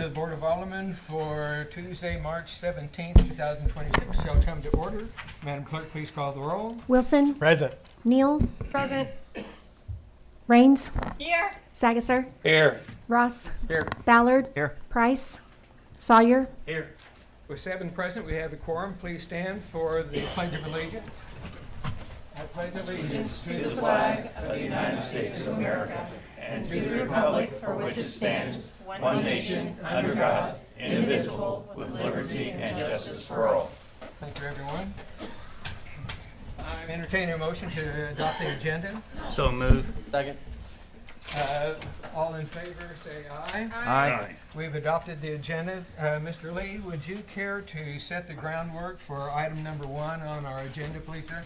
The Board of Alderman for Tuesday, March 17th, 2026 shall come to order. Madam Clerk, please call the roll. Wilson. Present. Neal. Present. Raines. Here. Sagasser. Here. Ross. Here. Ballard. Here. Price. Sawyer. Here. With 7 present, we have a quorum. Please stand for the Pledge of Allegiance. I pledge allegiance To the flag of the United States of America and to the republic for which it stands, one nation, under God, indivisible, with liberty and justice for all. Thank you, everyone. I'm entertaining a motion to adopt the agenda. So move. Second. All in favor, say aye. Aye. We've adopted the agenda. Mr. Lee, would you care to set the groundwork for item number 1 on our agenda, please, sir?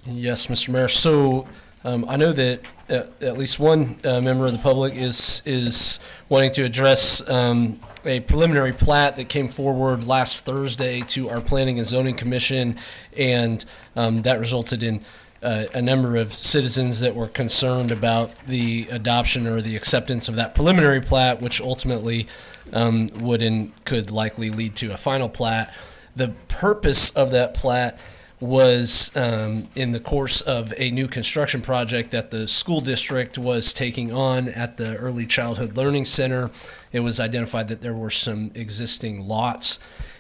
Yes, Mr. Mayor. So I know that at least one member of the public is wanting to address a preliminary plat that came forward last Thursday to our Planning and Zoning Commission, and that resulted in a number of citizens that were concerned about the adoption or the acceptance of that preliminary plat, which ultimately would and could likely lead to a final plat. The purpose of that plat was in the course of a new construction project that the school district was taking on at the Early Childhood Learning Center. It was identified that there were some existing lots,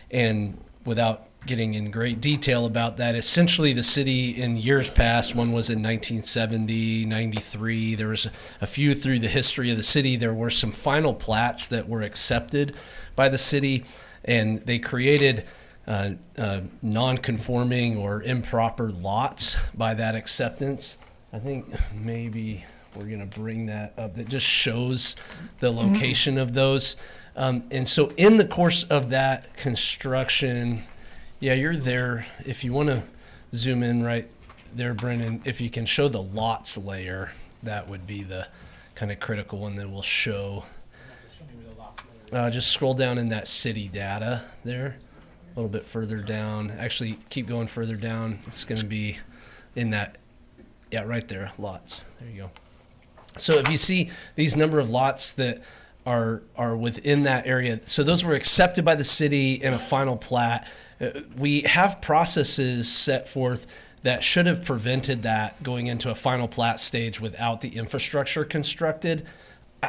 and without getting in great detail about that, essentially the city in years past, one was in 1970, 93, there was a few through the history of the city, there were some final plats that were accepted by the city, and they created non-conforming or improper lots by that acceptance. I think maybe we're going to bring that up. That just shows the location of those. And so in the course of that construction, yeah, you're there. If you want to zoom in right there, Brennan, if you can show the lots layer, that would be the kind of critical one that will show. Just scroll down in that city data there. A little bit further down. Actually, keep going further down. It's going to be in that, yeah, right there, lots. There you go. So if you see these number of lots that are within that area, so those were accepted by the city in a final plat. We have processes set forth that should have prevented that going into a final plat stage without the infrastructure constructed.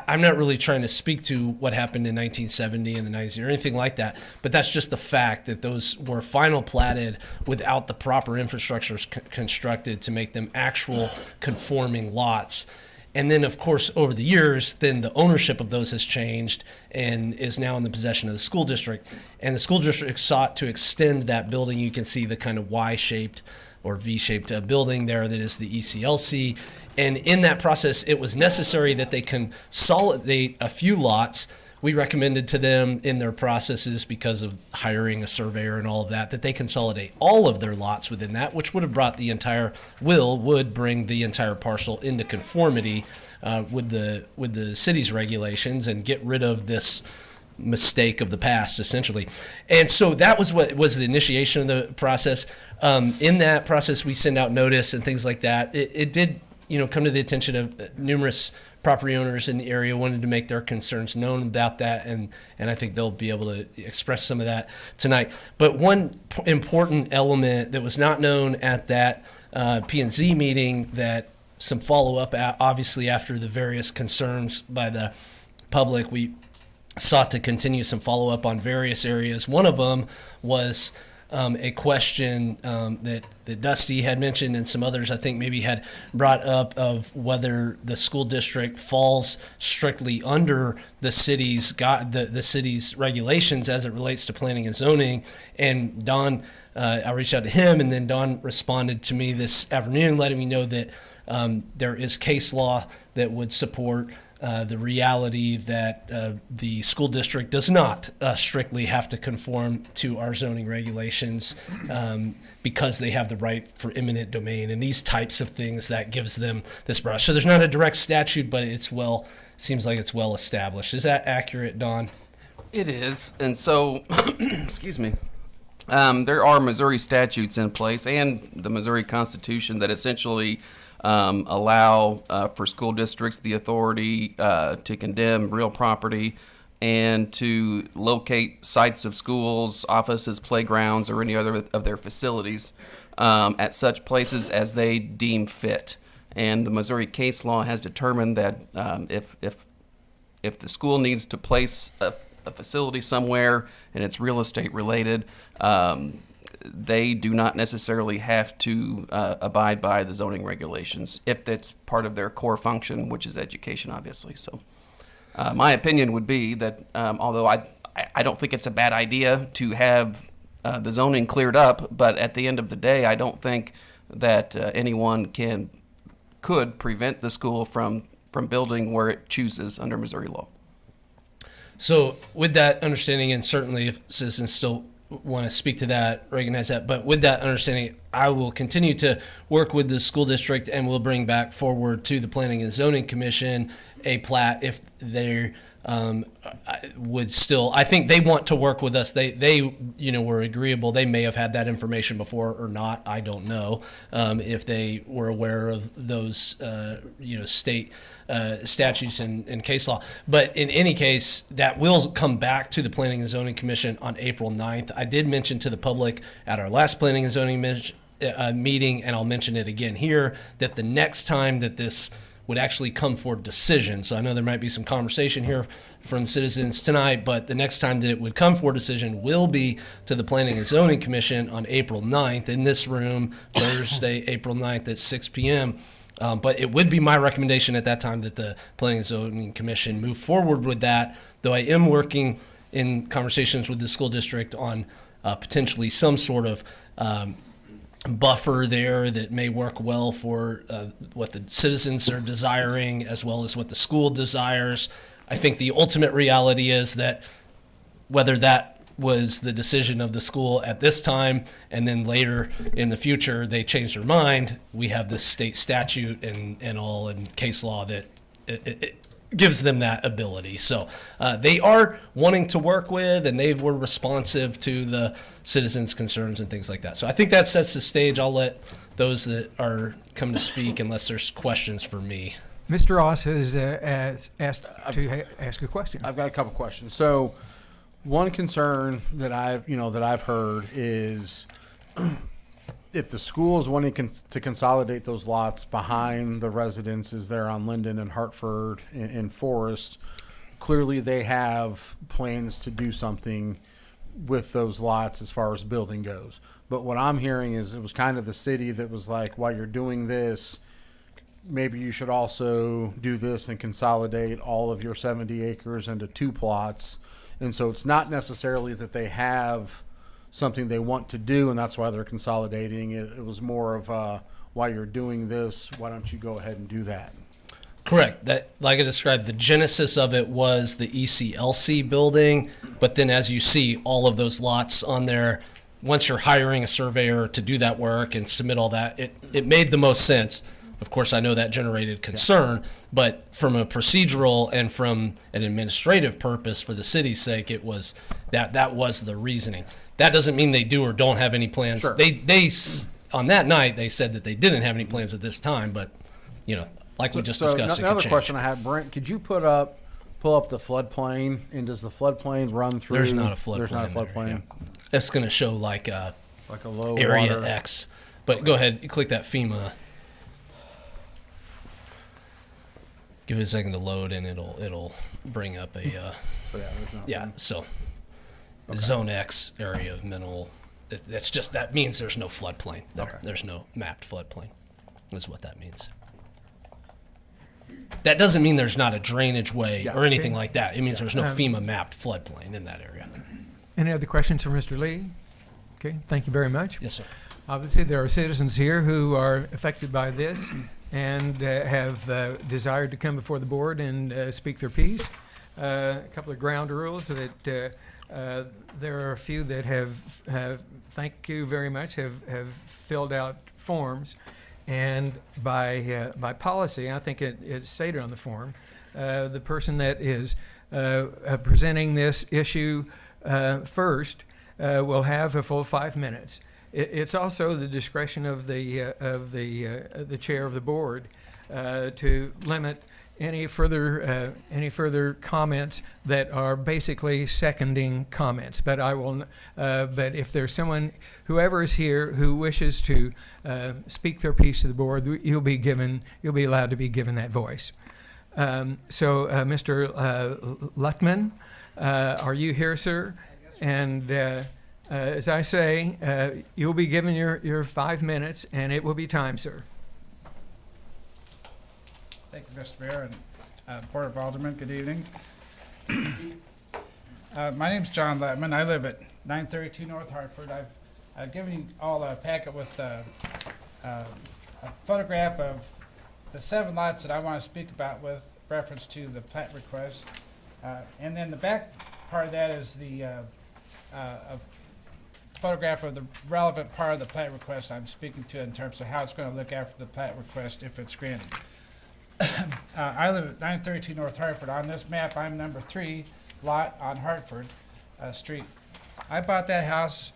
I'm not really trying to speak to what happened in 1970 and the 90s or anything like that, but that's just the fact that those were final platted without the proper infrastructure constructed to make them actual conforming lots. And then, of course, over the years, then the ownership of those has changed and is now in the possession of the school district. And the school district sought to extend that building. You can see the kind of Y-shaped or V-shaped building there that is the ECLC. And in that process, it was necessary that they consolidate a few lots. We recommended to them in their processes, because of hiring a surveyor and all of that, that they consolidate all of their lots within that, which would have brought would bring the entire parcel into conformity with the city's regulations and get rid of this mistake of the past, essentially. And so that was what was the initiation of the process. In that process, we send out notice and things like that. It did come to the attention of numerous property owners in the area, wanted to make their concerns known about that, and I think they'll be able to express some of that tonight. But one important element that was not known at that P&Z meeting, that some follow-up, obviously after the various concerns by the public, we sought to continue some follow-up on various areas. One of them was a question that Dusty had mentioned, and some others I think maybe had brought up, of whether the school district falls strictly under the city's the city's regulations as it relates to planning and zoning. And Don, I reached out to him, and then Don responded to me this afternoon, letting me know that there is case law that would support the reality that the school district does not strictly have to conform to our zoning regulations because they have the right for eminent domain and these types of things that gives them this brush. So there's not a direct statute, but seems like it's well established. Is that accurate, Don? It is. And so, excuse me, there are Missouri statutes in place and the Missouri Constitution that essentially allow for school districts the authority to condemn real property and to locate sites of schools, offices, playgrounds, or any other of their facilities at such places as they deem fit. And the Missouri case law has determined that if the school needs to place a facility somewhere and it's real estate related, they do not necessarily have to abide by the zoning regulations if it's part of their core function, which is education, obviously. So my opinion would be that although I don't think it's a bad idea to have the zoning cleared up, but at the end of the day, I don't think that anyone could prevent the school from building where it chooses under Missouri law. So with that understanding, and certainly if citizens still want to speak to that, recognize that, but with that understanding, I will continue to work with the school district and we'll bring back forward to the Planning and Zoning Commission a plat if they're would still, I think they want to work with us. They were agreeable. They may have had that information before or not. I don't know if they were aware of those, state statutes and case law. But in any case, that will come back to the Planning and Zoning Commission on April 9th. I did mention to the public at our last Planning and Zoning meeting, and I'll mention it again here, that the next time that this would actually come for decision. So I know there might be some conversation here from citizens tonight, but the next time that it would come for decision will be to the Planning and Zoning Commission on April 9th in this room, Thursday, April 9th at 6 p.m. But it would be my recommendation at that time that the Planning and Zoning Commission move forward with that, though I am working in conversations with the school district on potentially some sort of buffer there that may work well for what the citizens are desiring as well as what the school desires. I think the ultimate reality is that whether that was the decision of the school at this time and then later in the future they change their mind, we have this state statute and all and case law that it gives them that ability. So they are wanting to work with, and they were responsive to the citizens' concerns and things like that. So I think that sets the stage. I'll let those that are come to speak unless there's questions for me. Mr. Ross has asked to ask a question. I've got a couple questions. So one concern that I've heard is if the school is wanting to consolidate those lots behind the residences there on Linden and Hartford and Forest, clearly they have plans to do something with those lots as far as building goes. But what I'm hearing is it was kind of the city that was like, while you're doing this, maybe you should also do this and consolidate all of your 70 acres into 2 plots. And so it's not necessarily that they have something they want to do, and that's why they're consolidating. It was more of while you're doing this, why don't you go ahead and do that? Correct. That, like I described, the genesis of it was the ECLC building, but then as you see all of those lots on there, once you're hiring a surveyor to do that work and submit all that, it made the most sense. Of course, I know that generated concern, but from a procedural and from an administrative purpose for the city's sake, it was that was the reasoning. That doesn't mean they do or don't have any plans. Sure. They on that night they said that they didn't have any plans at this time, but like we just discussed, it could another change. question I had, Brent, could you pull up the floodplain, and does the floodplain run through? There's not a floodplain. There's not a there, floodplain. yeah. That's going to show like a Low area water. X. But go ahead, click that FEMA. Give it a second to load, and it'll bring up a So there's nothing. yeah. So Zone X area of mineral. That means there's no floodplain. Okay. There's no mapped floodplain. Is what that means. That doesn't mean there's not a drainage way or anything like that. It means there's no FEMA mapped floodplain in that area. Any other questions for Mr. Lee? Okay, thank you very much. Yes, sir. Obviously, there are citizens here who are affected by this and have desired to come before the board and speak their piece. A couple of ground rules that there are a few that have thank you very much, have filled out forms. And by policy, I think it's stated on the form, the person that is presenting this issue first will have a full 5 minutes. it's also the discretion of the chair of the board to limit any further comments that are basically seconding comments. But but if there's whoever is here who wishes to speak their piece to the board, you'll be allowed to be given that voice. Mr. Lutman, are you here, sir? And as I say, you'll be given your 5 minutes, and it will be time, sir. Thank you, Mr. Mayor and Board of Aldermen. Good evening. My name's John Letman. I live at 932 North Hartford. I've given you all a packet with a photograph of the 7 lots that I want to speak about with reference to the plat request. And then the back part of that is a photograph of the relevant part of the plat request I'm speaking to in terms of how it's going to look after the plat request if it's granted. I live at 932 North Hartford. On this map, I'm number 3 lot on Hartford Street. I bought that house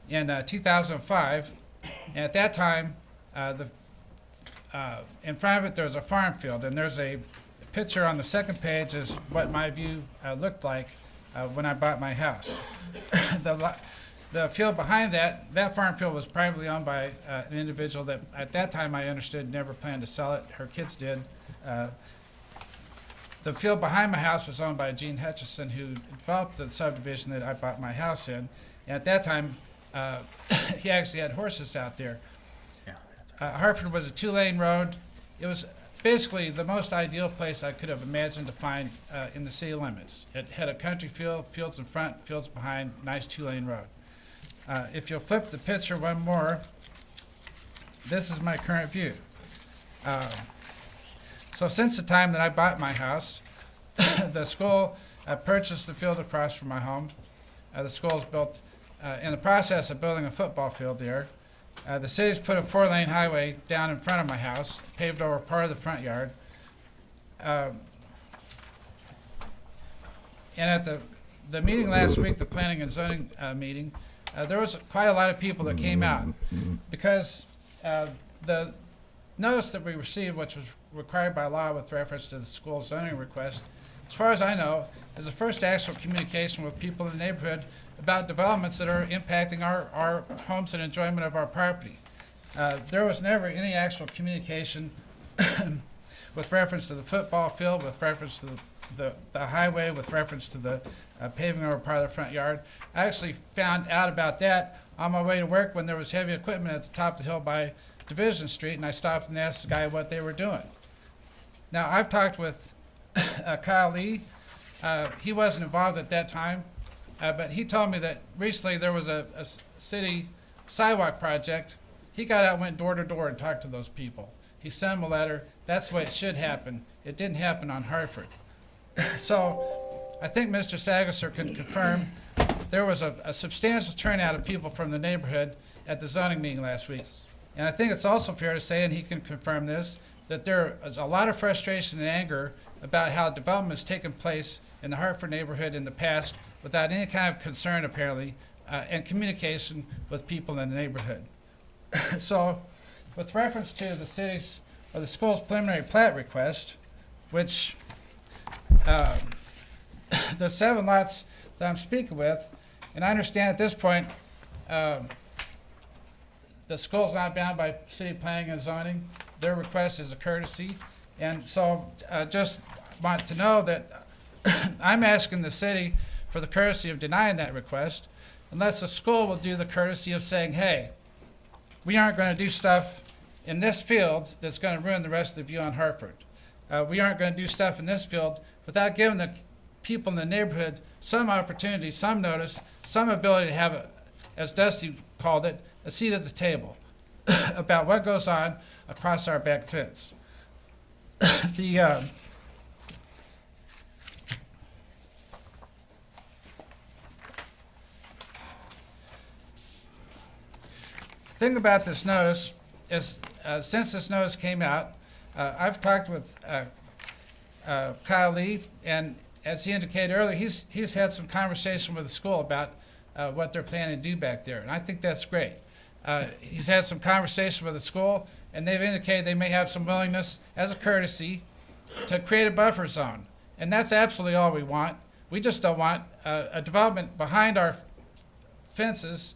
in 2005, and at that time, in front of it there was a farm field, and there's a picture on the second page is what my view looked like when I bought my house. The field behind that farm field was privately owned by an individual that at that time I understood never planned to sell it. Her kids did. The field behind my house was owned by Gene Hutchison, who developed the subdivision that I bought my house in. And at that time, he actually had horses out there. Hartford was a 2-lane road. It was basically the most ideal place I could have imagined to find in the city limits. It had a country field, fields in front, fields behind, nice 2-lane road. If you'll flip the picture one more, this is my current view. So since the time that I bought my house, the school purchased the field across from my home. The school's built, in the process of building a football field there. The city's put a 4-lane highway down in front of my house, paved over part of the front yard. And at the meeting last week, the planning and zoning meeting, there was quite a lot of people that came out because the notice that we received, which was required by law with reference to the school zoning request, as far as I know, is the first actual communication with people in the neighborhood about developments that are impacting our homes and enjoyment of our property. There was never any actual communication with reference to the football field, with reference to the highway, with reference to the paving over part of the front yard. I actually found out about that on my way to work when there was heavy equipment at the top of the hill by Division Street, and I stopped and asked the guy what they were doing. Now, I've talked with Kyle Lee. He wasn't involved at that time, but he told me that recently there was a city sidewalk project. He got out, went door to door, and talked to those people. He sent them a letter. That's the way it should happen. It didn't happen on Hartford. So I think Mr. Sagasser can confirm there was a substantial turnout of people from the neighborhood at the zoning meeting last week. And I think it's also fair to say, and he can confirm this, that there is a lot of frustration and anger about how development has taken place in the Hartford neighborhood in the past without any kind of concern, apparently, and communication with people in the neighborhood. So, with reference to the city's or the school's preliminary plat request, which the 7 lots that I'm speaking with, and I understand at this point the school's not bound by city planning and zoning. Their request is a courtesy. And so just want to know that I'm asking the city for the courtesy of denying that request, unless the school will do the courtesy of saying, hey, we aren't going to do stuff in this field that's going to ruin the rest of the view on Hartford. We aren't going to do stuff in this field without giving the people in the neighborhood some opportunity, some notice, some ability to have, as Dusty called it, a seat at the table about what goes on across our back fence. The thing about this notice is, since this notice came out, I've talked with Kyle Lee, and as he indicated earlier, he's had some conversation with the school about what they're planning to do back there, and I think that's great. He's had some conversation with the school, and they've indicated they may have some willingness, as a courtesy, to create a buffer zone. And that's absolutely all we want. We just don't want a development behind our fences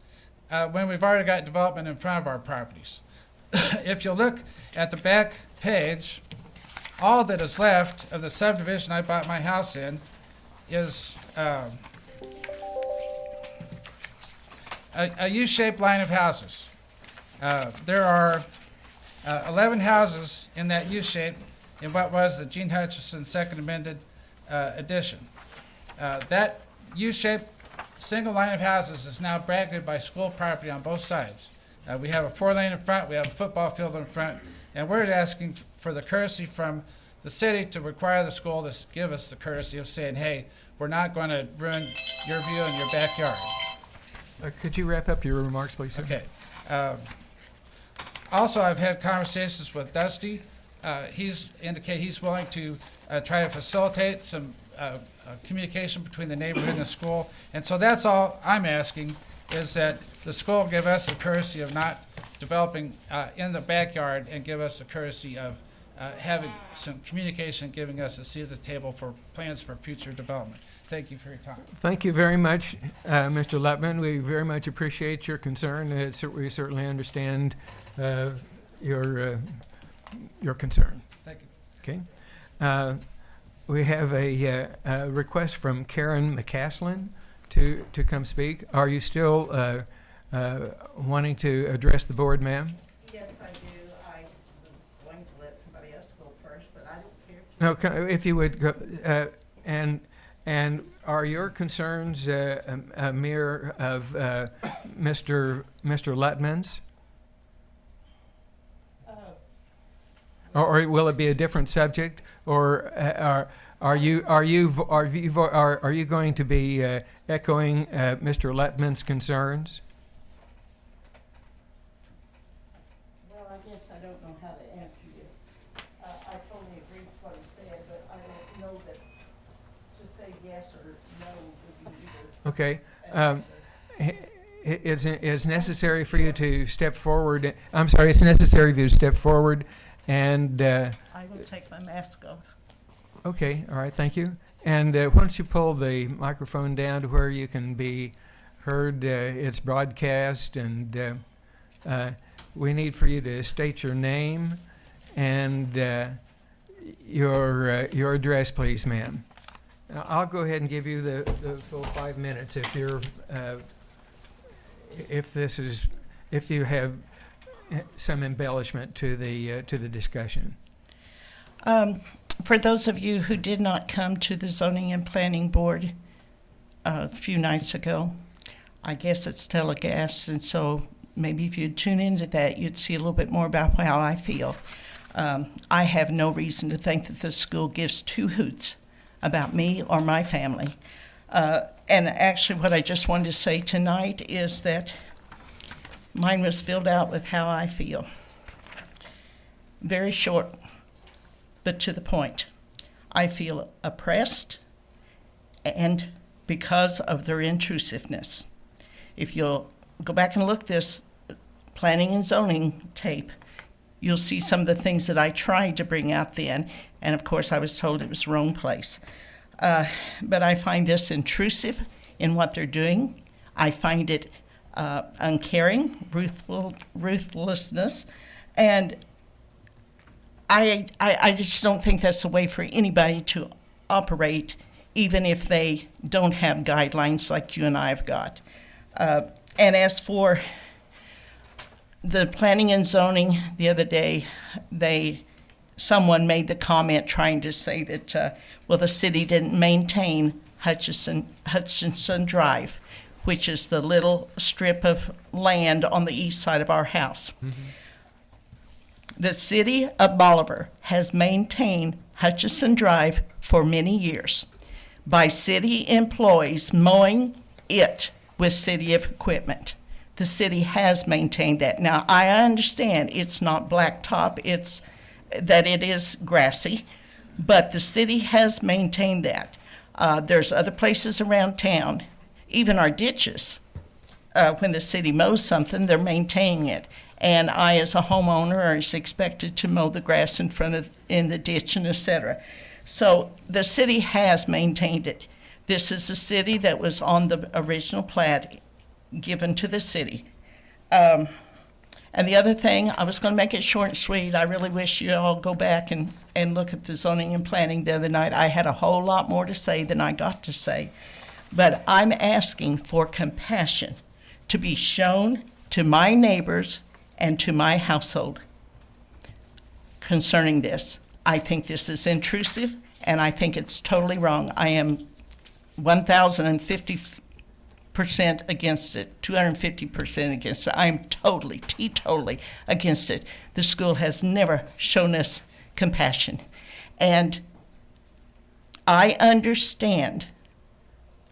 when we've already got development in front of our properties. If you look at the back page, all that is left of the subdivision I bought my house in is a U-shaped line of houses. There are 11 houses in that U-shape in what was the Gene Hutchison Second Amended Edition. That U-shaped single line of houses is now bracketed by school property on both sides. We have a 4-lane in front, we have a football field in front, and we're asking for the courtesy from the city to require the school to give us the courtesy of saying, hey, we're not going to ruin your view in your backyard. Could you wrap up your remarks, please, sir? Okay. Also, I've had conversations with Dusty. He's indicated he's willing to try to facilitate some communication between the neighborhood and the school. And so that's all I'm asking, is that the school give us the courtesy of not developing in the backyard, and give us the courtesy of having some communication, giving us a seat at the table for plans for future development. Thank you for your time. Thank you very much, Mr. Lutman. We very much appreciate your concern. We certainly understand your concern. Thank you. Okay. We have a request from Karen McCaslin to come speak. Are you still wanting to address the board, ma'am? Yes, I do. I was going to let somebody else go first, but I don't care. No, if you would go, and are your concerns a mirror of Mr. Lutman's? Or will it be a different subject? Or are you going to be echoing Mr. Lutman's concerns? Well, I guess I don't know how to answer you. I totally agree with what he said, but I don't know that to say yes or no would be either. Okay. It's necessary for you to step forward. I'm sorry, it's necessary for you to step forward and, I will take my mask off. okay, all right, thank you. And why don't you pull the microphone down to where you can be heard? It's broadcast, and we need for you to state your name and your address, please, ma'am. I'll go ahead and give you the full 5 minutes if you're if you have some embellishment to the discussion. For those of you who did not come to the Zoning and Planning Board a few nights ago, I guess it's telecast, and so maybe if you'd tune into that, you'd see a little bit more about how I feel. I have no reason to think that the school gives two hoots about me or my family. And actually what I just wanted to say tonight is that mine was filled out with how I feel. Very short, but to the point. I feel oppressed, and because of their intrusiveness. If you'll go back and look this planning and zoning tape, you'll see some of the things that I tried to bring out then, and of course I was told it was the wrong place. But I find this intrusive in what they're doing. I find it uncaring, ruthlessness, and I just don't think that's the way for anybody to operate, even if they don't have guidelines like you and I have got. And as for the planning and zoning, the other day, someone made the comment trying to say that, well, the city didn't maintain Hutchison Drive, which is the little strip of land on the east side of our house. Mm-hmm. The city of Bolivar has maintained Hutchison Drive for many years by city employees mowing it with city equipment. The city has maintained that. Now, I understand it's not blacktop, it's that it is grassy, but the city has maintained that. There's other places around town, even our ditches. when the city mows something, they're maintaining it. And I, as a homeowner, is expected to mow the grass in the ditch and et cetera. So the city has maintained it. This is a city that was on the original plat given to the city. And the other thing, I was going to make it short and sweet. I really wish you all go back and look at the zoning and planning the other night. I had a whole lot more to say than I got to say. But I'm asking for compassion to be shown to my neighbors and to my household concerning this. I think this is intrusive, and I think it's totally wrong. I am 1,050% against it, 250% against it. I am totally against it. The school has never shown us compassion. And I understand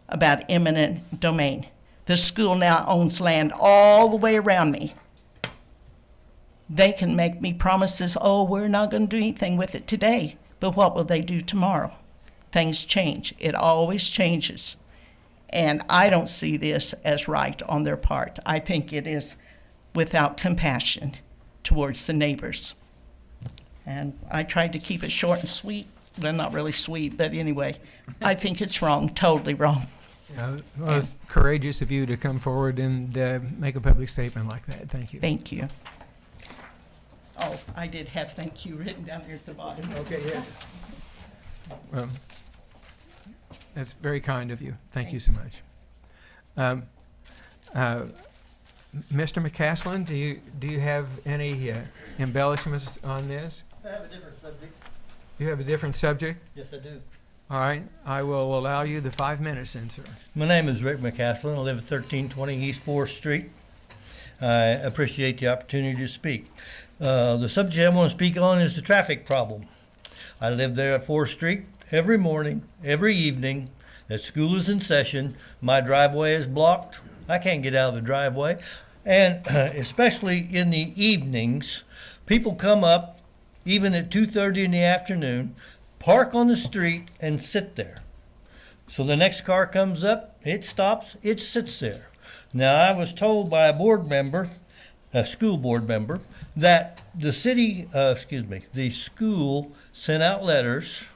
about eminent domain. The school now owns land all the way around me. They can make me promises, oh, we're not going to do anything with it today, but what will they do tomorrow? Things change. It always changes. And I don't see this as right on their part. I think it is without compassion towards the neighbors. And I tried to keep it short and sweet. Well, not really sweet, but anyway, I think it's wrong, totally wrong. Well, it's courageous of you to come forward and make a public statement like that. Thank you. Thank you. Oh, I did have thank you written down here at the bottom. Okay, yes. Well, that's very kind of you. Thank you so much. Mr. McCaslin, do you have any embellishments on this? I have a different subject. You have a different subject? Yes, I do. All right. I will allow you the 5 minutes then, sir. My name is Rick McCaslin. I live at 1320 East 4th Street. I appreciate the opportunity to speak. The subject I want to speak on is the traffic problem. I live there at 4th Street every morning, every evening that school is in session. My driveway is blocked. I can't get out of the driveway. And especially in the evenings, people come up, even at 2:30 in the afternoon, park on the street and sit there. So the next car comes up, it stops, it sits there. Now, I was told by a board member, a school board member, that the school sent out letters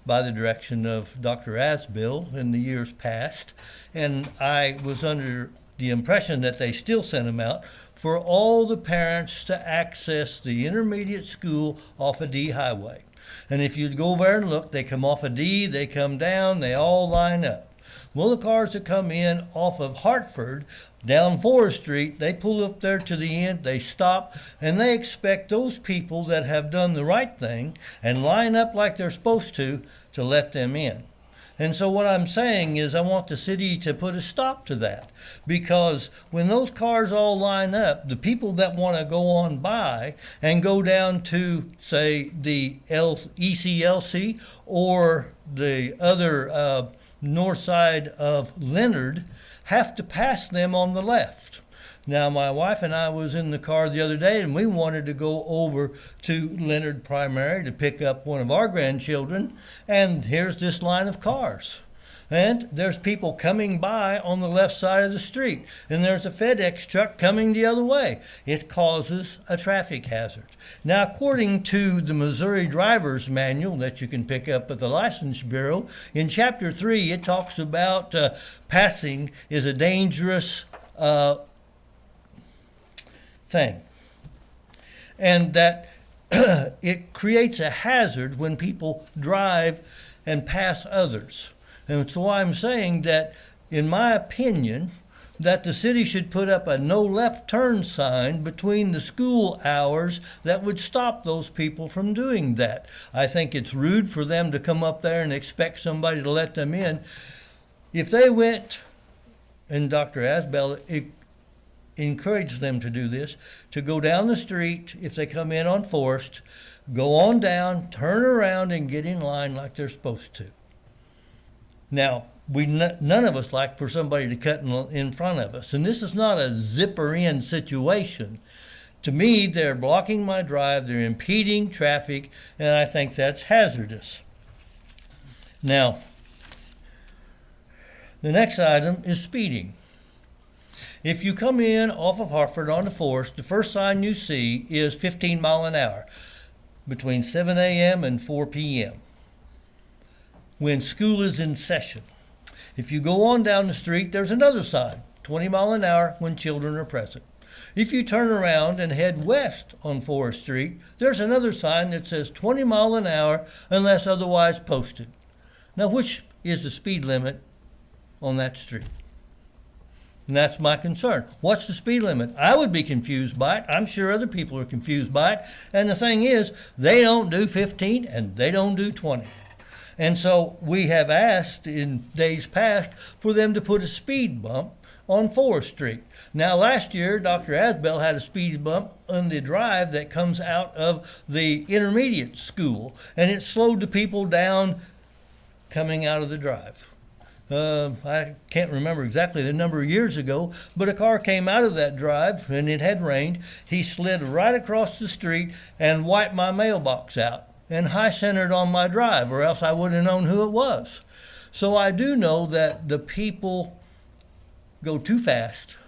by the direction of Dr. Asbill in the years past, and I was under the impression that they still sent them out for all the parents to access the intermediate school off of D Highway. And if you go there and look, they come off of D, they come down, they all line up. Well, the cars that come in off of Hartford, down Forest Street, they pull up there to the end, they stop, and they expect those people that have done the right thing and line up like they're supposed to let them in. And so what I'm saying is I want the city to put a stop to that, because when those cars all line up, the people that want to go on by and go down to, say, the ECLC or the other north side of Leonard have to pass them on the left. Now, my wife and I was in the car the other day, and we wanted to go over to Leonard Primary to pick up one of our grandchildren, and here's this line of cars. And there's people coming by on the left side of the street, and there's a FedEx truck coming the other way. It causes a traffic hazard. Now, according to the Missouri Driver's Manual that you can pick up at the License Bureau, in Chapter 3, it talks about passing is a dangerous thing, and that it creates a hazard when people drive and pass others. And so I'm saying that, in my opinion, that the city should put up a no left turn sign between the school hours that would stop those people from doing that. I think it's rude for them to come up there and expect somebody to let them in. If they went, and Dr. Asbell encouraged them to do this, to go down the street, if they come in on Forest, go on down, turn around, and get in line like they're supposed to. Now, none of us like for somebody to cut in front of us, and this is not a zipper-in situation. To me, they're blocking my drive, they're impeding traffic, and I think that's hazardous. Now, the next item is speeding. If you come in off of Hartford on the Forest, the first sign you see is 15 mile an hour between 7 a.m. and 4 p.m. when school is in session. If you go on down the street, there's another sign, 20 mile an hour when children are present. If you turn around and head west on Forest Street, there's another sign that says 20 mile an hour unless otherwise posted. Now, which is the speed limit on that street? And that's my concern. What's the speed limit? I would be confused by it. I'm sure other people are confused by it. And the thing is, they don't do 15 and they don't do 20. And so we have asked in days past for them to put a speed bump on Forest Street. Now, last year, Dr. Asbell had a speed bump on the drive that comes out of the intermediate school, and it slowed the people down coming out of the drive. I can't remember exactly the number of years ago, but a car came out of that drive and it had rained. He slid right across the street and wiped my mailbox out and high centered on my drive, or else I wouldn't have known who it was. So I do know that the people go too fast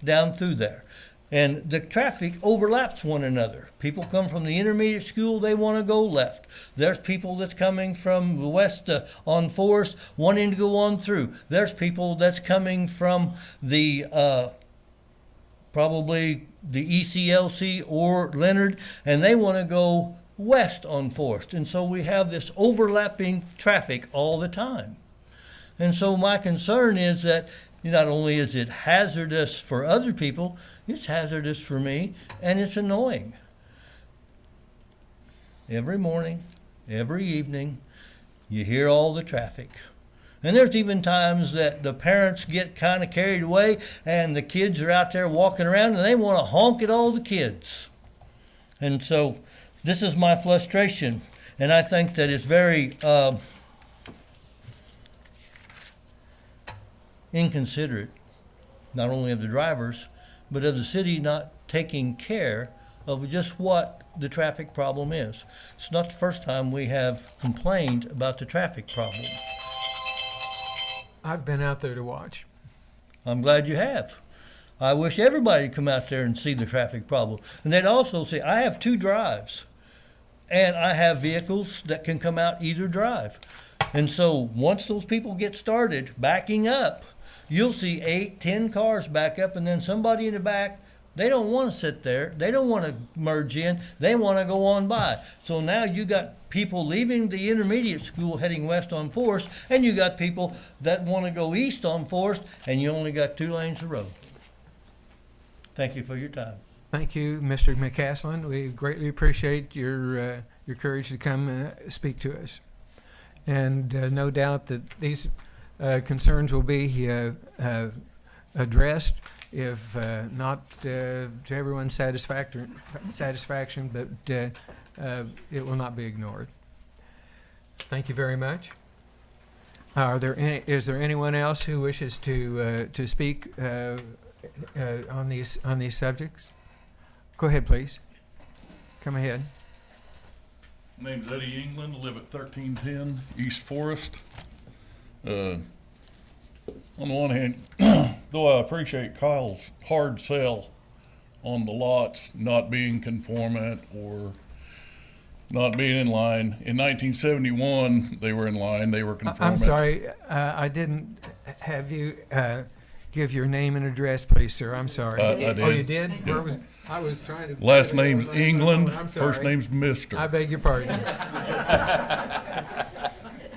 down through there. And the traffic overlaps one another. People come from the intermediate school, they want to go left. There's people that's coming from the west on Forest wanting to go on through. There's people that's coming from the probably the ECLC or Leonard, and they want to go west on Forest. And so we have this overlapping traffic all the time. And so my concern is that not only is it hazardous for other people, it's hazardous for me, and it's annoying. Every morning, every evening, you hear all the traffic. And there's even times that the parents get kind of carried away and the kids are out there walking around and they want to honk at all the kids. And so this is my frustration, and I think that it's very inconsiderate, not only of the drivers, but of the city not taking care of just what the traffic problem is. It's not the first time we have complained about the traffic problem. I've been out there to watch. I'm glad you have. I wish everybody would come out there and see the traffic problem. And they'd also see, I have 2 drives, and I have vehicles that can come out either drive. And so once those people get started backing up, you'll see 8, 10 cars back up, and then somebody in the back, they don't want to sit there. They don't want to merge in. They want to go on by. So now you got people leaving the intermediate school heading west on Forest, and you got people that want to go east on Forest, and you only got 2 lanes of road. Thank you for your time. Thank you, Mr. McCaslin. We greatly appreciate your courage to come speak to us. And no doubt that these concerns will be addressed, if not to everyone's satisfaction, but it will not be ignored. Thank you very much. Is there anyone else who wishes to speak on these subjects? Go ahead, please. Come ahead. My name's Eddie England. I live at 1310 East Forest. On the one hand, though I appreciate Kyle's hard sell on the lots not being conformant or not being in line. In 1971, they were in line. They were conformant. I'm sorry, I didn't have you give your name and address, please, sir. I'm sorry. I did. Oh, you did? I was trying to. Last name's England. I'm sorry. First name's Mister. I beg your pardon.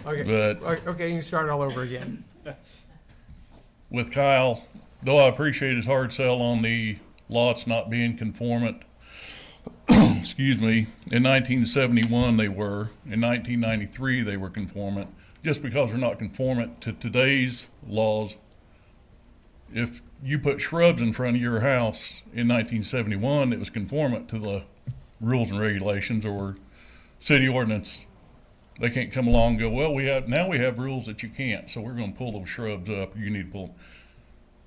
Okay. But Okay, you can start all over again. with Kyle, though I appreciate his hard sell on the lots not being conformant, excuse me, in 1971 they were. In 1993 they were conformant. Just because they're not conformant to today's laws, if you put shrubs in front of your house in 1971, it was conformant to the rules and regulations or city ordinance. They can't come along and go, well, we have rules that you can't, so we're going to pull those shrubs up. You need to pull them.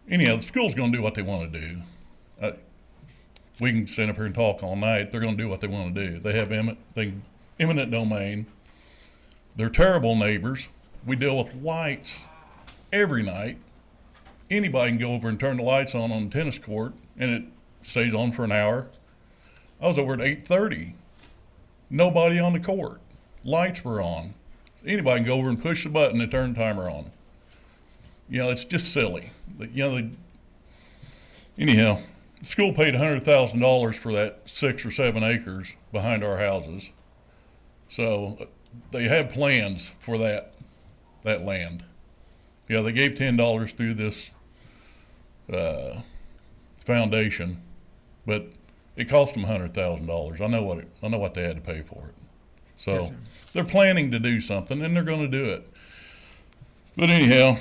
Anyhow, the school's going to do what they want to do. We can stand up here and talk all night. They're going to do what they want to do. They have eminent domain. They're terrible neighbors. We deal with lights every night. anybody can go over and turn the lights on the tennis court, and it stays on for an hour. I was over at 8:30. Nobody on the court. Lights were on. Anybody can go over and push the button and turn the timer on. You know, it's just silly. But, you know, anyhow, the school paid $100,000 for that 6 or 7 acres behind our houses. So they have plans for that land. Yeah, they gave $10 through this foundation, but it cost them $100,000. I know what they had to pay for it. So Yes, sir. they're planning to do something, and they're going to do it. But anyhow,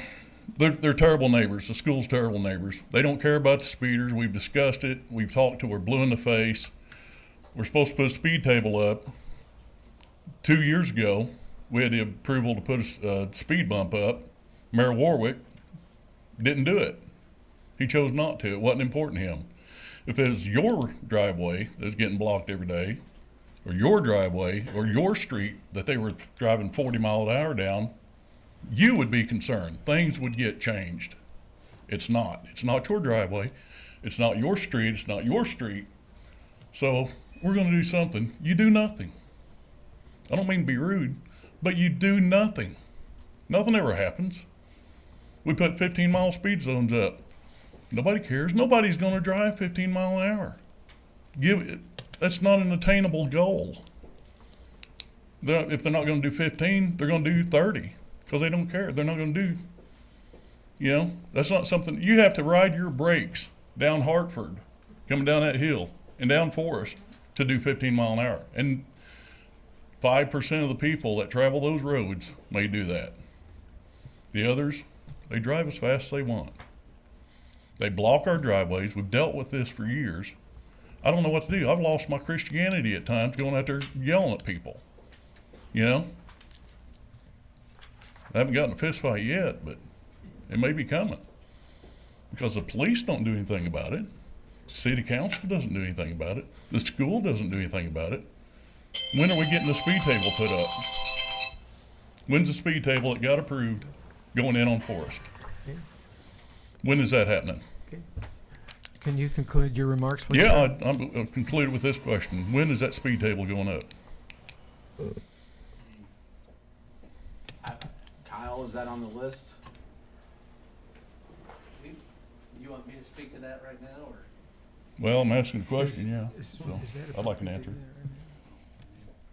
they're terrible neighbors. The school's terrible neighbors. They don't care about the speeders. We've discussed it. We've talked to her blue in the face. We're supposed to put a speed table up. 2 years ago, we had the approval to put a speed bump up. Mayor Warwick didn't do it. He chose not to. It wasn't important to him. If it was your driveway that's getting blocked every day, or your driveway, or your street that they were driving 40 miles an hour down, you would be concerned. Things would get changed. It's not. It's not your driveway. It's not your street. It's not your street. So we're going to do something. You do nothing. I don't mean to be rude, but you do nothing. Nothing ever happens. We put 15-mile speed zones up. Nobody cares. Nobody's going to drive 15 miles an hour. That's not an attainable goal. If they're not going to do 15, they're going to do 30 because they don't care. They're not going to do, that's not something. You have to ride your brakes down Hartford, coming down that hill, and down Forest to do 15 mile an hour. And 5% of the people that travel those roads may do that. The others, they drive as fast as they want. They block our driveways. We've dealt with this for years. I don't know what to do. I've lost my Christianity at times going out there yelling at people. I haven't gotten a fist fight yet, but it may be coming. Because the police don't do anything about it. City council doesn't do anything about it. The school doesn't do anything about it. When are we getting the speed table put up? When's the speed table that got approved going in on Forest? When is that happening? Can you conclude your remarks, please? Yeah, I'll conclude with this question. When is that speed table going up? Kyle, is that on the list? You want me to speak to that right now, or? Well, I'm asking a question, yeah. Is So, that I'd like an answer.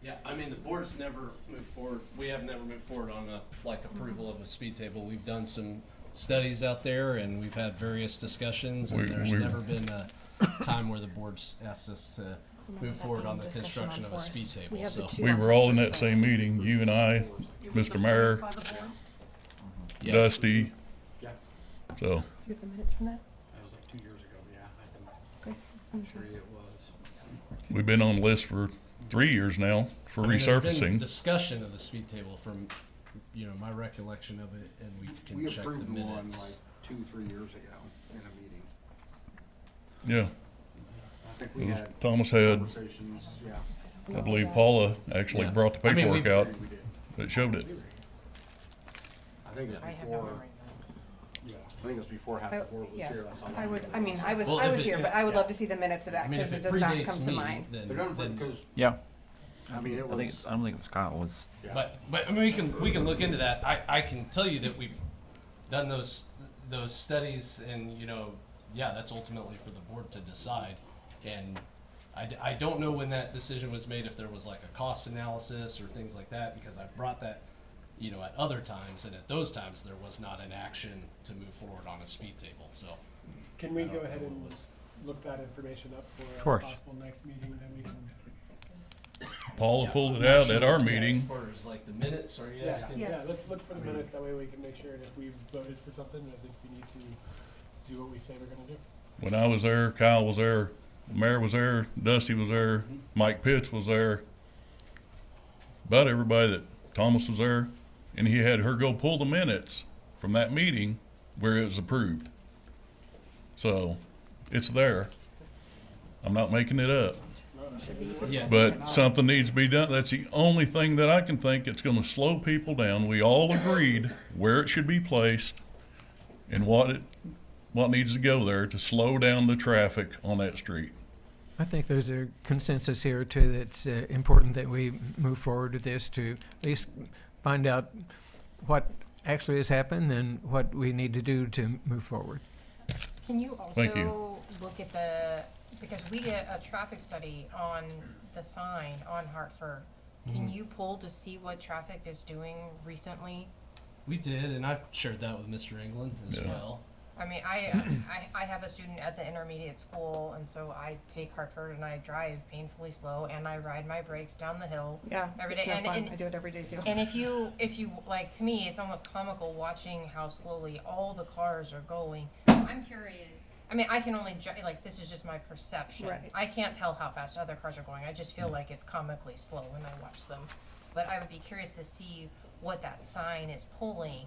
Yeah, I mean, the board's never moved forward, we have never moved forward on approval of a speed table. We've done some studies out there and we've had various discussions, and there's never been a time where the board's asked us to move forward on the construction of a speed table, so. We were all in that same meeting, you and I, Mr. Mayor, Yeah. Dusty. Yeah. So, Do you have the minutes from that? That was like 2 years ago, yeah. Okay. I'm sure it was. we've been on the list for 3 years now for I mean, there's been resurfacing. discussion of the speed table from, my recollection of it, and we We can check the approved one minutes. like 2-3 years ago in a meeting. Yeah, I think it we was had Thomas had, conversations, yeah. I believe Paula actually Yeah. brought the I mean, paperwork we've- out We did. that showed it. I think it was before, yeah, I think it was before half the board was Yeah. here. That's all. I would, I mean, I was Well, if it- here, but I would yeah. love to see the minutes of that, I mean, because if it it does not predates come to me, mind. They're then, done then, because, Yeah, I mean, it I think was, I don't think it was Kyle. It was yeah. but I mean, we can look into that. I can tell you that we've done those studies, and that's ultimately for the board to decide. And I don't know when that decision was made, if there was like a cost analysis or things like that, because I've brought that, at other times, and at those times there was not an action to move forward on a speed table. So Can we I don't go know ahead what and it was. look that information up for a course. possible next meeting, then we can. Paula Yeah, pulled I'm it not out sure at our as meeting. far as like the minutes, are you Yeah, asking? Yes. let's look for the minutes, that way we can make sure that if we've voted for something, I think we need to do what we say we're gonna do. When I was there, Kyle was there, the mayor was there, Dusty was there, Mike Pitts was there. About everybody that Thomas was there, and he had her go pull the minutes from that meeting where it was approved. So, it's there. I'm not making it up. Yeah. But something needs to be done. That's the only thing that I can think that's gonna slow people down. We all agreed where it should be placed and what it what needs to go there to slow down the traffic on that street. I think there's a consensus here too that's important that we move forward with this to at least find out what actually has happened and what we need to do to move forward. Can you Thank you. also look at the, because we get a traffic study on the sign on Hartford. Can you pull to see what traffic is doing recently? We did, and I've shared that with Mr. England as Yeah. well. I mean, I have a student at the intermediate school, and so I take Hartford and I drive painfully slow, and I ride my brakes down the hill Yeah, every it's day. no And, fun. and I do it every day too. And if you like, to me, it's almost comical watching how slowly all the cars are going. I'm curious. I mean, I can only like, this is just my perception. Right. I can't tell how fast other cars are going. I just feel like it's comically slow when I watch them. But I would be curious to see what that sign is pulling,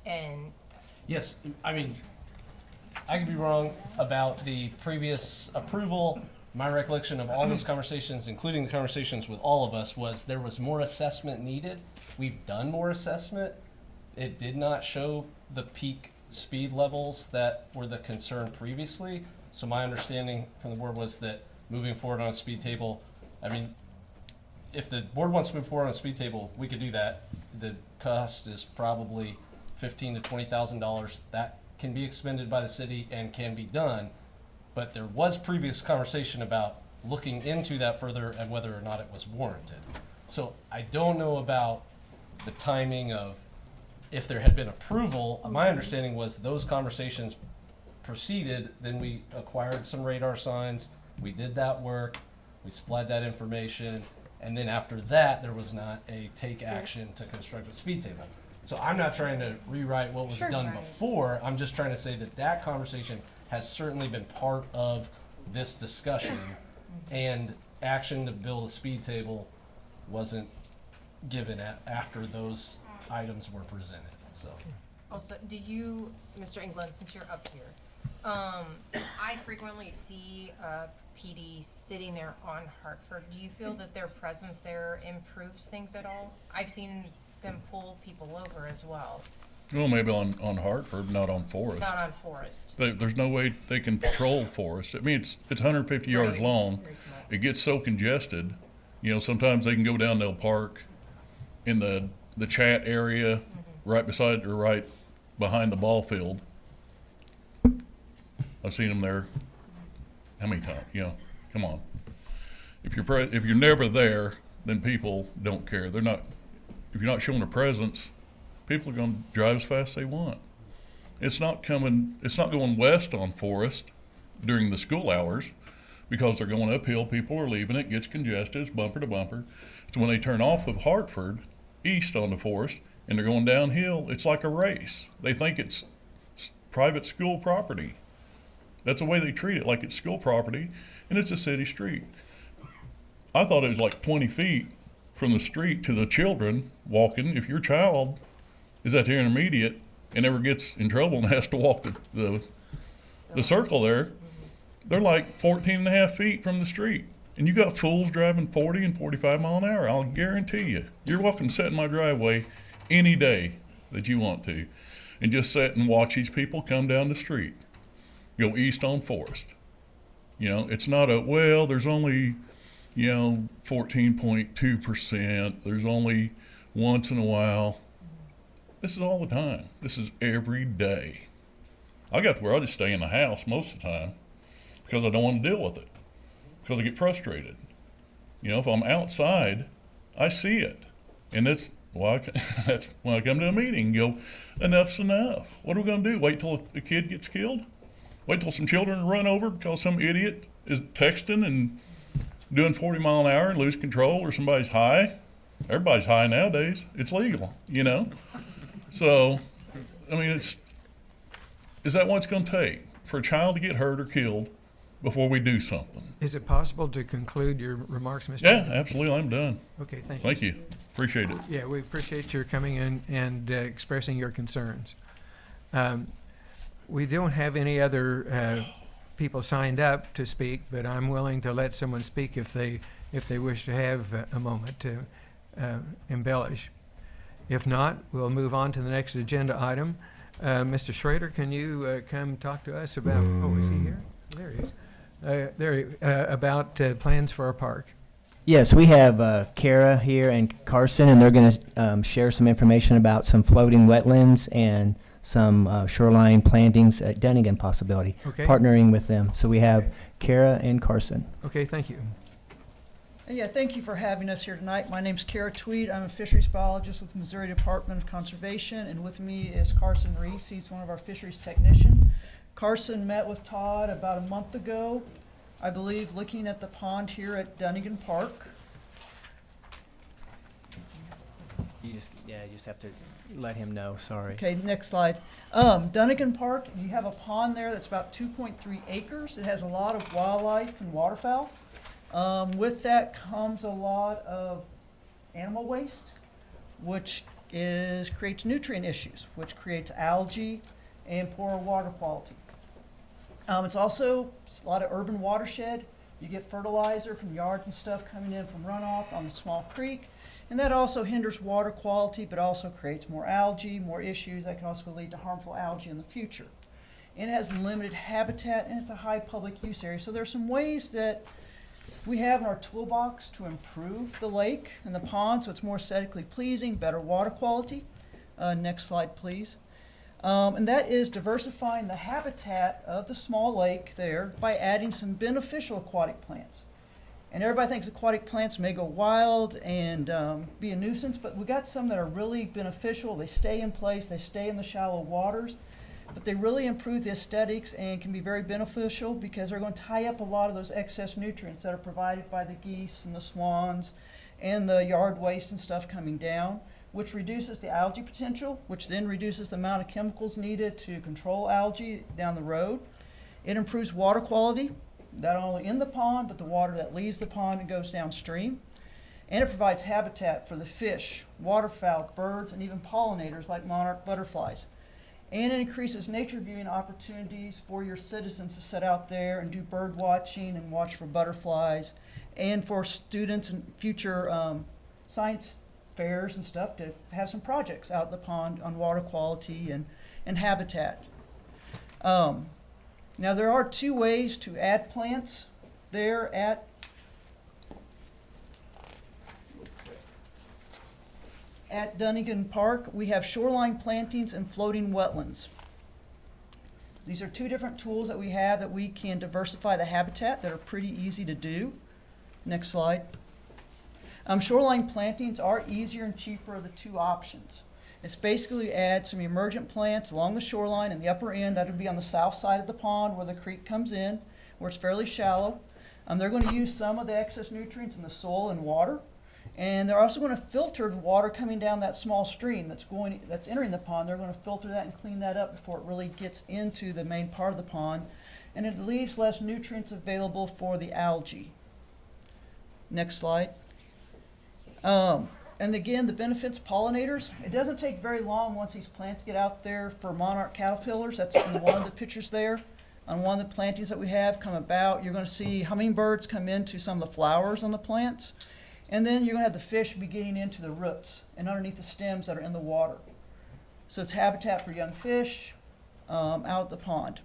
and Yes, I mean, I could be wrong about the previous approval. My recollection of all those conversations, including the conversations with all of us, was there was more assessment needed. We've done more assessment. It did not show the peak speed levels that were the concern previously. So my understanding from the board was that moving forward on a speed table, I mean, if the board wants to move forward on a speed table, we could do that. The cost is probably $15,000 to $20,000. That can be expended by the city and can be done. But there was previous conversation about looking into that further and whether or not it was warranted. So I don't know about the timing of if there had been approval. My understanding was those conversations proceeded, then we acquired some radar signs, we did that work, we supplied that information, and then after that, there was not a take action to construct a speed table. So I'm not trying to rewrite what was done Right. before, I'm just trying to say that that conversation has certainly been part of this discussion, and action to build a speed table wasn't given after those items were presented, so. also, do you, Mr. England, since you're up here, I frequently see PD sitting there on Hartford. Do you feel that their presence there improves things at all? I've seen them pull people over as well, Well, maybe on Hartford, not on Forest. not on Forest. There's no way they can patrol Forest. I mean, it's 150 yards Right, long. it's very small. It gets so congested. You know, sometimes they can go down, they'll park in the chat area right beside or right behind the ball field. I've seen them there. How many times? You know, come on. If you're never there, then people don't care. They're not. If you're not showing a presence, people are going to drive as fast as they want. It's not going west on Forest during the school hours because they're going uphill. People are leaving. It gets congested. It's bumper to bumper. So when they turn off of Hartford east onto Forest and they're going downhill, it's like a race. They think it's private school property. That's the way they treat it, like it's school property, and it's a city street. I thought it was like 20 feet from the street to the children walking. If your child is at the intermediate and ever gets in trouble and has to walk the circle there, they're like 14 and a half feet from the street. And you got fools driving 40 and 45 mile an hour. I'll guarantee you. You're welcome to sit in my driveway any day that you want to and just sit and watch these people come down the street, go east on Forest. You know, it's not there's only, 14.2%. There's only once in a while. This is all the time. This is every day. I got to where I just stay in the house most of the time because I don't want to deal with it, because I get frustrated. You know, if I'm outside, I see it. And that's why I come to a meeting and go, enough's enough. What are we going to do? Wait till a kid gets killed? Wait till some children run over because some idiot is texting and doing 40 mile an hour and lose control, or somebody's high? Everybody's high nowadays. It's legal, So, I mean, is that what it's going to take for a child to get hurt or killed before we do something? Is it possible to conclude your remarks, Mr. Yeah, absolutely. I'm done. Okay, thank you. Thank you. Appreciate it. Yeah, we appreciate your coming in and expressing your concerns. We don't have any other people signed up to speak, but I'm willing to let someone speak if they wish to have a moment to embellish. If not, we'll move on to the next agenda item. Mr. Schrader, can you come talk to us about, oh, is he here? There he is. About plans for our park. Yes, we have Kara here and Carson, and they're going to share some information about some floating wetlands and some shoreline plantings at Dunnigan possibility, Okay. partnering with them. So we have Kara and Carson. Okay, thank you. Yeah, thank you for having us here tonight. My name's Kara Tweed. I'm a fisheries biologist with the Missouri Department of Conservation, and with me is Carson Reese. He's one of our fisheries technicians. Carson met with Todd about a month ago, I believe, looking at the pond here at Dunnigan Park. You just have to let him know. Sorry. Okay, next slide. Dunnigan Park, you have a pond there that's about 2.3 acres. It has a lot of wildlife and waterfowl. With that comes a lot of animal waste, which creates nutrient issues, which creates algae and poor water quality. It's also a lot of urban watershed. You get fertilizer from yards and stuff coming in from runoff on the small creek, and that also hinders water quality, but also creates more algae, more issues that can also lead to harmful algae in the future. And it has limited habitat, and it's a high public use area. So there's some ways that we have in our toolbox to improve the lake and the pond so it's more aesthetically pleasing, better water quality. Next slide, please. And that is diversifying the habitat of the small lake there by adding some beneficial aquatic plants. And everybody thinks aquatic plants may go wild and be a nuisance, but we got some that are really beneficial. They stay in place, they stay in the shallow waters, but they really improve the aesthetics and can be very beneficial because they're going to tie up a lot of those excess nutrients that are provided by the geese and the swans and the yard waste and stuff coming down, which reduces the algae potential, which then reduces the amount of chemicals needed to control algae down the road. It improves water quality, not only in the pond, but the water that leaves the pond and goes downstream. And it provides habitat for the fish, waterfowl, birds, and even pollinators like monarch butterflies. And it increases nature viewing opportunities for your citizens to sit out there and do bird watching and watch for butterflies, and for students and future science fairs and stuff to have some projects out in the pond on water quality and habitat. Now there are two ways to add plants there at Dunnigan Park. We have shoreline plantings and floating wetlands. These are two different tools that we have that we can diversify the habitat that are pretty easy to do. Next slide. Shoreline plantings are easier and cheaper of the two options. It's basically add some emergent plants along the shoreline in the upper end. That would be on the south side of the pond where the creek comes in, where it's fairly shallow. They're going to use some of the excess nutrients in the soil and water. And they're also going to filter the water coming down that small stream that's entering the pond. They're going to filter that and clean that up before it really gets into the main part of the pond. And it leaves less nutrients available for the algae. Next slide. And again, the benefits, pollinators. It doesn't take very long once these plants get out there for monarch caterpillars. That's in one of the pictures there. On one of the plantings that we have come about, you're going to see hummingbirds come into some of the flowers on the plants. And then you're going to have the fish be getting into the roots and underneath the stems that are in the water. So it's habitat for young fish out at the pond.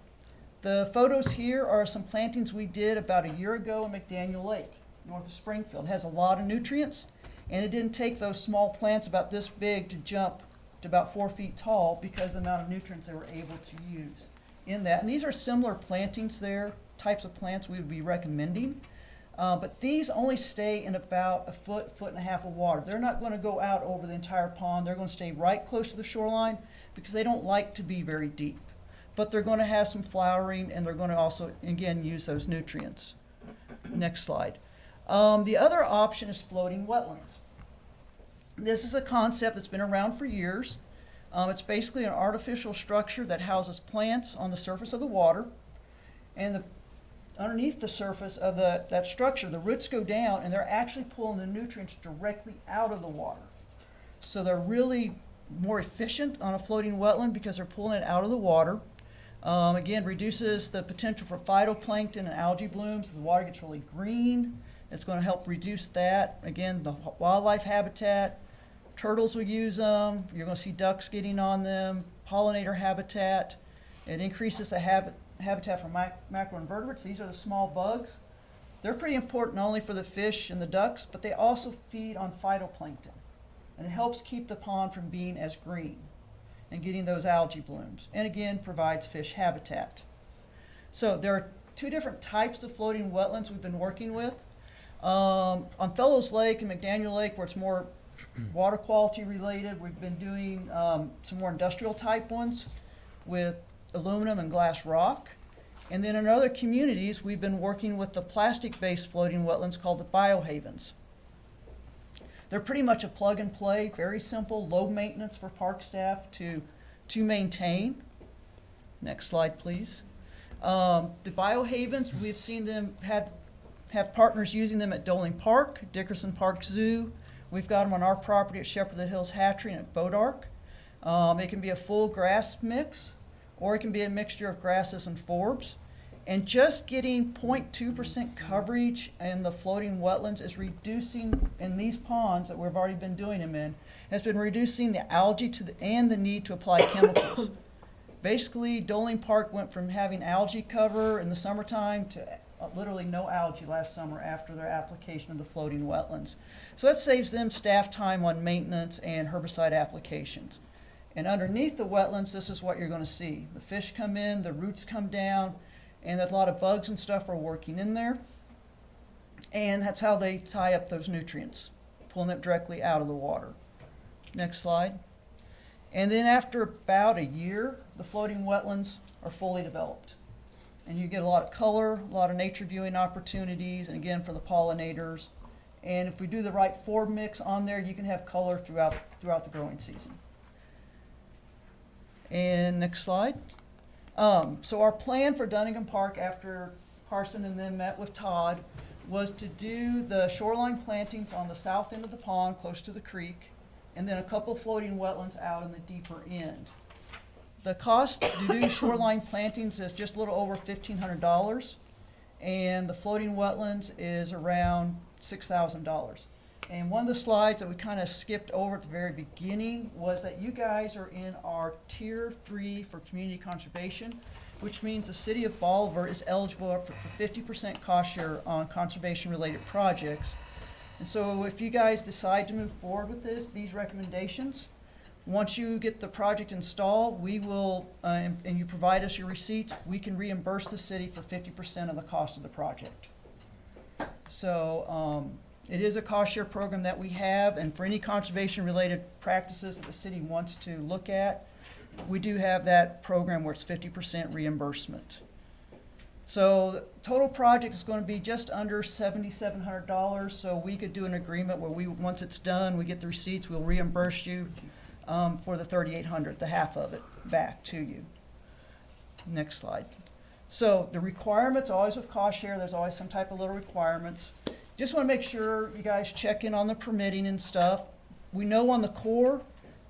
The photos here are some plantings we did about a year ago in McDaniel Lake, north of Springfield. It has a lot of nutrients, and it didn't take those small plants about this big to jump to about 4 feet tall because of the amount of nutrients they were able to use in that. And these are similar plantings there, types of plants we would be recommending. But these only stay in about a foot and a half of water. They're not going to go out over the entire pond. They're going to stay right close to the shoreline because they don't like to be very deep. But they're going to have some flowering, and they're going to also, again, use those nutrients. Next slide. The other option is floating wetlands. This is a concept that's been around for years. It's basically an artificial structure that houses plants on the surface of the water, and underneath the surface of that structure, the roots go down, and they're actually pulling the nutrients directly out of the water. So they're really more efficient on a floating wetland because they're pulling it out of the water. Again, reduces the potential for phytoplankton and algae blooms. The water gets really green. It's going to help reduce that. Again, the wildlife habitat, turtles will use them. You're going to see ducks getting on them, pollinator habitat. It increases the habitat for macroinvertebrates. These are the small bugs. They're pretty important not only for the fish and the ducks, but they also feed on phytoplankton. And it helps keep the pond from being as green and getting those algae blooms. And again, provides fish habitat. So there are two different types of floating wetlands we've been working with. On Fellows Lake and McDaniel Lake, where it's more water quality related, we've been doing some more industrial type ones with aluminum and glass rock. And then in other communities, we've been working with the plastic-based floating wetlands called the biohavens. They're pretty much a plug and play, very simple, low maintenance for park staff to maintain. Next slide, please. The biohavens, we've seen them have partners using them at Doling Park, Dickerson Park Zoo. We've got them on our property at Shepherd of the Hills Hatchery and at Bodark. It can be a full grass mix, or it can be a mixture of grasses and forbs. And just getting 0.2% coverage in the floating wetlands is reducing, in these ponds that we've already been doing them in, has been reducing the algae and the need to apply chemicals. Basically, Doling Park went from having algae cover in the summertime to literally no algae last summer after their application of the floating wetlands. So that saves them staff time on maintenance and herbicide applications. And underneath the wetlands, this is what you're going to see. The fish come in, the roots come down, and a lot of bugs and stuff are working in there. And that's how they tie up those nutrients, pulling it directly out of the water. Next slide. And then after about a year, the floating wetlands are fully developed. And you get a lot of color, a lot of nature viewing opportunities, and again for the pollinators. And if we do the right forb mix on there, you can have color throughout the growing season. And next slide. So our plan for Dunnigan Park after Carson and them met with Todd was to do the shoreline plantings on the south end of the pond close to the creek, and then a couple floating wetlands out in the deeper end. The cost to do shoreline plantings is just a little over $1,500, and the floating wetlands is around $6,000. And one of the slides that we kind of skipped over at the very beginning was that you guys are in our Tier 3 for community conservation, which means the city of Bolivar is eligible for 50% cost share on conservation-related projects. And so if you guys decide to move forward with these recommendations, once you get the project installed, we will, and you provide us your receipts, we can reimburse the city for 50% of the cost of the project. So it is a cost share program that we have, and for any conservation related practices that the city wants to look at, we do have that program where it's 50% reimbursement. So the total project is going to be just under $7,700, so we could do an agreement where once it's done, we get the receipts, we'll reimburse you for the $3,800, the half of it, back to you. Next slide. So the requirements, always with cost share, there's always some type of little requirements. Just want to make sure you guys check in on the permitting and stuff. We know on the Corps,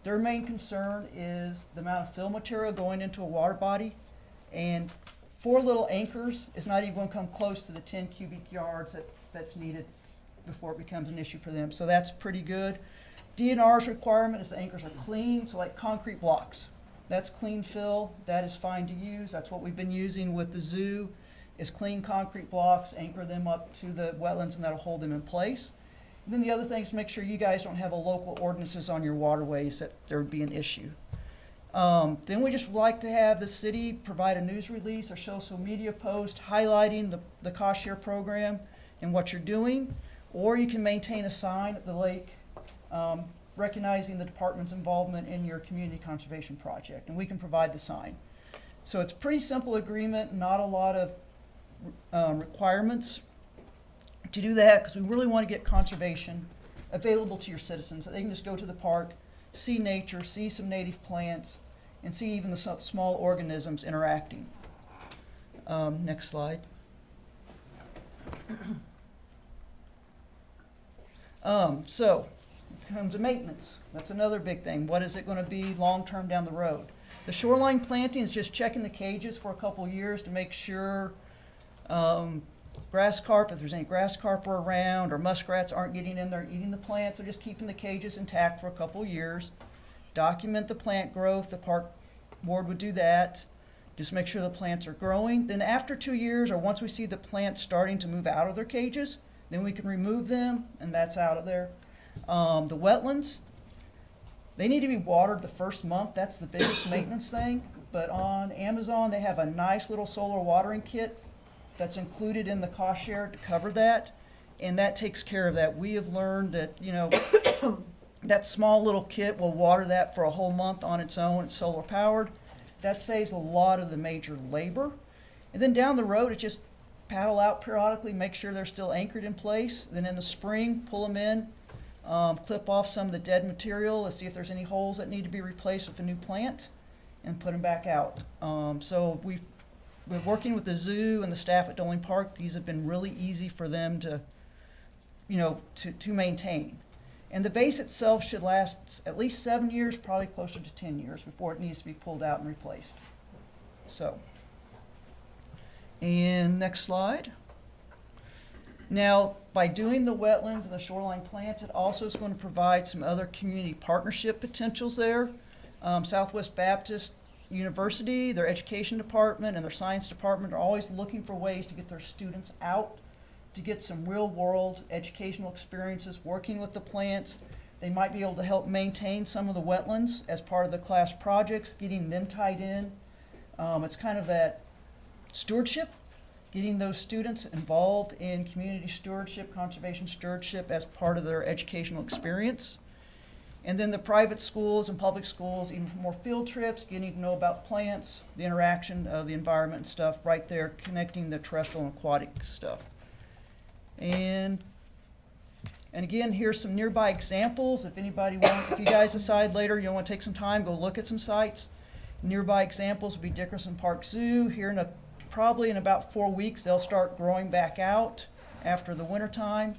their main concern is the amount of fill material going into a water body, and 4 little anchors is not even going to come close to the 10 cubic yards that's needed before it becomes an issue for them. So that's pretty good. DNR's requirement is the anchors are clean, so like concrete blocks. That's clean fill, that is fine to use. That's what we've been using with the zoo, is clean concrete blocks, anchor them up to the wetlands, and that'll hold them in place. And then the other thing is to make sure you guys don't have a local ordinances on your waterways that there would be an issue. Then we just like to have the city provide a news release or social media post highlighting the cost share program and what you're doing, or you can maintain a sign at the lake recognizing the department's involvement in your community conservation project, and we can provide the sign. So it's a pretty simple agreement, not a lot of requirements to do that, because we really want to get conservation available to your citizens, so they can just go to the park, see nature, see some native plants, and see even the small organisms interacting. Next slide. So, comes to maintenance. That's another big thing. What is it going to be long-term down the road? The shoreline planting is just checking the cages for a couple years to make sure grass carp, if there's any grass carp around, or muskrats aren't getting in there eating the plants, or just keeping the cages intact for a couple years. Document the plant growth. The park board would do that. Just make sure the plants are growing. Then after 2 years, or once we see the plants starting to move out of their cages, then we can remove them, and that's out of there. The wetlands, they need to be watered the first month. That's the biggest maintenance thing. But on Amazon, they have a nice little solar watering kit that's included in the cost share to cover that, and that takes care of that. We have learned that, you know, that small little kit will water that for a whole month on its own. It's solar powered. That saves a lot of the major labor. And then down the road, it's just paddle out periodically, make sure they're still anchored in place. Then in the spring, pull them in, clip off some of the dead material to see if there's any holes that need to be replaced with a new plant, and put them back out. So we're working with the zoo and the staff at Doling Park. These have been really easy for them to, you know, to maintain. And the base itself should last at least 7 years, probably closer to 10 years before it needs to be pulled out and replaced. So, and next slide. Now, by doing the wetlands and the shoreline plants, it also is going to provide some other community partnership potentials there. Southwest Baptist University, their education department and their science department are always looking for ways to get their students out, to get some real-world educational experiences working with the plants. They might be able to help maintain some of the wetlands as part of the class projects, getting them tied in. It's kind of that stewardship, getting those students involved in community stewardship, conservation stewardship as part of their educational experience. And then the private schools and public schools, even for more field trips, getting to know about plants, the interaction of the environment and stuff, right there, connecting the terrestrial and aquatic stuff. And again, here's some nearby examples. If anybody wants, if you guys decide later you want to take some time, go look at some sites. Nearby examples would be Dickerson Park Zoo. Here probably in about 4 weeks, they'll start growing back out after the winter time.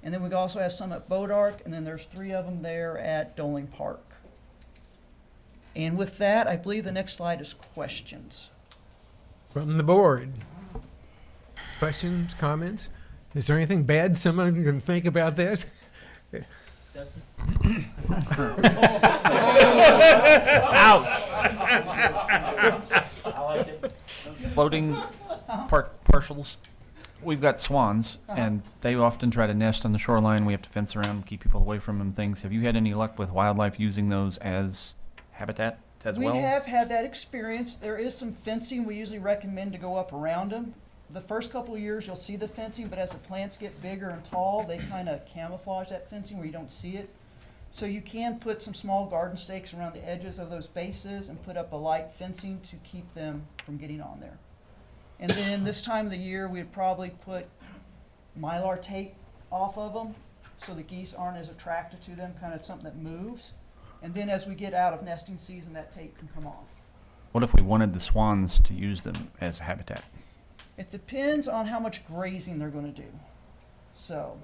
And then we also have some at Bodark, and then there's 3 of them there at Doling Park. And with that, I believe the next slide is questions. From the board. Questions, comments? Is there anything bad someone can think about this? I like it. Floating parcels. We've got swans, and they often try to nest on the shoreline. We have to fence around them, keep people away from them. Things. Have you had any luck with wildlife using those as habitat as well? We have had that experience. There is some fencing we usually recommend to go up around them. The first couple of years you'll see the fencing, but as the plants get bigger and tall, they kind of camouflage that fencing where you don't see it. So you can put some small garden stakes around the edges of those bases and put up a light fencing to keep them from getting on there. And then this time of the year, we'd probably put mylar tape off of them so the geese aren't as attracted to them, kind of something that moves. And then as we get out of nesting season, that tape can come off. What if we wanted the swans to use them as habitat? It depends on how much grazing they're going to do. So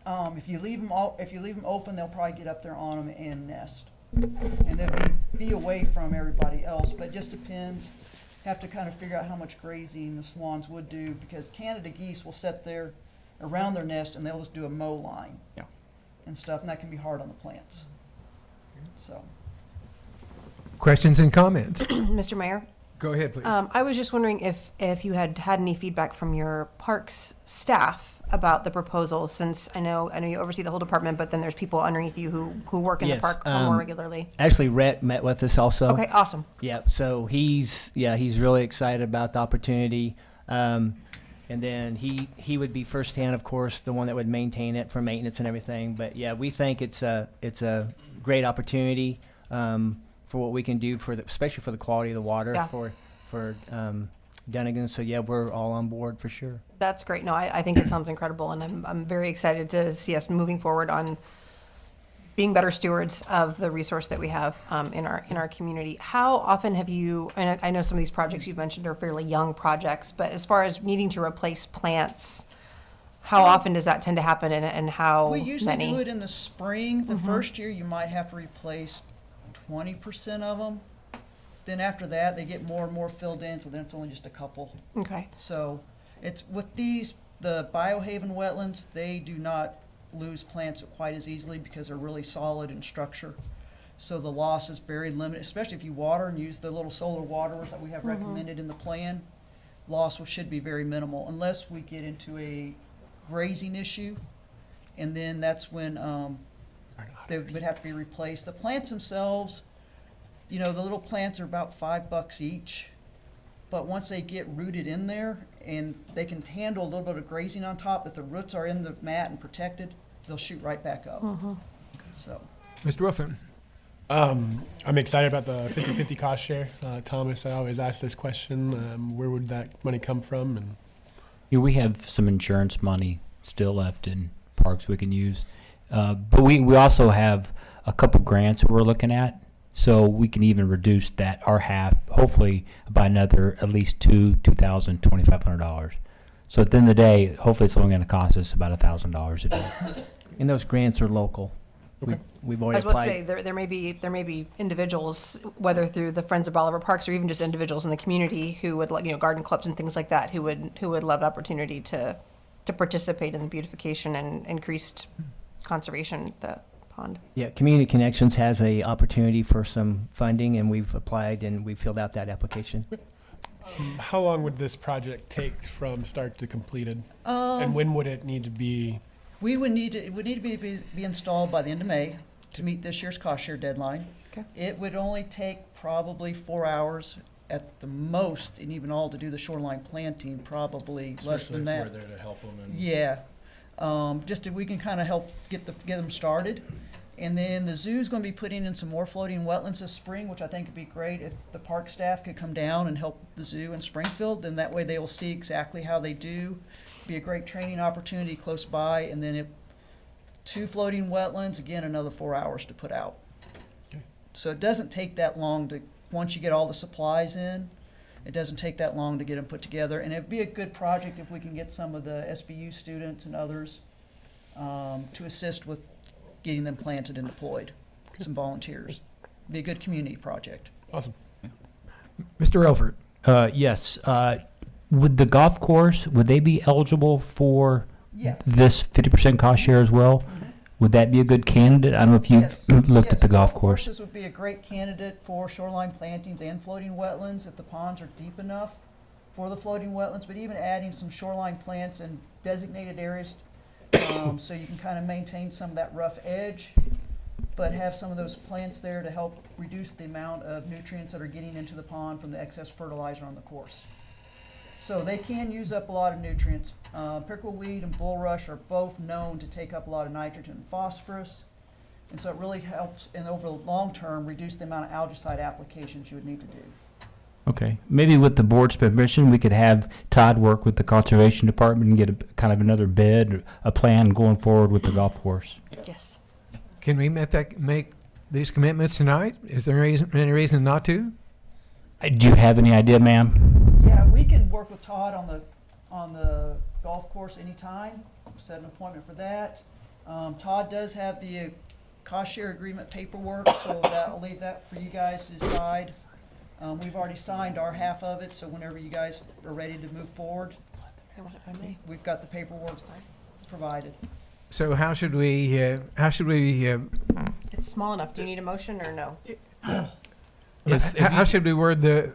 if you leave them open, they'll probably get up there on them and nest, and they'll be away from everybody else. But it just depends. Have to kind of figure out how much grazing the swans would do, because Canada geese will sit there around their nest and they'll just do a mow line, Yeah. and stuff, and that can be hard on the plants. So. Questions and comments? Mr. Mayor? Go ahead, please. I was just wondering if you had any feedback from your parks staff about the proposal, since I know you oversee the whole department, but then there's people underneath you who work in the Yes, park more regularly. Actually, Rhett met with us also. Okay, awesome. Yeah, so he's really excited about the opportunity. And then he would be firsthand, of course, the one that would maintain it for maintenance and everything. But yeah, we think it's a great opportunity for what we can do especially for the quality of the water for Dunnigan. So yeah, we're all on board for sure. That's great. No, I think it sounds incredible, and I'm very excited to see us moving forward on being better stewards of the resource that we have in our community. How often have you, and I know some of these projects you've mentioned are fairly young projects, but as far as needing to replace plants, how often does that tend to happen, and how many? We usually do it in the spring. The first year you might have to replace 20% of them. Then after that, they get more and more filled in, so then it's only just a couple. Okay. So it's with the biohaven wetlands, they do not lose plants quite as easily because they're really solid in structure. So the loss is very limited, especially if you water and use the little solar waterers that we have recommended in the plan. Loss should be very minimal unless we get into a grazing issue. And then that's when they would have to be replaced. The plants themselves, you know, the little plants are about $5 each. But once they get rooted in there and they can handle a little bit of grazing on top, if the roots are in the mat and protected, they'll shoot right back up. So, Mr. Wilson? I'm excited about the 50-50 cost share. Thomas, I always ask this question, where would that money come from? And Yeah, we have some insurance money still left in parks we can use. But we also have a couple grants that we're looking at. So we can even reduce that, our half, hopefully by another at least $2,500. So at the end of the day, hopefully it's only going to cost us about $1,000 a day. And those grants are local. Okay. We've I already was about to applied. say, there may be individuals, whether through the Friends of Bolivar Parks or even just individuals in the community who would, like, you know, garden clubs and things like that, who would love the opportunity to participate in the beautification and increased conservation of the pond. Yeah, Community Connections has a opportunity for some funding, and we've applied and we filled out that application. how long would this project take from start to completed? And when would it need to be? it would need to be installed by the end of May to meet this year's cost share deadline. Okay. It would only take probably 4 hours at the most, and even all to do the shoreline planting, probably less than that. Especially if we're there to help them. And Yeah, just if we can kind of help get them started. And then the zoo's going to be putting in some more floating wetlands this spring, which I think would be great if the park staff could come down and help the zoo in Springfield. Then that way they will see exactly how they do. Be a great training opportunity close by. And then if 2 floating wetlands, again, another 4 hours to put out. Okay. So it doesn't take that long to, once you get all the supplies in, it doesn't take that long to get them put together. And it'd be a good project if we can get some of the SBU students and others to assist with getting them planted and deployed, some volunteers. Be a good community project. Awesome. Mr. Elford? Yes. Would the golf course, would they be eligible for Yeah. this 50% cost share as well? Would that be a good candidate? I don't know if you've Yes. looked Yes, at the golf course. Courses would be a great candidate for shoreline plantings and floating wetlands if the ponds are deep enough for the floating wetlands, but even adding some shoreline plants in designated areas so you can kind of maintain some of that rough edge, but have some of those plants there to help reduce the amount of nutrients that are getting into the pond from the excess fertilizer on the course. So they can use up a lot of nutrients. Pickleweed and bulrush are both known to take up a lot of nitrogen and phosphorus. And so it really helps, and over the long term, reduce the amount of algicide applications you would need to do. Okay. Maybe with the board's permission, we could have Todd work with the conservation department and get a kind of another bid, a plan going forward with the golf course. Yes. Can we make these commitments tonight? Is there any reason not to? Do you have any idea, ma'am? Yeah, we can work with Todd on the golf course anytime, set an appointment for that. Todd does have the cost share agreement paperwork, so I'll leave that for you guys to decide. We've already signed our half of it, so whenever you guys are ready to move forward, we've got the paperwork provided. So how should we, It's small enough. Do you need a motion or no? how should we word the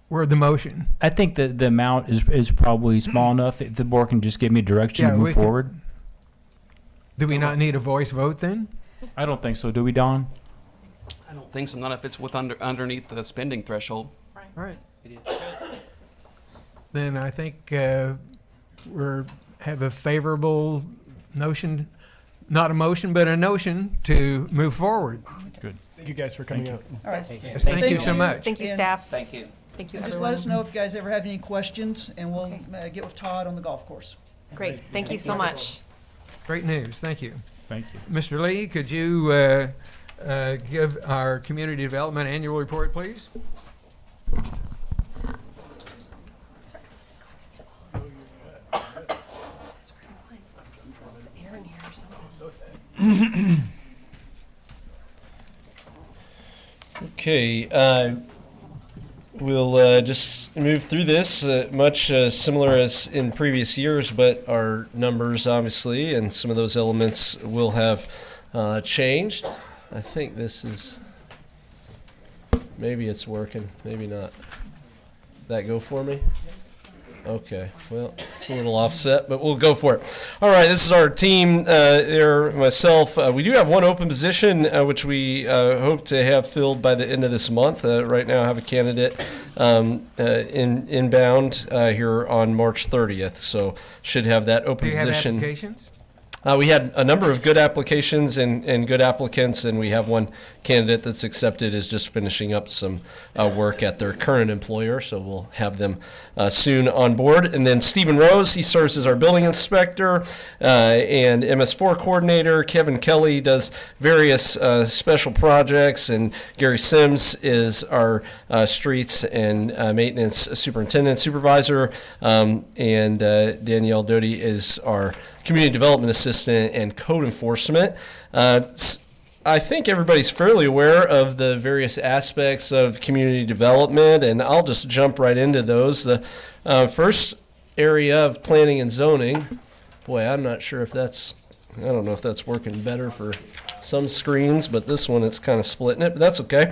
motion? I think that the amount is probably small enough. If the board can just give me direction to we move can- forward. Do we not need a voice vote then? I don't think so. Do we, Don? I don't think so, not if it's underneath the spending threshold. All right. Then I think we're have a favorable notion, not a motion, but a notion to move forward. Good. Thank you guys for coming out. All right. Yes, thank you so much. Thank you, And- staff. Thank you. Thank you, And just everyone. let us know if you guys ever have any questions, and we'll Okay. get with Todd on the golf course. Great. Thank you so much. Great news. Thank you. Thank you. Mr. Lee, could you give our community development annual report, please? Okay, we'll just move through this, much similar as in previous years, but our numbers obviously and some of those elements will have changed. I think this is, maybe it's working, maybe not. That go for me? Okay, well, it's a little offset, but we'll go for it. All right, this is our team. There, myself. We do have one open position, which we hope to have filled by the end of this month. Right now, I have a candidate inbound here on March 30th, so should have that open Do you have position. applications? We had a number of good applications and good applicants, and we have one candidate that's accepted is just finishing up some work at their current employer, so we'll have them soon on board. And then Stephen Rose, he serves as our building inspector and MS4 coordinator. Kevin Kelly does various special projects, and Gary Sims is our streets and maintenance superintendent supervisor, and Danielle Doty is our community development assistant and code enforcement. I think everybody's fairly aware of the various aspects of community development, and I'll just jump right into those. The first area of planning and zoning, boy, I'm not sure if that's, I don't know if that's working better for some screens, but this one it's kind of splitting it, but that's okay.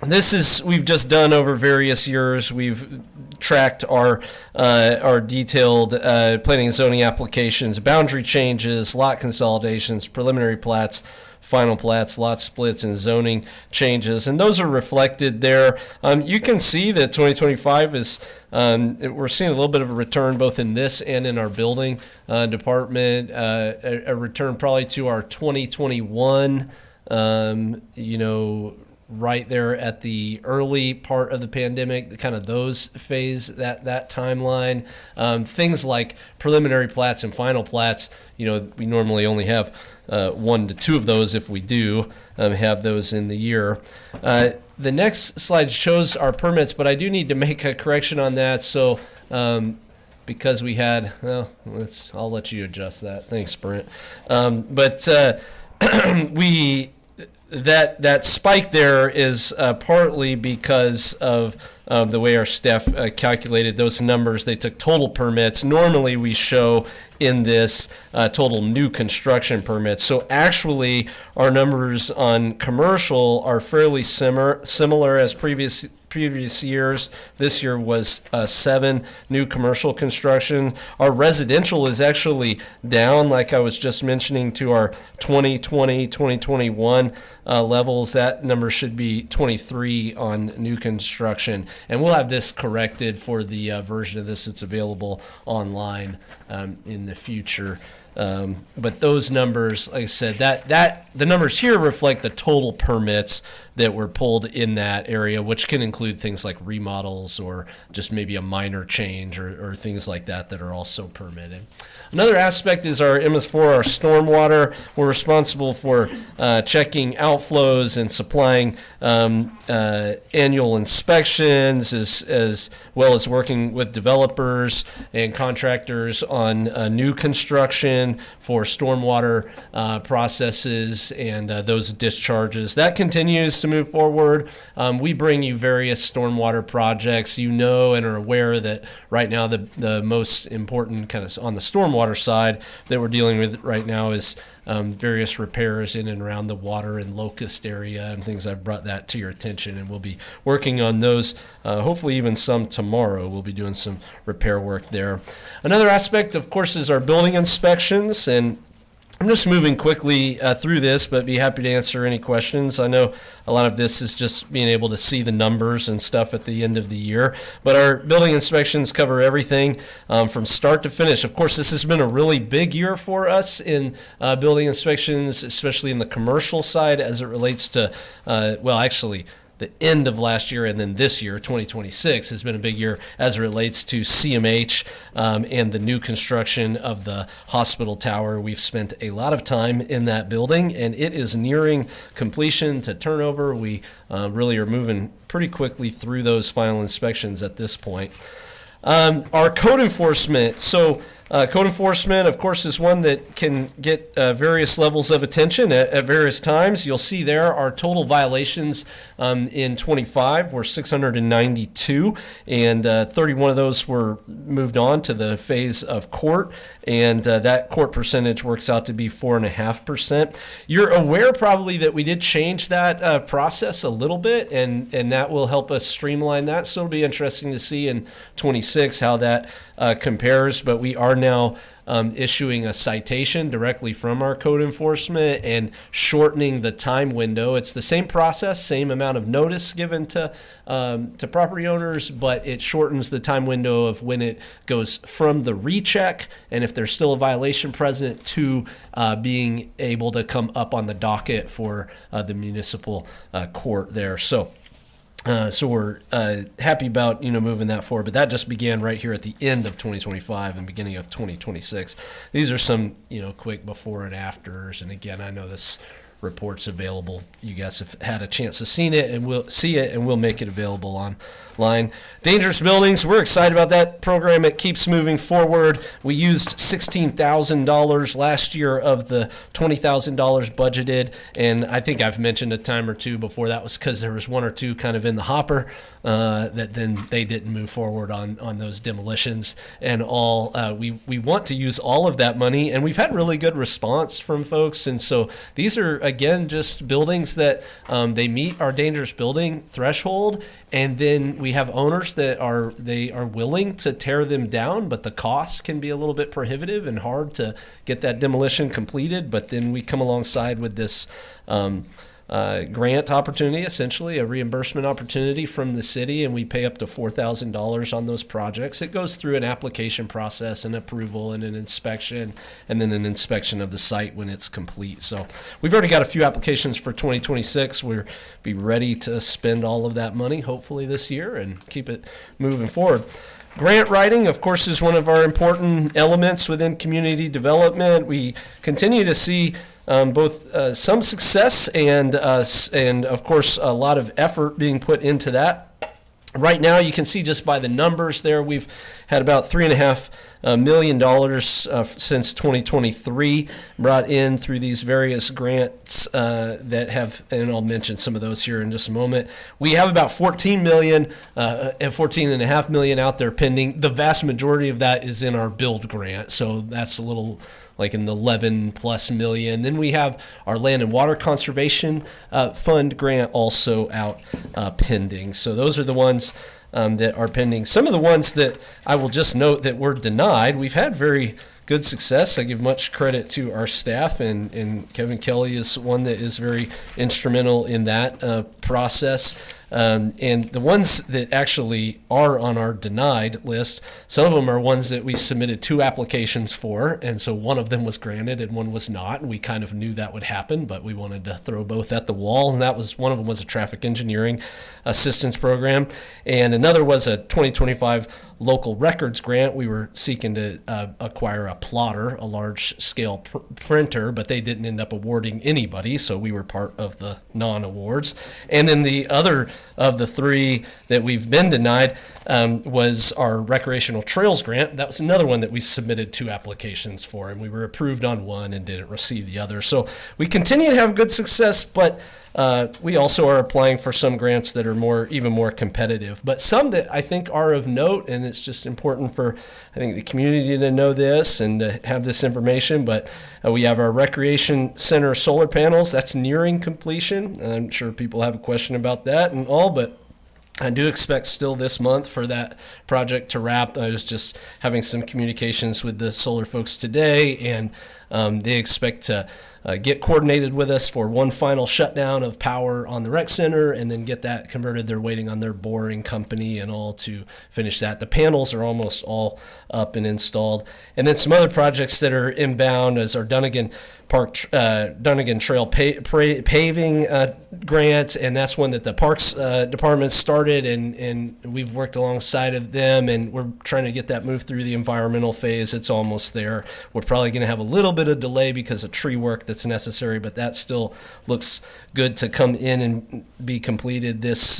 This is, we've just done over various years. We've tracked our detailed planning and zoning applications, boundary changes, lot consolidations, preliminary plats, final plats, lot splits, and zoning changes, and those are reflected there. You can see that 2025 is, we're seeing a little bit of a return both in this and in our building department, a return probably to our 2021, right there at the early part of the pandemic, kind of those phase, that timeline. Things like preliminary plats and final plats, we normally only have 1 to 2 of those if we do have those in the year. The next slide shows our permits, but I do need to make a correction on that. So because we had, I'll let you adjust that. Thanks, Brent. That spike there is partly because of the way our staff calculated those numbers. They took total permits. Normally we show in this total new construction permits. So our numbers on commercial are fairly similar as previous years. This year was 7 new commercial construction. Our residential is actually down, like I was just mentioning, to our 2020, 2021 levels. That number should be 23 on new construction. And we'll have this corrected for the version of this that's available online in the future. But those numbers, like I said, that the numbers here reflect the total permits that were pulled in that area, which can include things like remodels or just maybe a minor change or things like that are also permitted. Another aspect is our MS4, our stormwater. We're responsible for checking outflows and supplying annual inspections, as well as working with developers and contractors on new construction for stormwater processes and those discharges. That continues to move forward. We bring you various stormwater projects, and are aware that right now the most important kind of on the stormwater side that we're dealing with right now is various repairs in and around the water and locust area and things. I've brought that to your attention, and we'll be working on those, hopefully even some tomorrow. We'll be doing some repair work there. Another aspect, of course, is our building inspections, and I'm just moving quickly through this, but be happy to answer any questions. I know a lot of this is just being able to see the numbers and stuff at the end of the year, but our building inspections cover everything from start to finish. Of course, this has been a really big year for us in building inspections, especially in the commercial side as it relates to, the end of last year and then this year, 2026, has been a big year as it relates to CMH and the new construction of the hospital tower. We've spent a lot of time in that building, and it is nearing completion to turnover. We really are moving pretty quickly through those final inspections at this point. Our code enforcement. So Code enforcement, of course, is one that can get various levels of attention at various times. You'll see there our total violations in 25 were 692, and 31 of those were moved on to the phase of court, and that court percentage works out to be 4.5%. You're aware probably that we did change that process a little bit, and that will help us streamline that. So it'll be interesting to see in 26 how that compares, but we are now issuing a citation directly from our code enforcement and shortening the time window. It's the same process, same amount of notice given to property owners, but it shortens the time window of when it goes from the recheck and if there's still a violation present to being able to come up on the docket for the municipal court there. So we're happy about moving that forward, but that just began right here at the end of 2025 and beginning of 2026. These are some quick before and afters, and again, I know this report's available. You guys have had a chance to see it, and we'll make it available online. Dangerous buildings, we're excited about that program. It keeps moving forward. We used $16,000 last year of the $20,000 budgeted, and I think I've mentioned a time or two before that was because there was one or two kind of in the hopper that then they didn't move forward on those demolitions and all. We want to use all of that money, and we've had really good response from folks, and so these are again just buildings that they meet our dangerous building threshold, and then we have owners that are willing to tear them down, but the cost can be a little bit prohibitive and hard to get that demolition completed. But then we come alongside with this grant opportunity, essentially a reimbursement opportunity from the city, and we pay up to $4,000 on those projects. It goes through an application process, an approval, and an inspection, and then an inspection of the site when it's complete. So we've already got a few applications for 2026. We'll be ready to spend all of that money, hopefully this year, and keep it moving forward. Grant writing, of course, is one of our important elements within community development. We continue to see both some success and of course a lot of effort being put into that. Right now, you can see just by the numbers there, we've had about $3.5 million since 2023 brought in through these various grants that have, and I'll mention some of those here in just a moment. We have about $14 million and $14.5 million out there pending. The vast majority of that is in our build grant, so that's a little like in the 11 plus million. Then we have our land and water conservation fund grant also out pending. So those are the ones that are pending. Some of the ones that I will just note that were denied, we've had very good success. I give much credit to our staff, and Kevin Kelly is one that is very instrumental in that process. And the ones that actually are on our denied list, some of them are ones that we submitted 2 applications for, and so one of them was granted and one was not, and we kind of knew that would happen, but we wanted to throw both at the wall, and that was one of them was a traffic engineering assistance program, and another was a 2025 local records grant. We were seeking to acquire a plotter, a large-scale printer, but they didn't end up awarding anybody, so we were part of the non-awards. And then the other of the 3 that we've been denied was our recreational trails grant. That was another one that we submitted 2 applications for, and we were approved on one and didn't receive the other. So we continue to have good success, but we also are applying for some grants that are even more competitive, but some that I think are of note, and it's just important for, I think, the community to know this and to have this information. But we have our recreation center solar panels. That's nearing completion. I'm sure people have a question about that and all, but I do expect still this month for that project to wrap. I was just having some communications with the solar folks today, and they expect to get coordinated with us for one final shutdown of power on the rec center and then get that converted. They're waiting on their boring company and all to finish that. The panels are almost all up and installed. And then some other projects that are inbound is our Dunnigan Trail paving grant, and that's one that the Parks Department started, and we've worked alongside of them, and we're trying to get that moved through the environmental phase. It's almost there. We're probably going to have a little bit of delay because of tree work that's necessary, but that still looks good to come in and be completed this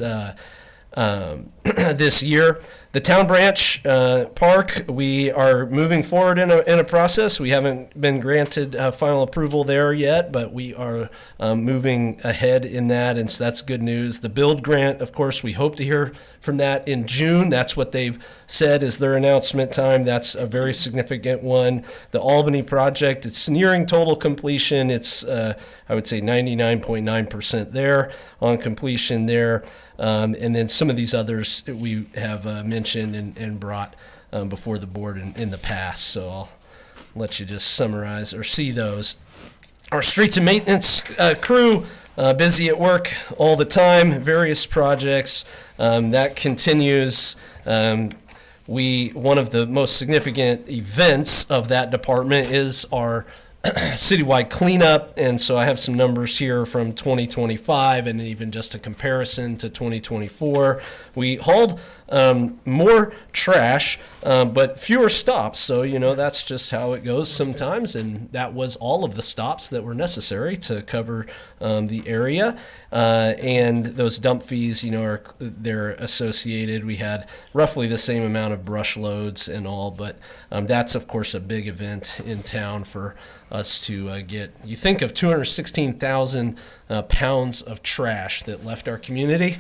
this year. The town branch park, we are moving forward in a process. We haven't been granted final approval there yet, but we are moving ahead in that, and so that's good news. The build grant, of course, we hope to hear from that in June. That's what they've said is their announcement time. That's a very significant one. The Albany project, it's nearing total completion. It's, I would say, 99.9% there on completion there. And then some of these others that we have mentioned and brought before the board in the past. So I'll let you just summarize or see those. Our streets and maintenance crew, busy at work all the time, various projects. That continues. One of the most significant events of that department is our citywide cleanup, and so I have some numbers here from 2025 and even just a comparison to 2024. We hauled more trash, but fewer stops, so that's just how it goes sometimes, and that was all of the stops that were necessary to cover the area, and those dump fees, they're associated. We had roughly the same amount of brush loads and all, but that's of course a big event in town for us to get. You think of 216,000 pounds of trash that left our community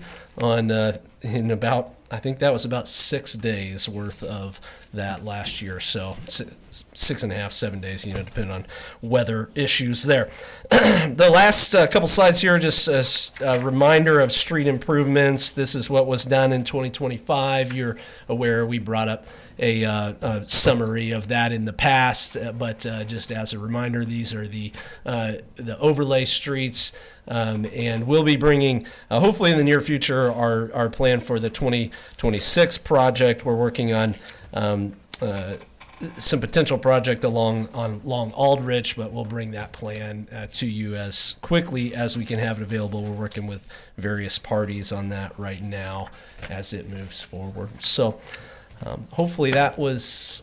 in about, I think that was about 6 days worth of that last year. So 6.5, 7 days, depending on weather issues there. The last couple slides here, just a reminder of street improvements. This is what was done in 2025. You're aware we brought up a summary of that in the past, but just as a reminder, these are the overlay streets, and we'll be bringing, hopefully in the near future, our plan for the 2026 project. We're working on some potential project along Aldrich, but we'll bring that plan to you as quickly as we can have it available. We're working with various parties on that right now as it moves forward. So hopefully that was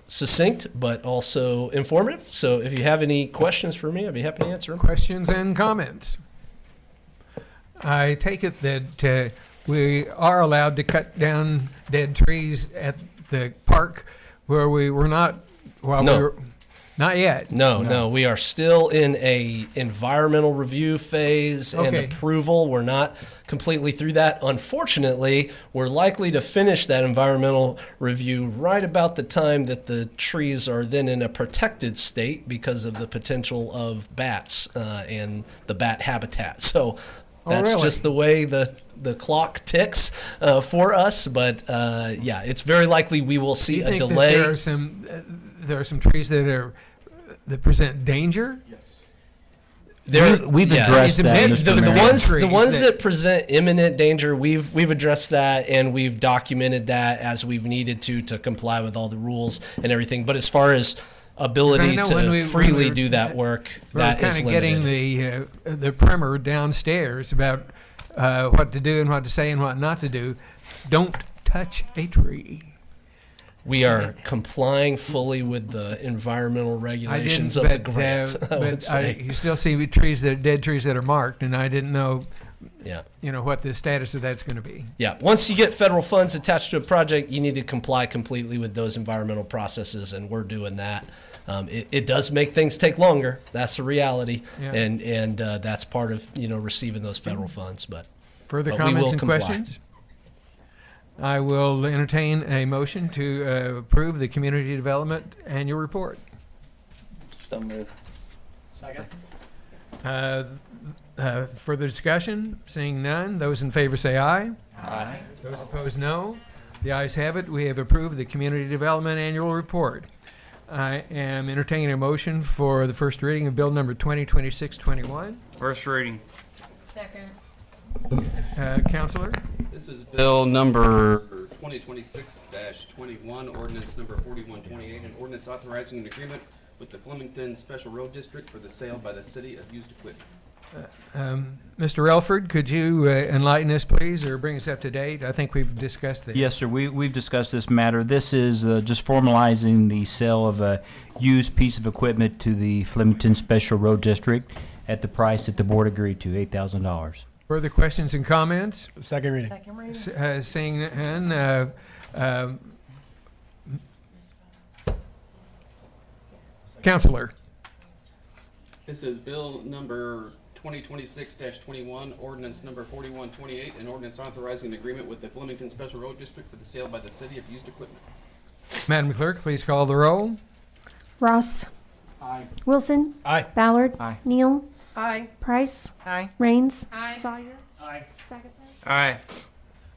succinct, but also informative. So if you have any questions for me, I'd be happy to answer them. Questions and comments? I take it that we are allowed to cut down dead trees at the park where we were not, while No. we were, not yet. No, we are still in a environmental review phase and Okay. approval. We're not completely through that. Unfortunately, we're likely to finish that environmental review right about the time that the trees are then in a protected state because of the potential of bats and the bat habitat. So that's really? just the way the clock ticks for us. But yeah, it's very likely we will see Do you a think that delay. there are some trees that present danger? We've addressed that, Mr. The Mayor. ones that present imminent danger, we've addressed that, and we've documented that as we've needed to comply with all the rules and everything. But as far as ability know to when we freely were- do that work, We're that is kind of limited. getting the primer downstairs about what to do and what to say and what not to do. Don't touch a tree. We are complying fully with the environmental regulations of but, the grant. I would but say. you still see dead trees that are marked, and I didn't know, Yeah. what the status of that's going to be. Yeah, once you get federal funds attached to a project, you need to comply completely with those environmental processes, and we're doing that. It does make things take longer. That's the reality, Yeah. and that's part of receiving those federal funds. But Further we comments will and comply. questions? I will entertain a motion to approve the community development annual report. So moved. Further discussion? Seeing none, those in favor say aye. Aye. Those opposed, no. The ayes have it. We have approved the community development annual report. I am entertaining a motion for the first reading of bill number 2026-21. First reading. Second. Counselor? This is bill number 2026-21, ordinance number 4128, an ordinance authorizing an agreement with the Flemington Special Road District for the sale by the city of used equipment. Mr. Relford, could you enlighten us, please, or bring us up to date? I think we've discussed this. Yes, sir. We've discussed this matter. This is just formalizing the sale of a used piece of equipment to the Flemington Special Road District at the price that the board agreed to, $8,000. Further questions and comments? Second reading. Second reading. Seeing none, Counselor. This is bill number 2026-21, ordinance number 4128, an ordinance authorizing an agreement with the Flemington Special Road District for the sale by the city of used equipment. Madam Clerk, please call the roll. Ross. Aye. Wilson. Aye. Ballard. Aye. Neal. Aye. Price. Aye. Rains. Aye. Sawyer. Aye. Sagacor. Aye.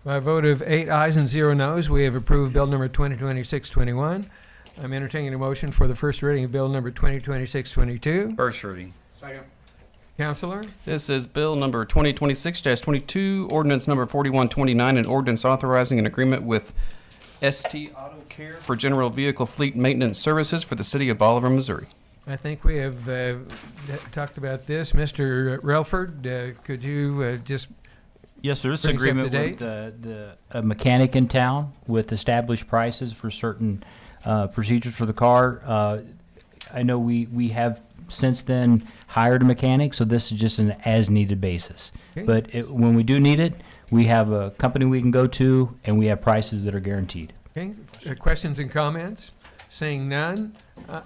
By a vote of 8 ayes and 0 noes, we have approved bill number 2026-21. I'm entertaining a motion for the first reading of bill number 2026-22. First reading. Second. Counselor? This is bill number 2026-22, ordinance number 4129, an ordinance authorizing an agreement with ST Auto Care for general vehicle fleet maintenance services for the city of Bolivar, Missouri. I think we have talked about this. Mr. Relford, could you just Yes, sir. It's Bring us up to agreement date. with a mechanic in town with established prices for certain procedures for the car. I know we have since then hired a mechanic, so this is just an as-needed basis. Okay. But when we do need it, we have a company we can go to, and we have prices that are guaranteed. Okay, questions and comments? Seeing none,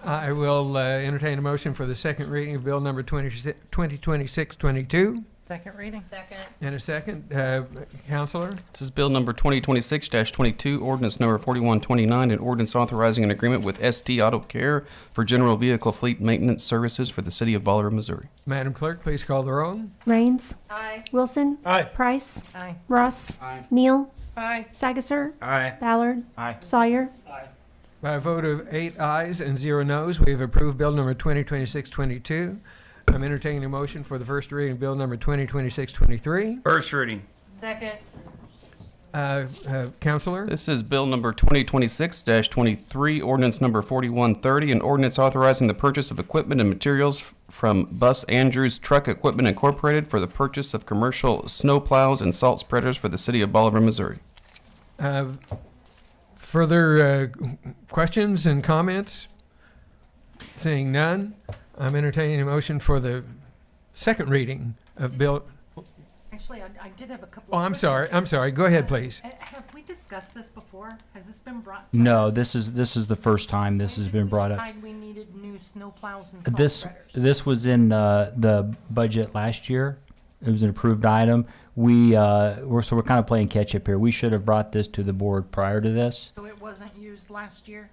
I will entertain a motion for the second reading of bill number 2026-22. Second reading. Second. And a second, Counselor? This is bill number 2026-22, ordinance number 4129, an ordinance authorizing an agreement with ST Auto Care for general vehicle fleet maintenance services for the city of Bolivar, Missouri. Madam Clerk, please call the roll. Rains. Aye. Wilson. Aye. Price. Aye. Ross. Aye. Neal. Aye. Sagacor. Aye. Ballard. Aye. Sawyer. By a vote of 8 ayes and 0 noes, we have approved bill number 2026-22. I'm entertaining a motion for the first reading of bill number 2026-23. First reading. Second. Counselor? This is bill number 2026-23, ordinance number 4130, an ordinance authorizing the purchase of equipment and materials from Bus Andrews Truck Equipment Incorporated for the purchase of commercial snow plows and salt spreaders for the city of Bolivar, Missouri. Further questions and comments? Seeing none, I'm entertaining a motion for the second reading of bill. Actually, I did have a couple Oh, of I'm questions. sorry. Go ahead, please. Have we discussed this before? Has this been brought to No, us? this is the first time this has been brought up. When did we decide we needed new snow plows and salt This spreaders? was in the budget last year. It was an approved item. We're kind of playing catch up here. We should have brought this to the board prior to this. So it wasn't used last year?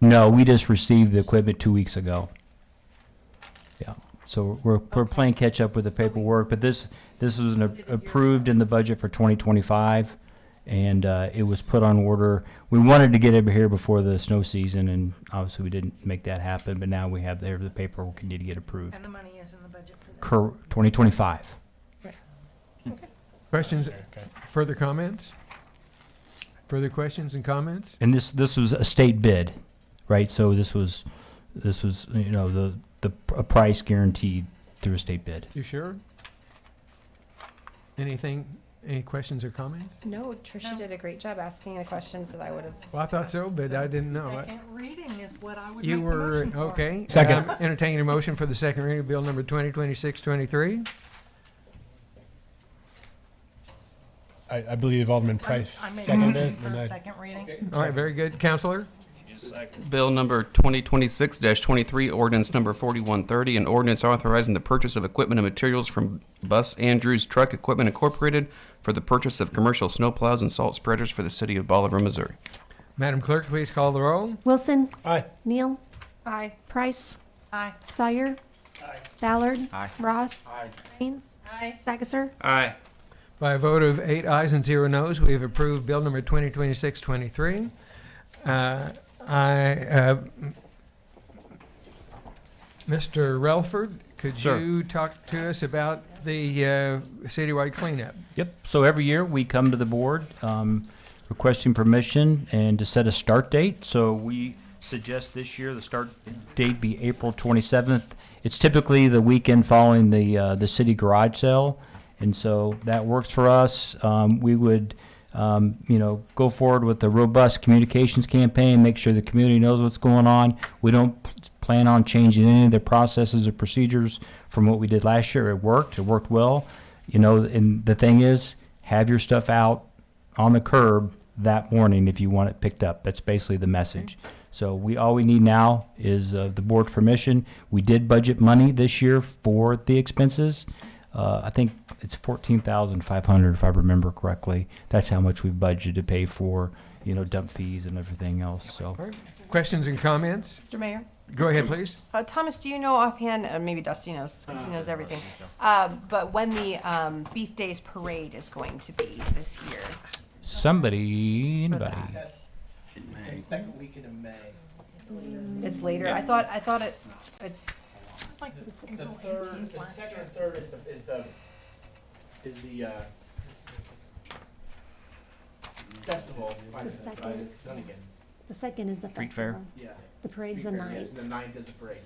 No, we just received the equipment 2 weeks ago. Yeah, so we're playing catch up with the paperwork, but this was approved in the budget for 2025, and it was put on order. We wanted to get it here before the snow season, and obviously we didn't make that happen. But now we have the paperwork we need to get approved. And the money is in the budget for this? 2025. Questions? Further comments? Further questions and comments? And this was a state bid, right? So this was the a price guaranteed through a state bid. You sure? Any questions or comments? No, Tricia did a great job asking the questions that I would have. Well, I thought so, but I didn't know. Second reading is what I would You make the were, motion for. okay. Second. Entertaining a motion for the second reading of bill number 2026-23. I believe Alderman Price I made a seconded motion it. for and a I- second reading. All right, very good. Counselor? Bill number 2026-23, ordinance number 4130, an ordinance authorizing the purchase of equipment and materials from Bus Andrews Truck Equipment Incorporated for the purchase of commercial snow plows and salt spreaders for the city of Bolivar, Missouri. Madam Clerk, please call the roll. Wilson. Aye. Neal. Aye. Price. Aye. Sawyer. Ballard. Aye. Ross. Aye. Rains. Aye. Sagacor. Aye. By a vote of 8 ayes and 0 noes, we have approved bill number 2026-23. Mr. Relford, could Sir. you talk to us about the citywide cleanup? Yep. So every year we come to the board requesting permission and to set a start date. So we suggest this year the start date be April 27th. It's typically the weekend following the city garage sale, and so that works for us. We would go forward with a robust communications campaign, make sure the community knows what's going on. We don't plan on changing any of the processes or procedures from what we did last year. It worked well. you know, and the thing is, have your stuff out on the curb that morning if you want it picked up. That's basically the message. So all we need now is the board's permission. We did budget money this year for the expenses. I think it's $14,500 if I remember correctly. That's how much we've budgeted to pay for, you know, dump fees and everything else. So, All right. Questions and comments? Mr. Mayor? Go ahead, please. Thomas, do you know offhand, maybe Dusty knows, because he knows everything, but when the Beef Days Parade is going to be this year? anybody? Second weekend of May. It's later. I thought it's. It's like The second and third is the festival. The second. The second is the Street festival. fair? Yeah. The parade's the ninth. The 9th is the parade.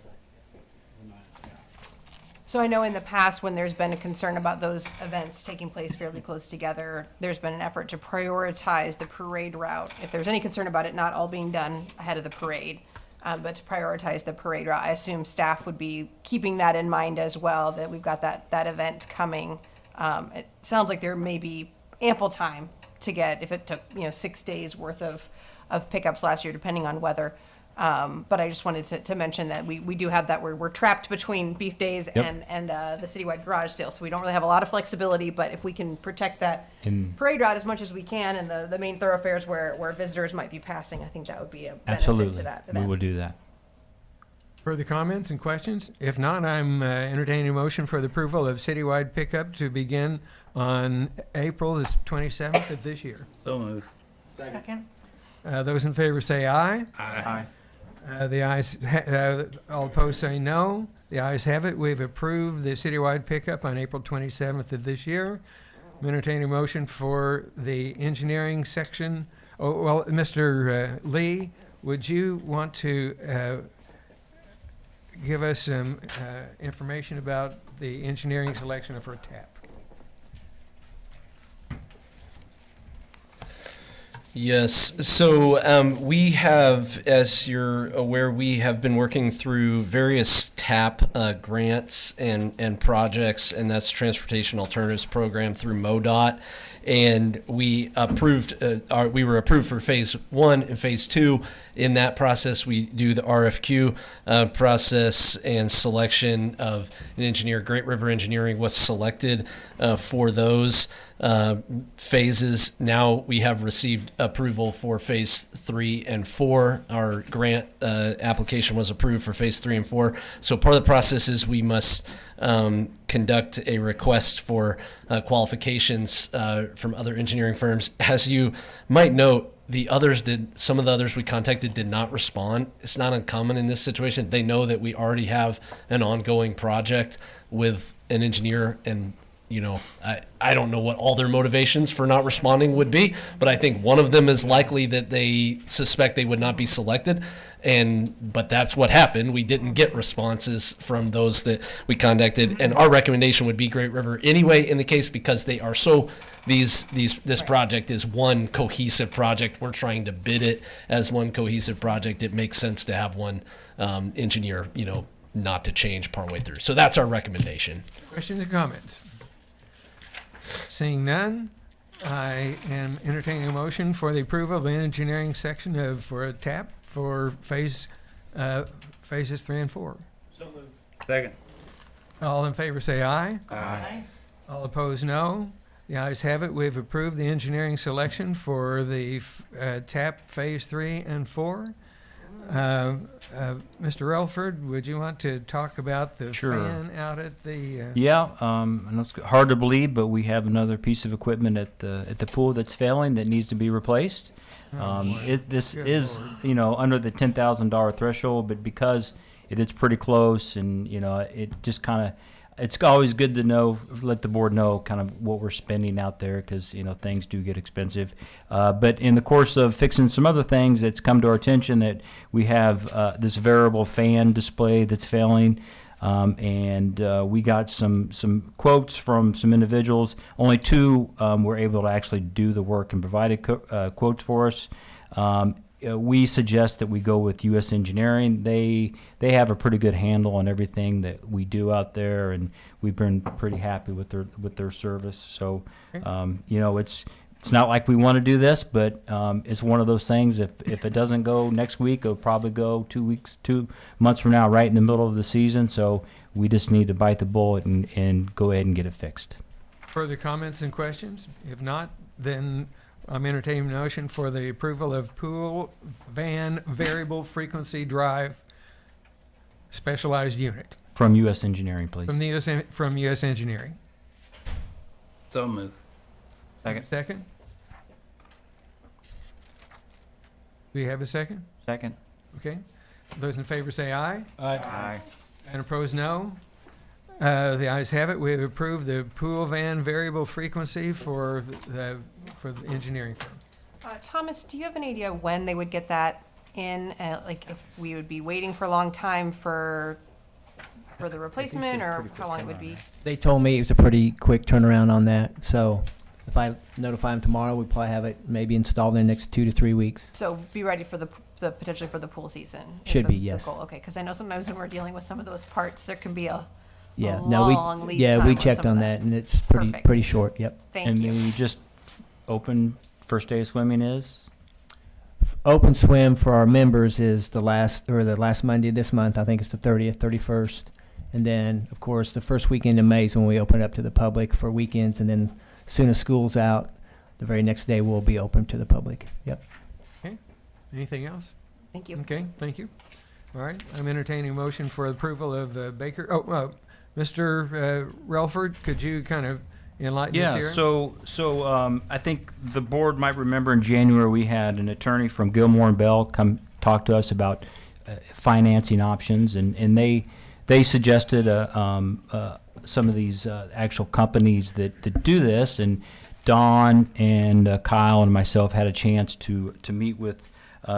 So I know in the past, when there's been a concern about those events taking place fairly close together, there's been an effort to prioritize the parade route. If there's any concern about it not all being done ahead of the parade, but to prioritize the parade route, I assume staff would be keeping that in mind as well, that we've got that event coming. It sounds like there may be ample time to get, if it took, 6 days worth of pickups last year, depending on weather. But I just wanted to mention that we do have that, we're trapped between Beef Days and the citywide garage sale, so we don't really have a lot of flexibility, but if we can protect that parade route as much as we can and the main thoroughfares where visitors might be passing, I think that would be a benefit to that event. We will do that. Further comments and questions? If not, I'm entertaining a motion for the approval of citywide pickup to begin on April the 27th of this year. So moved. Second. Those in favor say aye. Aye. The ayes, all opposed say no. The ayes have it. We've approved the citywide pickup on April 27th of this year. I'm entertaining a motion for the engineering section. Oh, well, Mr. Lee, would you want to give us some information about the engineering selection for a tap? Yes. So we have, as you're aware, we have been working through various TAP grants and projects, and that's Transportation Alternatives Program through MoDOT. And we were approved for phase 1 and phase 2. In that process, we do the RFQ process and selection of an engineer. Great River Engineering was selected for those phases. Now we have received approval for phase 3 and 4. Our grant application was approved for phase 3 and 4. So part of the process is we must conduct a request for qualifications from other engineering firms. As you might note, some of the others we contacted did not respond. It's not uncommon in this situation. They know that we already have an ongoing project with an engineer, and I don't know what all their motivations for not responding would be, but I think one of them is likely that they suspect they would not be selected. But that's what happened. We didn't get responses from those that we contacted, and our recommendation would be Great River anyway in the case, because they are this project is one cohesive project. We're trying to bid it as one cohesive project. It makes sense to have one engineer, not to change partway through. So that's our recommendation. Questions or comments? Seeing none, I am entertaining a motion for the approval of the engineering section for a TAP for phases 3 and 4. So moved. Second. All in favor say aye. Aye. All opposed, no. The ayes have it. We've approved the engineering selection for the TAP phase 3 and 4. Mr. Relford, would you want to talk about the fan out at the? Yeah, and it's hard to believe, but we have another piece of equipment at the pool that's failing that needs to be replaced. This is under the $10,000 threshold, but because it is pretty close, and it just kind of. It's always good to let the board know kind of what we're spending out there, because things do get expensive. But in the course of fixing some other things, it's come to our attention that we have this variable fan display that's failing, and we got some quotes from some individuals. Only 2 were able to actually do the work and provided quotes for us. we suggest that we go with U.S. Engineering. They have a pretty good handle on everything that we do out there, and we've been pretty happy with their service. So, you know, it's not like we want to do this, but it's one of those things. If it doesn't go next week, it'll probably go 2 months from now, right in the middle of the season. So we just need to bite the bullet and go ahead and get it fixed. Further comments and questions? If not, then I'm entertaining a motion for the approval of pool van variable frequency drive specialized unit From U.S. Engineering, please. from U.S. Engineering. So moved. Second. Second? Do you have a second? Second. Okay. Those in favor say aye. Aye. And opposed, no. The ayes have it. We have approved the pool van variable frequency for the engineering firm. Thomas, do you have an idea when they would get that in? Like if we would be waiting for a long time for the replacement, or how long it would be? They told me it was a pretty quick turnaround on that. So if I notify them tomorrow, we'd probably have it maybe installed in the next 2 to 3 weeks. So be ready for the potentially for the pool season. is Should the- be, the yes. goal. Okay, because I know sometimes when we're dealing with some of those parts, there can be a Yeah, long lead time we on checked some of on that, and it's pretty short. Yep. Thank and you. they just open first day of swimming is? Open swim for our members is the last Monday of this month. I think it's the 30th, 31st. And then, of course, the first weekend in May is when we open up to the public for weekends. And then as soon as school's out, the very next day we'll be open to the public. Yep. Okay. Anything else? Thank you. Okay, thank you. All right, I'm entertaining a motion for approval of Baker. Mr. Relford, could you kind of enlighten us here? So I think the board might remember in January we had an attorney from Gilmore and Bell come talk to us about financing options, and they suggested some of these actual companies that do this, and Don and Kyle and myself had a chance to meet with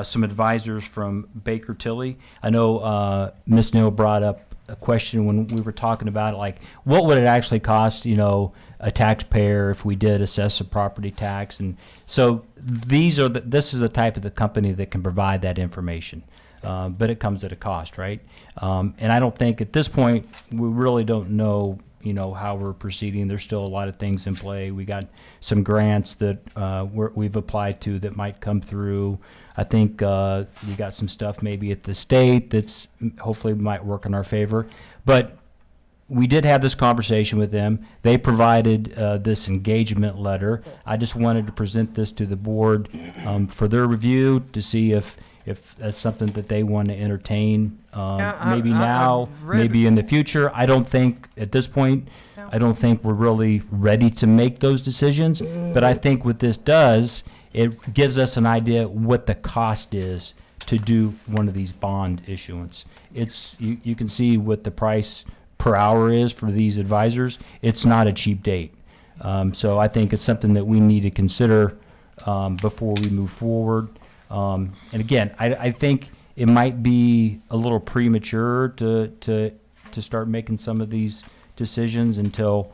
some advisors from Baker Tilly. I know Ms. Neal brought up a question when we were talking about it, like what would it actually cost, a taxpayer if we did assess a property tax. And so this is a type of the company that can provide that information. But it comes at a cost, right? And I don't think at this point, we really don't know, how we're proceeding. There's still a lot of things in play. We got some grants that we've applied to that might come through. I think we got some stuff maybe at the state that's hopefully might work in our favor. But we did have this conversation with them. They provided this engagement letter. I just wanted to present this to the board for their review to see if that's something that they want to entertain, maybe now, maybe in the future. I don't think at this point, I don't think we're really ready to make those decisions. But I think what this does, it gives us an idea what the cost is to do one of these bond issuance. It's you can see what the price per hour is for these advisors. It's not a cheap date. So I think it's something that we need to consider before we move forward. And again, I think it might be a little premature to start making some of these decisions until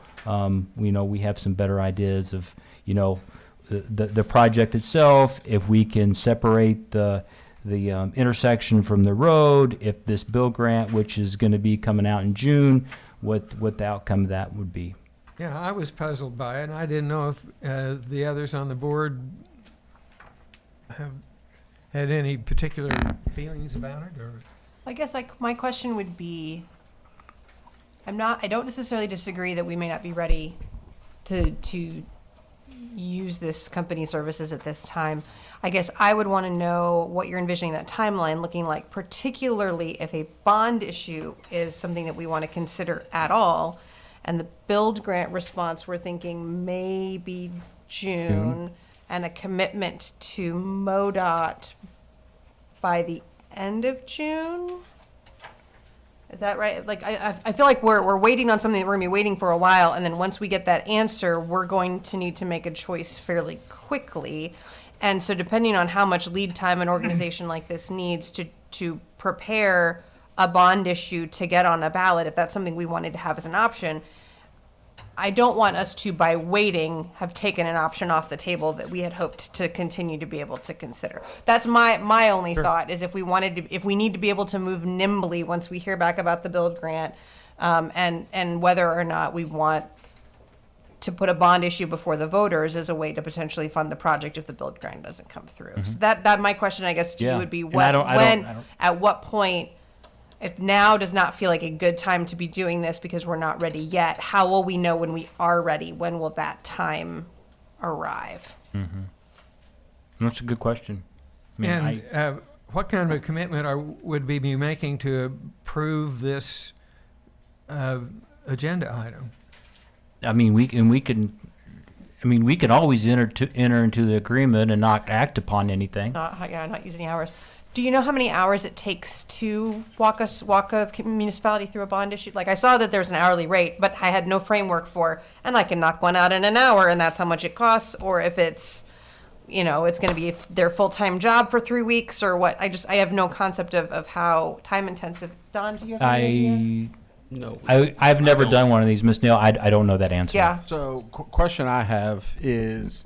we have some better ideas of the project itself. If we can separate the intersection from the road, if this bill grant, which is going to be coming out in June, what the outcome of that would be. Yeah, I was puzzled by it, and I didn't know if the others on the board have had any particular feelings about it, or. I guess my question would be, I don't necessarily disagree that we may not be ready to use this company services at this time. I guess I would want to know what you're envisioning that timeline looking like, particularly if a bond issue is something that we want to consider at all. And the build grant response, we're thinking maybe June, and a commitment to MoDOT by the end of June. Is that right? Like, I feel like we're waiting on something that we're gonna be waiting for a while, and then once we get that answer, we're going to need to make a choice fairly quickly. And so depending on how much lead time an organization like this needs to prepare a bond issue to get on a ballot, if that's something we wanted to have as an option, I don't want us to, by waiting, have taken an option off the table that we had hoped to continue to be able to consider. That's my only thought, is if we need to be able to move nimbly once we hear back about the build grant, and whether or not we want to put a bond issue before the voters as a way to potentially fund the project if the build grant doesn't come through. So that my question, I guess, to you would be, at what point, if now does not feel like a good time to be doing this because we're not ready yet, how will we know when we are ready? When will that time arrive? That's a good question. I mean, And what kind of a commitment would we be making to approve this agenda item? we could always enter into the agreement and not act upon anything. Not use any hours. Do you know how many hours it takes to walk a municipality through a bond issue? Like, I saw that there's an hourly rate, but I had no framework for, and I can knock one out in an hour and that's how much it costs, or if it's, it's going to be their full-time job for 3 weeks or what. I have no concept of how time intensive. Don, do you have any idea? No. I've never done one of these, Miss Neal. I don't know that answer. Yeah. So, question I have is,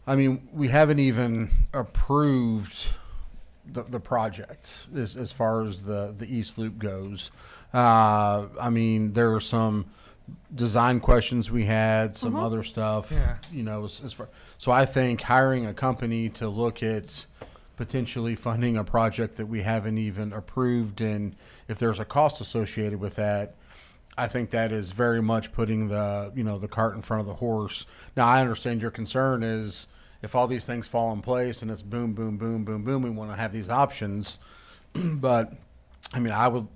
we haven't even approved the project as far as the East Loop goes. There are some design questions we had, some other stuff. Yeah. As far, so I think hiring a company to look at potentially funding a project that we haven't even approved, and if there's a cost associated with that, I think that is very much putting the cart in front of the horse. Now, I understand your concern is, if all these things fall in place and it's boom, boom, boom, boom, boom, we want to have these options. But I would,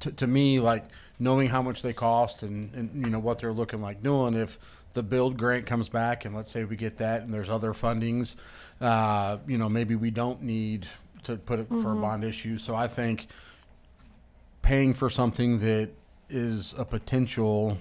to me, like, knowing how much they cost and what they're looking like doing, if the build grant comes back and let's say we get that and there's other fundings, maybe we don't need to put it for a bond issue. So I think paying for something that is a potential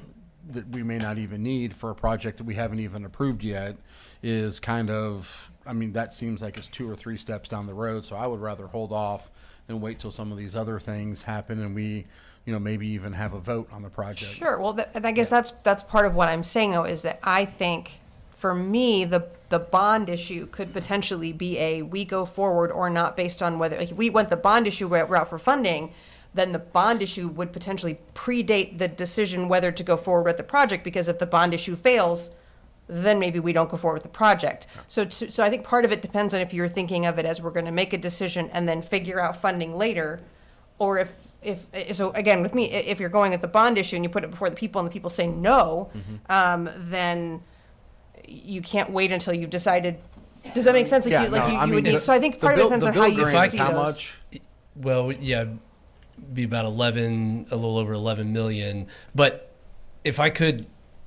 that we may not even need for a project that we haven't even approved yet is kind of, that seems like it's 2 or 3 steps down the road. So I would rather hold off and wait till some of these other things happen and we, maybe even have a vote on the project. Sure. Well, and I guess that's part of what I'm saying, though, is that I think, for me, the bond issue could potentially be we go forward or not based on whether, like, if we went the bond issue route for funding, then the bond issue would potentially predate the decision whether to go forward with the project, because if the bond issue fails, then maybe we don't go forward with the project. So I think part of it depends on if you're thinking of it as we're going to make a decision and then figure out funding later, or if so again, with me, if you're going at the bond issue and you put it before the people and the people say no, then you can't wait until you've decided. Does that make sense? Yeah, you would need. So I think part of it depends on how you see how those. much? Well, yeah, be about a little over 11 million. But if I could,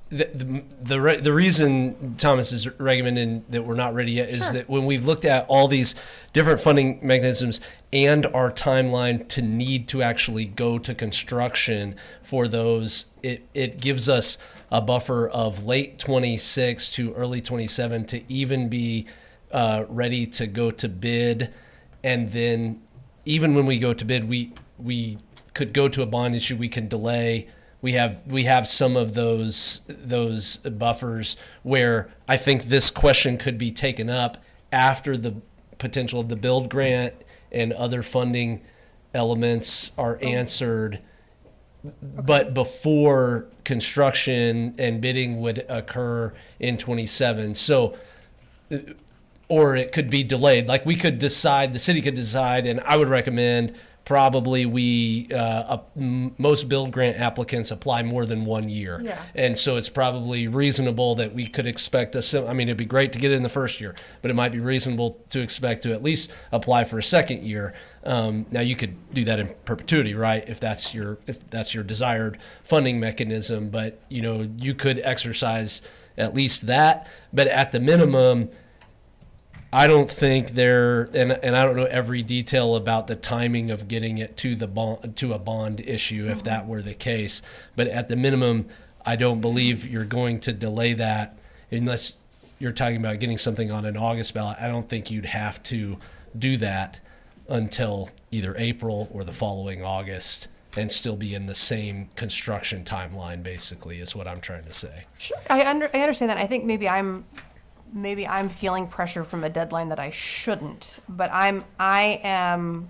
the reason Thomas is recommending that we're not ready yet is that when we've looked at all these different funding mechanisms and our timeline to need to actually go to construction for those, it gives us a buffer of late 26 to early 27 to even be ready to go to bid. And then even when we go to bid, we could go to a bond issue, we can delay. We have some of those buffers where I think this question could be taken up after the potential of the build grant and other funding elements are answered, but before construction and bidding would occur in 27. So, or it could be delayed. Like, we could decide, the city could decide, and I would recommend probably most build grant applicants apply more than 1 year. Yeah. And so it's probably reasonable that we could expect it'd be great to get it in the first year, but it might be reasonable to expect to at least apply for a second year. Now you could do that in perpetuity, right? If that's your desired funding mechanism, but you could exercise at least that, but at the minimum, I don't think and I don't know every detail about the timing of getting it to a bond issue if that were the case. But at the minimum, I don't believe you're going to delay that unless you're talking about getting something on an August ballot. I don't think you'd have to do that until either April or the following August. and still be in the same construction timeline, basically, is what I'm trying to say. Sure, I understand that. I think maybe I'm feeling pressure from a deadline that I shouldn't, but I am.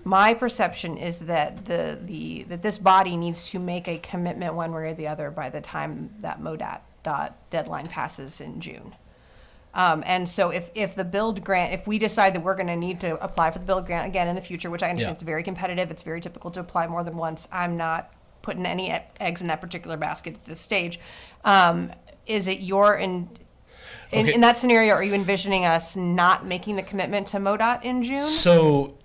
My perception is that that this body needs to make a commitment one way or the other by the time that MoDOT deadline passes in June. And so if the build grant, if we decide that we're going to need to apply for the build grant again in the future, which I understand it's very competitive, it's very typical to apply more than once. I'm not putting any eggs in that particular basket at this stage. Is it in that scenario, are you envisioning us not making the commitment to MoDOT in June? So,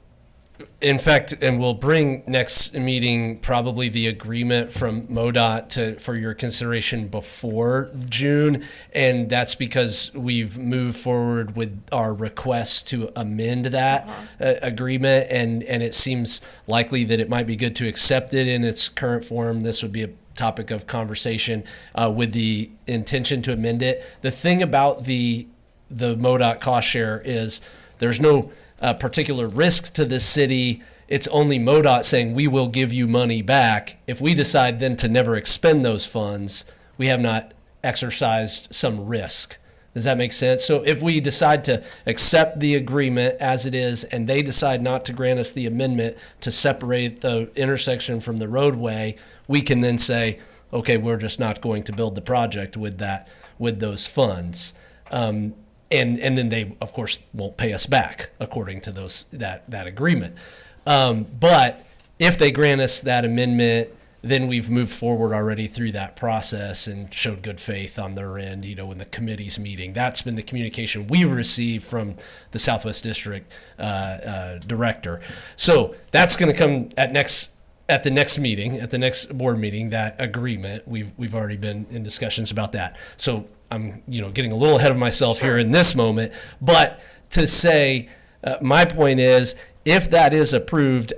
in fact, and we'll bring next meeting probably the agreement from MoDOT for your consideration before June, and that's because we've moved forward with our request to amend that agreement, and it seems likely that it might be good to accept it in its current form. This would be a topic of conversation with the intention to amend it. The thing about the MoDOT cost share is there's no particular risk to the city. It's only MoDOT saying we will give you money back. If we decide then to never expend those funds, we have not exercised some risk. Does that make sense? So if we decide to accept the agreement as it is, and they decide not to grant us the amendment to separate the intersection from the roadway, we can then say, okay, we're just not going to build the project with those funds. And then they, of course, won't pay us back according to that agreement. But if they grant us that amendment, then we've moved forward already through that process and showed good faith on their end, in the committee's meeting. That's been the communication we've received from the Southwest District director. So that's going to come at the next meeting, at the next board meeting, that agreement. We've already been in discussions about that. So I'm getting a little ahead of myself here in this moment, but to say my point is, if that is approved,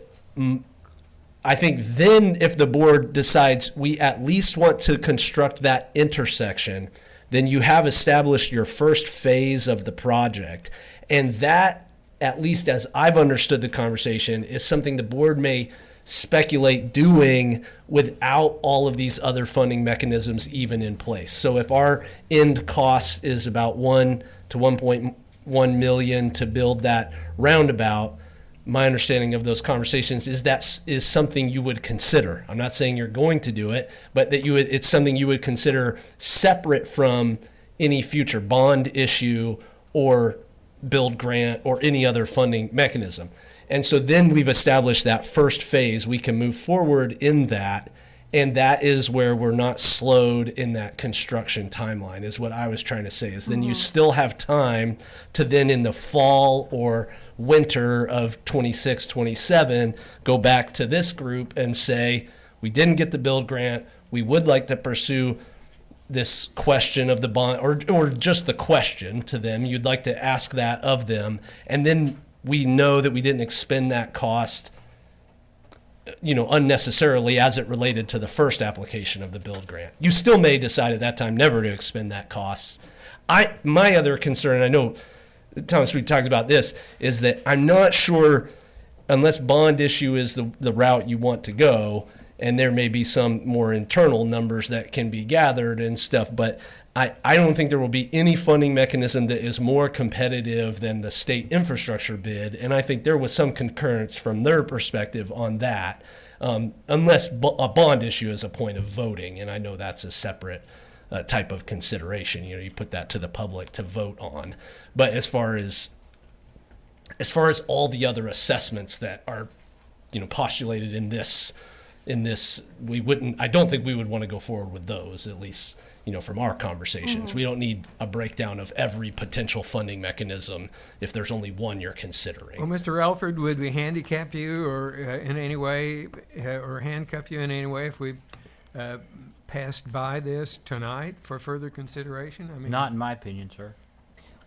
I think then if the board decides we at least want to construct that intersection, then you have established your first phase of the project. And that, at least as I've understood the conversation, is something the board may speculate doing without all of these other funding mechanisms even in place. So if our end cost is about 1 to 1.1 million to build that roundabout, my understanding of those conversations is that is something you would consider. I'm not saying you're going to do it, but that it's something you would consider separate from any future bond issue or build grant or any other funding mechanism. And so then we've established that first phase. We can move forward in that, and that is where we're not slowed in that construction timeline, is what I was trying to say, is then you still have time to then in the fall or winter of 26, 27, go back to this group and say, we didn't get the build grant. We would like to pursue this question of the bond, or just the question to them. You'd like to ask that of them. And then we know that we didn't expend that cost, unnecessarily as it related to the first application of the build grant. You still may decide at that time never to expend that cost. My other concern, I know, Thomas, we talked about this, is that I'm not sure, unless bond issue is the route you want to go, and there may be some more internal numbers that can be gathered and stuff, but I don't think there will be any funding mechanism that is more competitive than the state infrastructure bid, and I think there was some concurrence from their perspective on that, unless a bond issue is a point of voting, and I know that's a separate type of consideration. You put that to the public to vote on. But as far as all the other assessments that are, postulated in this, I don't think we would want to go forward with those, at least, from our conversations. We don't need a breakdown of every potential funding mechanism if there's only one you're considering. Well, Mr. Alford, would we handicap you or in any way, or handcuff you in any way if we passed by this tonight for further consideration? I mean, Not in my opinion, sir.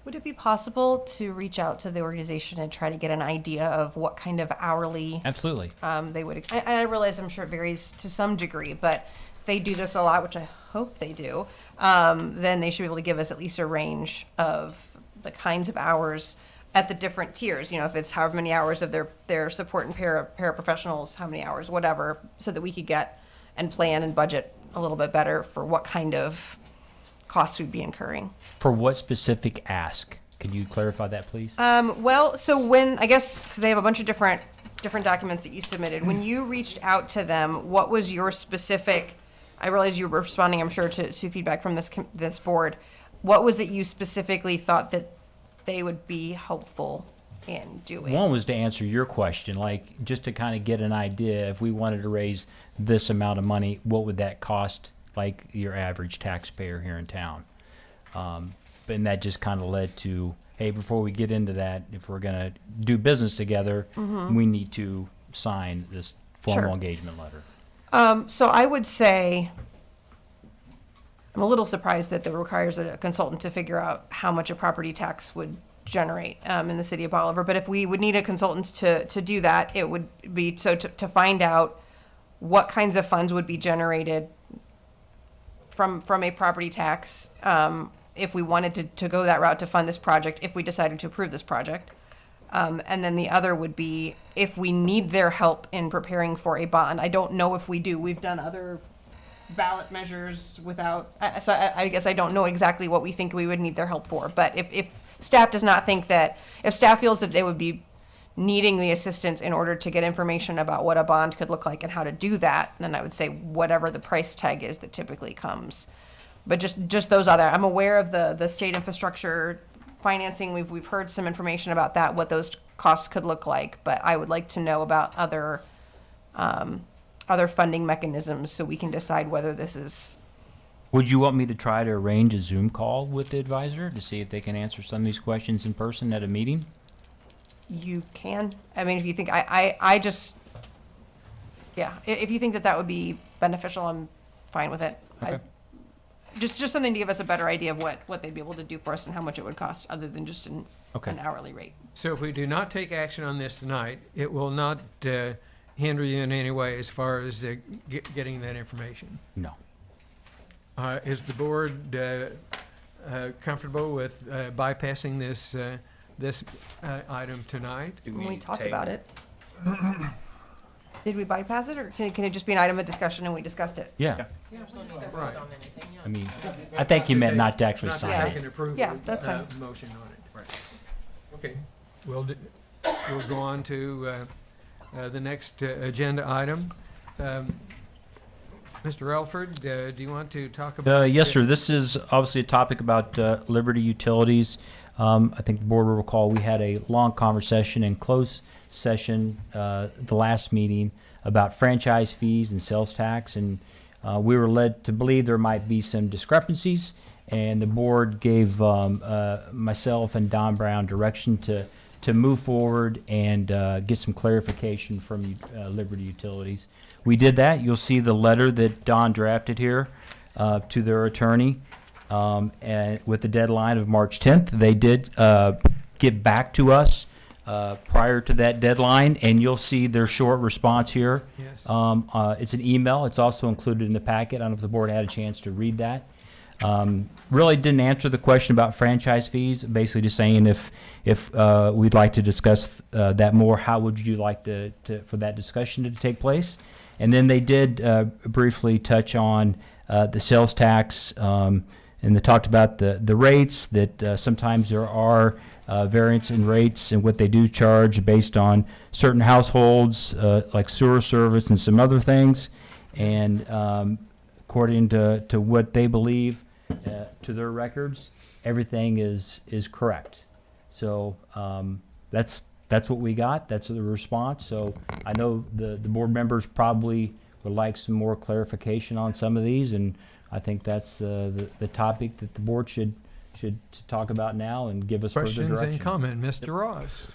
Would it be possible to reach out to the organization and try to get an idea of what kind of hourly Absolutely. they would? I realize I'm sure it varies to some degree, but if they do this a lot, which I hope they do, then they should be able to give us at least a range of the kinds of hours at the different tiers, if it's however many hours of their support and paraprofessionals, how many hours, whatever, so that we could get and plan and budget a little bit better for what kind of costs we'd be incurring. For what specific ask? Could you clarify that, please? Well, so when, I guess, because they have a bunch of different documents that you submitted, when you reached out to them, what was your specific, I realize you were responding, I'm sure, to feedback from this board. What was it you specifically thought that they would be helpful in doing? One was to answer your question, like just to kind of get an idea, if we wanted to raise this amount of money, what would that cost, like your average taxpayer here in town? And that just kind of led to, hey, before we get into that, if we're going to do business together, we need to sign this formal engagement letter. So I would say, I'm a little surprised that it requires a consultant to figure out how much a property tax would generate in the city of Bolivar. But if we would need a consultant to do that, it would be to find out what kinds of funds would be generated from a property tax if we wanted to go that route to fund this project, if we decided to approve this project. And then the other would be if we need their help in preparing for a bond. I don't know if we do. We've done other ballot measures without, so I guess I don't know exactly what we think we would need their help for. But if staff does not think that, if staff feels that they would be needing the assistance in order to get information about what a bond could look like and how to do that, then I would say whatever the price tag is that typically comes. But just those other, I'm aware of the state infrastructure financing. We've heard some information about that, what those costs could look like. But I would like to know about other funding mechanisms so we can decide whether this is. Would you want me to try to arrange a Zoom call with the advisor to see if they can answer some of these questions in person at a meeting? You can. I mean, if you think, I just, yeah, if you think that would be beneficial, I'm fine with it. Okay. Just something to give us a better idea of what they'd be able to do for us and how much it would cost, other than just an hourly rate. So if we do not take action on this tonight, it will not hinder you in any way as far as getting that information? No. Is the board comfortable with bypassing this item tonight? When we talked about it. Did we bypass it, or can it just be an item of discussion and we discussed it? Yeah. Right. I mean, I think you meant not to actually Not to sign take it. an approval, Yeah, that's fine. motion on it. Right. Okay, we'll go on to the next agenda item. Mr. Elford, do you want to talk about? Yes, sir. This is obviously a topic about Liberty Utilities. I think the board will recall we had a long conversation in closed session the last meeting about franchise fees and sales tax, and we were led to believe there might be some discrepancies, and the board gave myself and Don Brown direction to move forward and get some clarification from Liberty Utilities. We did that. You'll see the letter that Don drafted here to their attorney, and with the deadline of March 10th. They did get back to us prior to that deadline, and you'll see their short response here. Yes. It's an email. It's also included in the packet. I don't know if the board had a chance to read that. Really didn't answer the question about franchise fees. Basically, just saying if we'd like to discuss that more, how would you like for that discussion to take place? And then they did briefly touch on the sales tax, and they talked about the rates, that sometimes there are variance in rates and what they do charge based on certain households, like sewer service and some other things. And according to what they believe, to their records, everything is correct. So that's what we got. That's the response. So I know the board members probably would like some more clarification on some of these, and I think that's the topic that the board should talk about now and give us further direction. Questions and comment, Mr. Ross.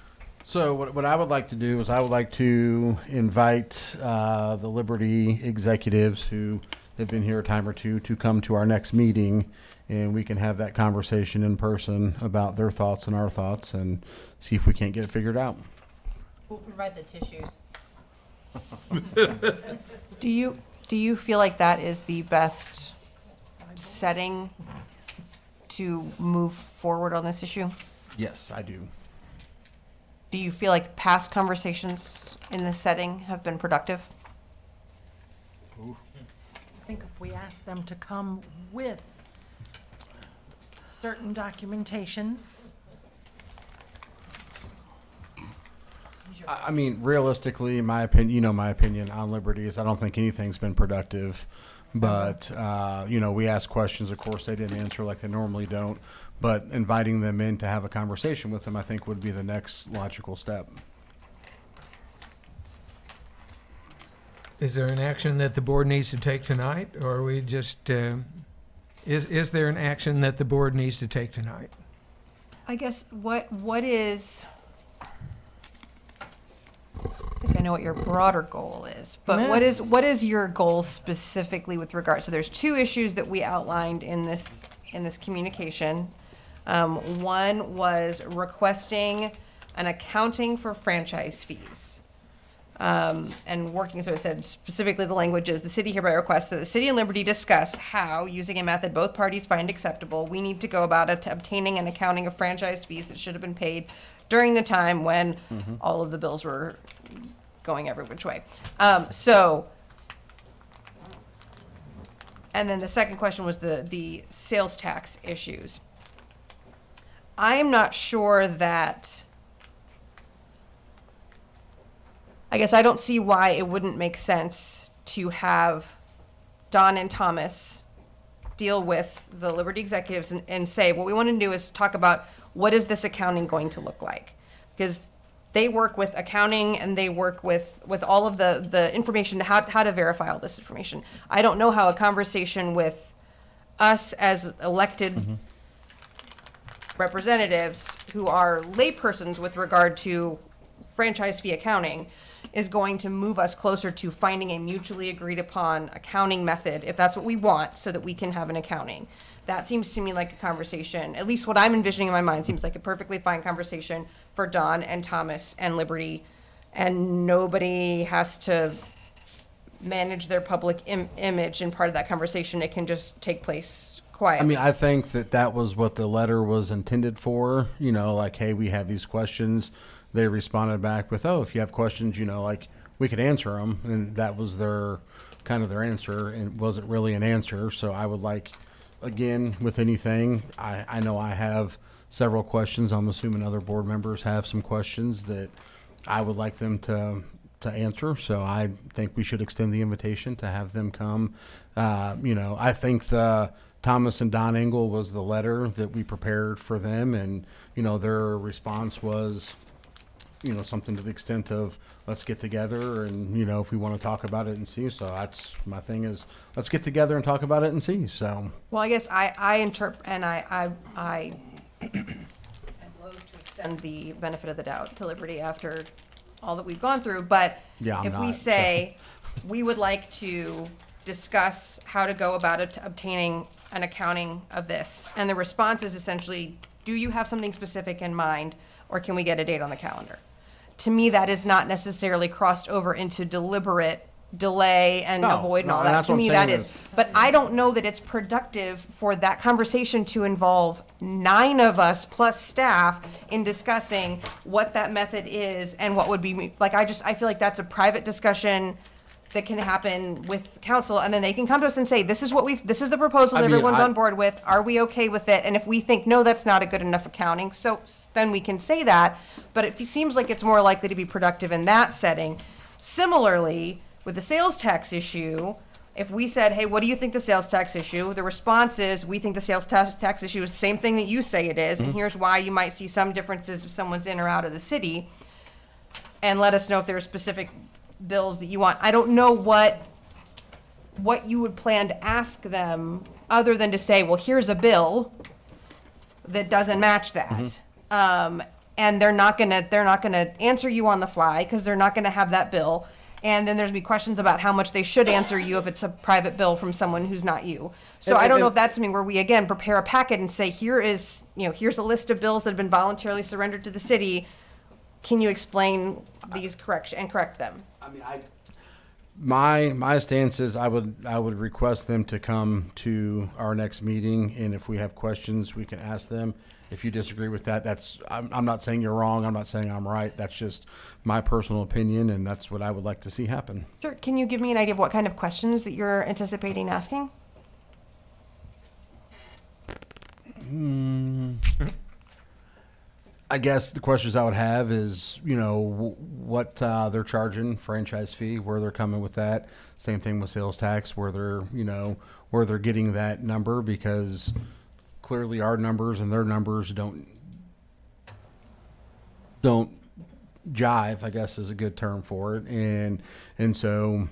So what I would like to do is I would like to invite the Liberty executives who have been here a time or two to come to our next meeting, and we can have that conversation in person about their thoughts and our thoughts and see if we can't get it figured out. We'll provide the tissues. Do you feel like that is the best setting to move forward on this issue? Yes, I do. Do you feel like past conversations in this setting have been productive? I think if we ask them to come with certain documentations. I mean, realistically, my opinion, my opinion on Liberty is I don't think anything's been productive. But, we ask questions. Of course, they didn't answer like they normally don't. But inviting them in to have a conversation with them, I think, would be the next logical step. Is there an action that the board needs to take tonight, or are we just, is there an action that the board needs to take tonight? I guess what is, I guess I know what your broader goal is, but what is your goal specifically with regard? So there's two issues that we outlined in this communication. One was requesting an accounting for franchise fees. And working, so it said specifically the language is, the city hereby requests that the city and Liberty discuss how, using a method both parties find acceptable, we need to go about obtaining an accounting of franchise fees that should have been paid during the time when all of the bills were going every which way. And then the second question was the sales tax issues. I am not sure that, I guess I don't see why it wouldn't make sense to have Don and Thomas deal with the Liberty executives and say, what we want to do is talk about what is this accounting going to look like? Because they work with accounting and they work with all of the information, how to verify all this information. I don't know how a conversation with us as elected representatives who are laypersons with regard to franchise fee accounting is going to move us closer to finding a mutually agreed upon accounting method, if that's what we want, so that we can have an accounting. That seems to me like a conversation, at least what I'm envisioning in my mind, seems like a perfectly fine conversation for Don and Thomas and Liberty, and nobody has to manage their public image in part of that conversation. It can just take place quietly. I mean, I think that was what the letter was intended for, like, hey, we have these questions. They responded back with, oh, if you have questions, like, we could answer them. And that was their answer, and wasn't really an answer. So I would like, again, with anything, I know I have several questions. I'm assuming other board members have some questions that I would like them to answer. So I think we should extend the invitation to have them come. I think the Thomas and Don Engel was the letter that we prepared for them. And, their response was, something to the extent of, let's get together and, if we want to talk about it and see. So that's my thing is, let's get together and talk about it and see. So. Well, I guess I interpret, and I am loath to extend the benefit of the doubt to Liberty after all that we've gone through. But Yeah, if we say we would like to discuss how to go about obtaining an accounting of this, and the response is essentially, do you have something specific in mind, or can we get a date on the calendar? To me, that is not necessarily crossed over into deliberate delay and avoid and all that. To me, that is. But I don't know that it's productive for that conversation to involve 9 of us plus staff in discussing what that method is and what would be, like, I feel like that's a private discussion that can happen with council, and then they can come to us and say, this is the proposal that everyone's on board with. Are we okay with it? And if we think, no, that's not a good enough accounting, so then we can say that. But it seems like it's more likely to be productive in that setting. Similarly, with the sales tax issue, if we said, hey, what do you think the sales tax issue? The response is, we think the sales tax issue is the same thing that you say it is, and here's why you might see some differences if someone's in or out of the city. And let us know if there are specific bills that you want. I don't know what you would plan to ask them, other than to say, well, here's a bill that doesn't match that. And they're not gonna answer you on the fly, because they're not gonna have that bill. And then there's be questions about how much they should answer you if it's a private bill from someone who's not you. So I don't know if that's something where we, again, prepare a packet and say, here's a list of bills that have been voluntarily surrendered to the city. Can you explain these correct them? I mean, my stance is I would request them to come to our next meeting, and if we have questions, we can ask them. If you disagree with that, I'm not saying you're wrong. I'm not saying I'm right. That's just my personal opinion, and that's what I would like to see happen. Sure. Can you give me an idea of what kind of questions that you're anticipating asking? I guess the questions I would have is, what they're charging, franchise fee, where they're coming with that. Same thing with sales tax, where they're getting that number, because clearly our numbers and their numbers don't jive, I guess is a good term for it. And so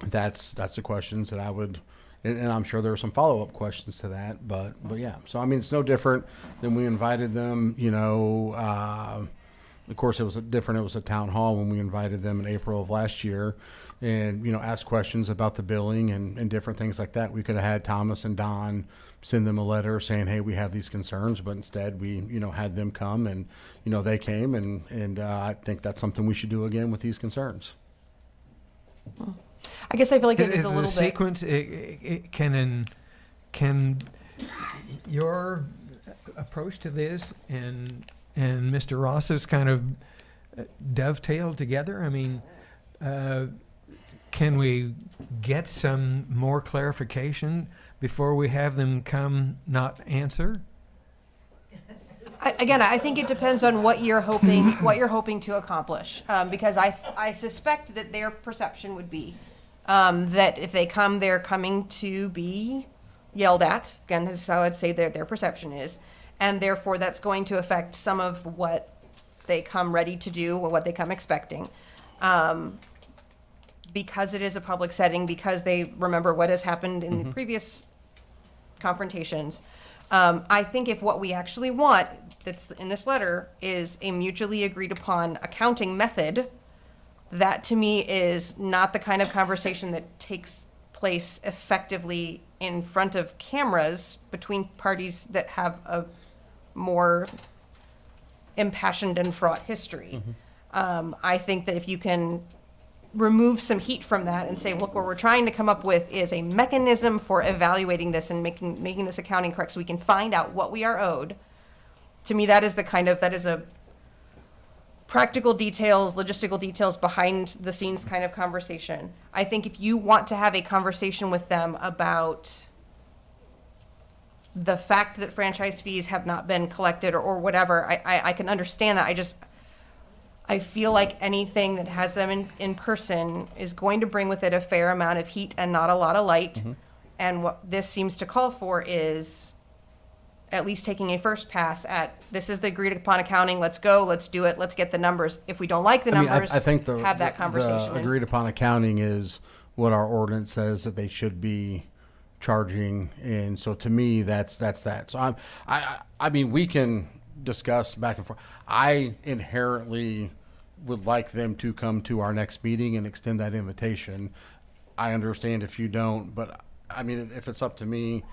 that's the questions that I would, and I'm sure there are some follow-up questions to that, but yeah. So, I mean, it's no different than we invited them, of course it was different. It was a town hall when we invited them in April of last year, and, asked questions about the billing and different things like that. We could have had Thomas and Don send them a letter saying, hey, we have these concerns, but instead we, had them come, and, they came, and I think that's something we should do again with these concerns. I guess I feel like it is a the little bit. sequence, can your approach to this and Mr. Ross's kind of dovetail together? I mean, can we get some more clarification before we have them come not answer? I think it depends on what you're hoping to accomplish. Because I suspect that their perception would be that if they come, they're coming to be yelled at. Again, this is how I'd say their perception is, and therefore that's going to affect some of what they come ready to do or what they come expecting. Because it is a public setting, because they remember what has happened in the previous confrontations. I think if what we actually want that's in this letter is a mutually agreed upon accounting method, that to me is not the kind of conversation that takes place effectively in front of cameras between parties that have a more impassioned and fraught history. I think that if you can remove some heat from that and say, look, what we're trying to come up with is a mechanism for evaluating this and making this accounting correct so we can find out what we are owed. To me, that is a practical details, logistical details behind the scenes kind of conversation. I think if you want to have a conversation with them about the fact that franchise fees have not been collected or whatever, I can understand that. I feel like anything that has them in person is going to bring with it a fair amount of heat and not a lot of light. And what this seems to call for is at least taking a first pass at, this is the agreed upon accounting, let's go, let's do it, let's get the numbers. If we don't like the numbers, I think have that conversation. The agreed upon accounting is what our ordinance says that they should be charging, and so to me, that's that. So I mean, we can discuss back and forth. I inherently would like them to come to our next meeting and extend that invitation. I understand if you don't, but I mean, if it's up to me,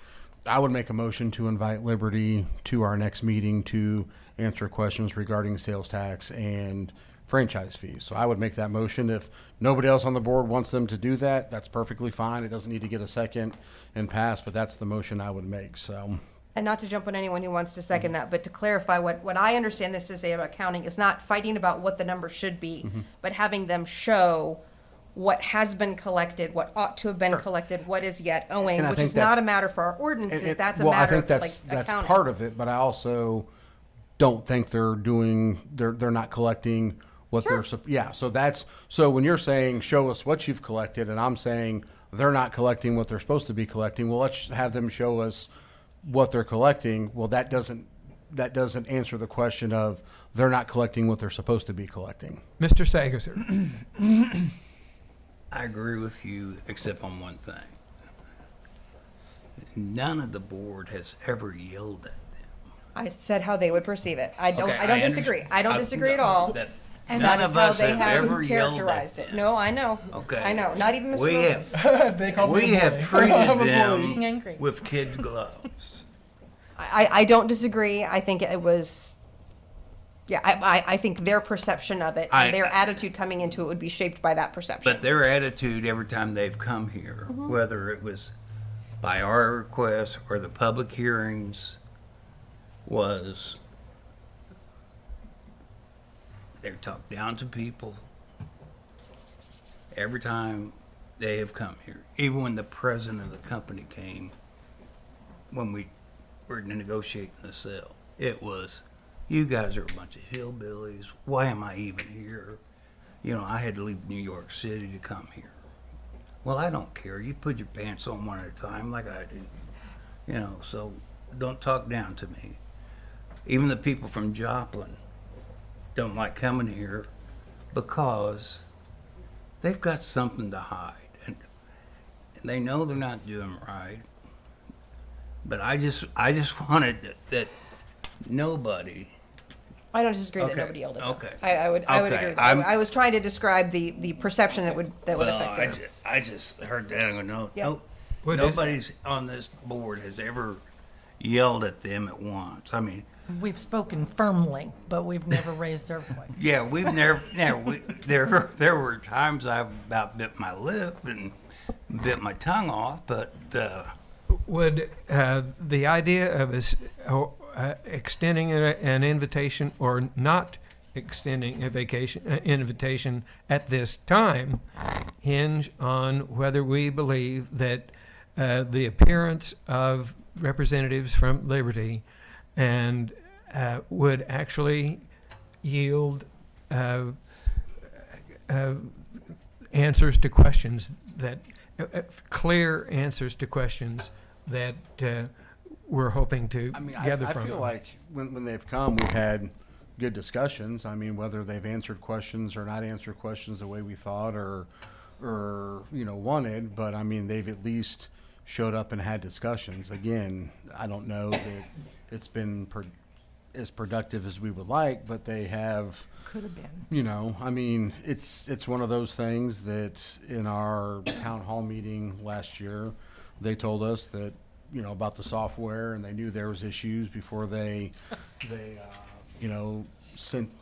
I would make a motion to invite Liberty to our next meeting to answer questions regarding sales tax and franchise fees. So I would make that motion. If nobody else on the board wants them to do that, that's perfectly fine. It doesn't need to get a second and pass, but that's the motion I would make. So. And not to jump on anyone who wants to second that, but to clarify what I understand this to say about accounting is not fighting about what the number should be, but having them show what has been collected, what ought to have been collected, what is yet owing, which is not a matter for our ordinances. That's a matter of that's accounting. Part of it, but I also don't think they're not collecting what they're, so when you're saying show us what you've collected, and I'm saying they're not collecting what they're supposed to be collecting, well, let's have them show us what they're collecting. Well, that doesn't answer the question of they're not collecting what they're supposed to be collecting. Mr. Sager. I agree with you, except on one thing. None of the board has ever yelled at them. I said how they would perceive it. I don't disagree. I don't disagree no, at all. And that none is of how us they have ever characterized yelled at it. No, I know. Okay. I know. Not even Mr. We Wilson. we have treated them with kid gloves. I don't disagree. I think it was Yeah, I think their perception of it and their attitude coming into it would be shaped by that perception. But their attitude every time they've come here, whether it was by our request or the public hearings, was they're talked down to people every time they have come here. Even when the president of the company came, when we were negotiating the sale, it was, you guys are a bunch of hillbillies. Why am I even here? You know, I had to leave New York City to come here. Well, I don't care. You put your pants on one at a time like I do. You know, so don't talk down to me. Even the people from Joplin don't like coming here because they've got something to hide. And they know they're not doing right. But I just wanted that nobody. I don't disagree that Okay, nobody yelled at them. okay. I would Okay, agree with that. I'm- I was trying to describe the perception that would Well, affect them. I just heard that and go, no, Yep. no, What is- nobody's on this board has ever yelled at them at once. I mean, We've spoken firmly, but we've never raised our voice. yeah, we've never, there were times I about bit my lip and bit my tongue off, but Would the idea of us extending an invitation or not extending an invitation at this time hinge on whether we believe that the appearance of representatives from Liberty and would actually yield answers to questions that clear answers to questions that we're hoping to gather I from feel them. like when they've come, we've had good discussions. I mean, whether they've answered questions or not answered questions the way we thought or wanted, but I mean, they've at least showed up and had discussions. Again, I don't know that it's been as productive as we would like, but they have. Could have been. You know, I mean, it's one of those things that in our town hall meeting last year, they told us that, about the software, and they knew there was issues before they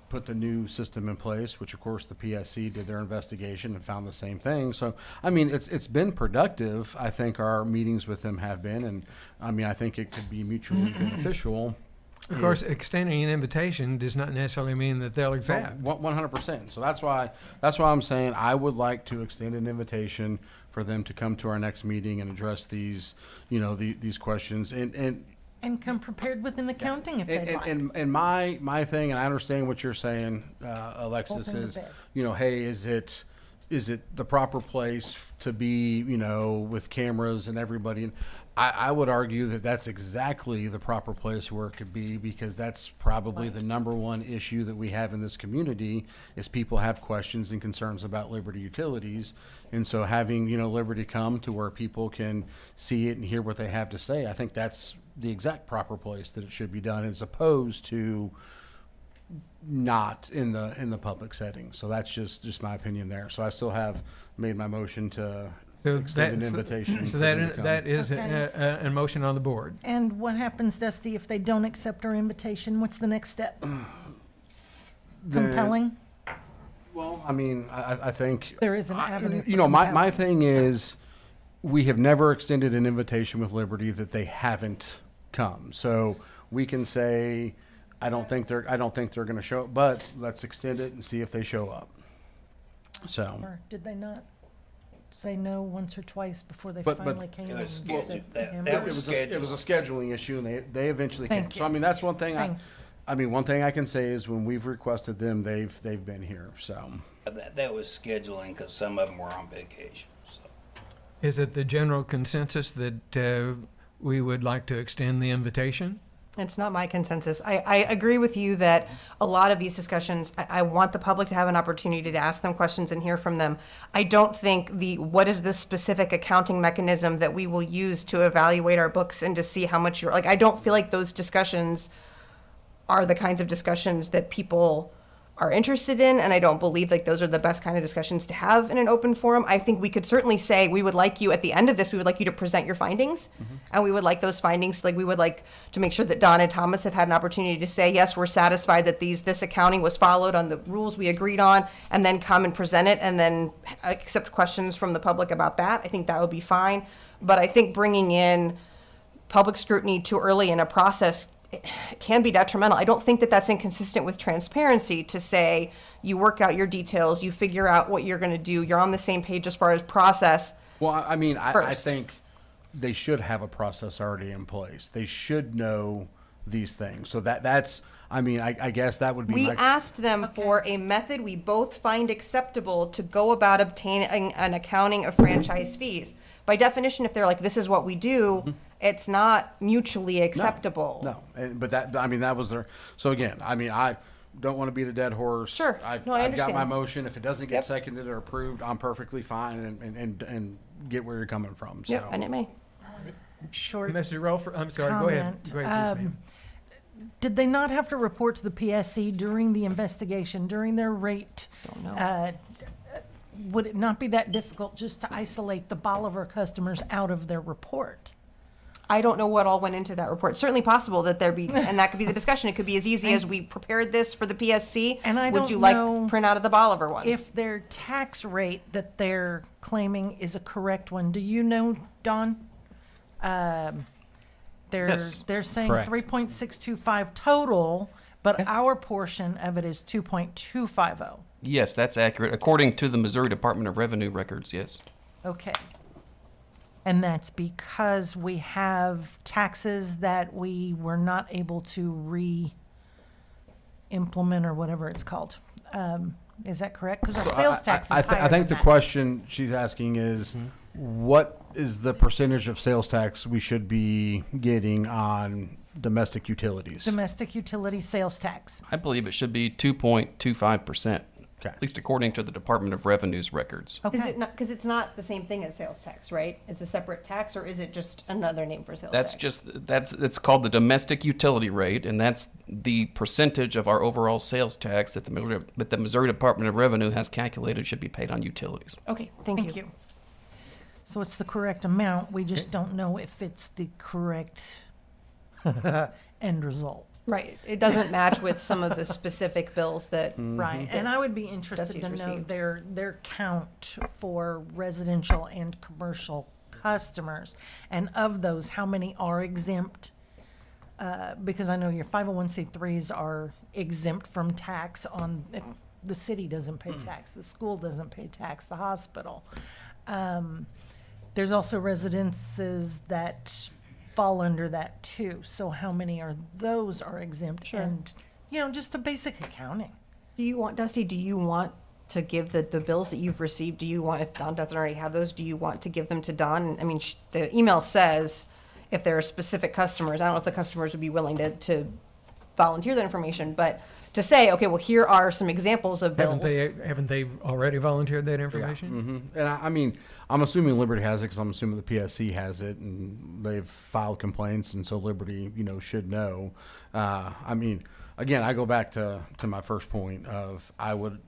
put the new system in place, which of course the PSC did their investigation and found the same thing. So, I mean, it's been productive. I think our meetings with them have been, and I mean, I think it could be mutually beneficial. Of course, extending an invitation does not necessarily mean that they'll accept. 100%. So that's why I'm saying I would like to extend an invitation for them to come to our next meeting and address these, these questions. And come prepared with an accounting if they'd like. And my thing, and I understand what you're saying, Alexis, Open the is, bid. hey, is it the proper place to be, with cameras and everybody? I would argue that that's exactly the proper place where it could be, because that's probably the number one issue that we have in this community is people have questions and concerns about Liberty Utilities. And so having, Liberty come to where people can see it and hear what they have to say, I think that's the exact proper place that it should be done, as opposed to not in the public setting. So that's just my opinion there. So I still have made my motion to extend an invitation. So for them to come. that is Okay. a motion on the board. And what happens, Dusty, if they don't accept our invitation? What's the next step? Then- Compelling? Well, I mean, I think There is an avenue. for my compelling. thing is, we have never extended an invitation with Liberty that they haven't come. So we can say, I don't think they're going to show up, but let's extend it and see if they show up. So, Or did they not say no once or twice before they But- finally came? It was and scheduled. said That- him? that it was was a scheduling issue, and they eventually came. Thank So I you. mean, that's one thing. Thank One thing I can say is when we've requested them, they've been here. So. that was scheduling because some of them were on vacation. So. Is it the general consensus that we would like to extend the invitation? It's not my consensus. I agree with you that a lot of these discussions, I want the public to have an opportunity to ask them questions and hear from them. I don't think what is the specific accounting mechanism that we will use to evaluate our books and to see how much I don't feel like those discussions are the kinds of discussions that people are interested in, and I don't believe like those are the best kind of discussions to have in an open forum. I think we could certainly say we would like you at the end of this, we would like you to present your findings And we would like those findings, like we would like to make sure that Don and Thomas have had an opportunity to say, yes, we're satisfied that this accounting was followed on the rules we agreed on, and then come and present it and then accept questions from the public about that. I think that would be fine. But I think bringing in public scrutiny too early in a process can be detrimental. I don't think that that's inconsistent with transparency to say you work out your details, you figure out what you're going to do, you're on the same page as far as process. Well, I mean, I First. think they should have a process already in place. They should know these things. So that's, I mean, I guess that would be We my. asked them for a method we both find acceptable to go about obtaining an accounting of franchise fees. By definition, if they're like, this is what we do, it's not mutually acceptable. No, but that, I mean, that was their, so again, I mean, I don't want to beat a dead horse. Sure. I've No, I got my understand. motion. If it doesn't get Yep. seconded or approved, I'm perfectly fine and get where you're coming from, so. Yep, and it may. Short Mr. Relford, I'm sorry, go ahead. comment. Go ahead, yes, ma'am. Did they not have to report to the PSC during the investigation, during their rate? Don't know. Would it not be that difficult just to isolate the Bolivar customers out of their report? I don't know what all went into that report. Certainly possible that there be, and that could be the discussion. It could be as easy as we prepared this for the PSC. And I Would don't you like know print out of the Bolivar ones? If their tax rate that they're claiming is a correct one, do you know, Don? Yes. They're saying Correct. 3.625 total, but our portion of it is 2.250. Yes, that's accurate. According to the Missouri Department of Revenue records, yes. Okay. And that's because we have taxes that we were not able to re-implement or whatever it's called. Is that correct? Because our So sales tax is I higher think the than that. question she's asking is, what is the percentage of sales tax we should be getting on domestic utilities? Domestic utility sales tax. I believe it should be 2.25%, Okay. at least according to the Department of Revenue's records. Is Okay. it not, because it's not the same thing as sales tax, right? It's a separate tax, or is it just another name for sales That's tax? it's called the domestic utility rate, and that's the percentage of our overall sales tax that the Missouri Department of Revenue has calculated should be paid on utilities. Okay, thank you. So it's the correct amount. We just don't know if it's the correct end result. Right, it doesn't match with some of the specific bills that. Right, and I would be interested to Dusty's know received. their count for residential and commercial customers. And of those, how many are exempt? Because I know your 501c3s are exempt from tax on, if the city doesn't pay tax, the school doesn't pay tax, the hospital. There's also residences that fall under that too. So how many are those are exempt? Sure. And, just a basic accounting. Do you want, Dusty, do you want to give the bills that you've received, do you want, if Don doesn't already have those, do you want to give them to Don? I mean, the email says if there are specific customers, I don't know if the customers would be willing to volunteer that information, but to say, okay, well, here are some examples of bills. Haven't they already volunteered that information? And I mean, I'm assuming Liberty has it because I'm assuming the PSC has it, and they've filed complaints, and so Liberty, should know. I mean, again, I go back to my first point of I would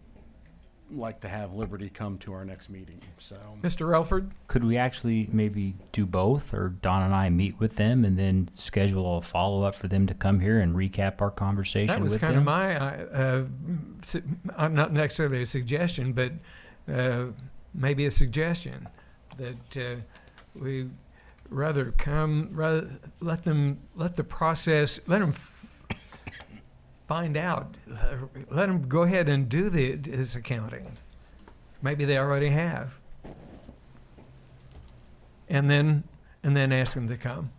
like to have Liberty come to our next meeting. So, Mr. Relford? Could we actually maybe do both, or Don and I meet with them and then schedule a follow-up for them to come here and recap our conversation That was with kind of them? my, not necessarily a suggestion, but maybe a suggestion that we rather let the process, let them find out, let them go ahead and do this accounting. Maybe they already have. And then ask them to come.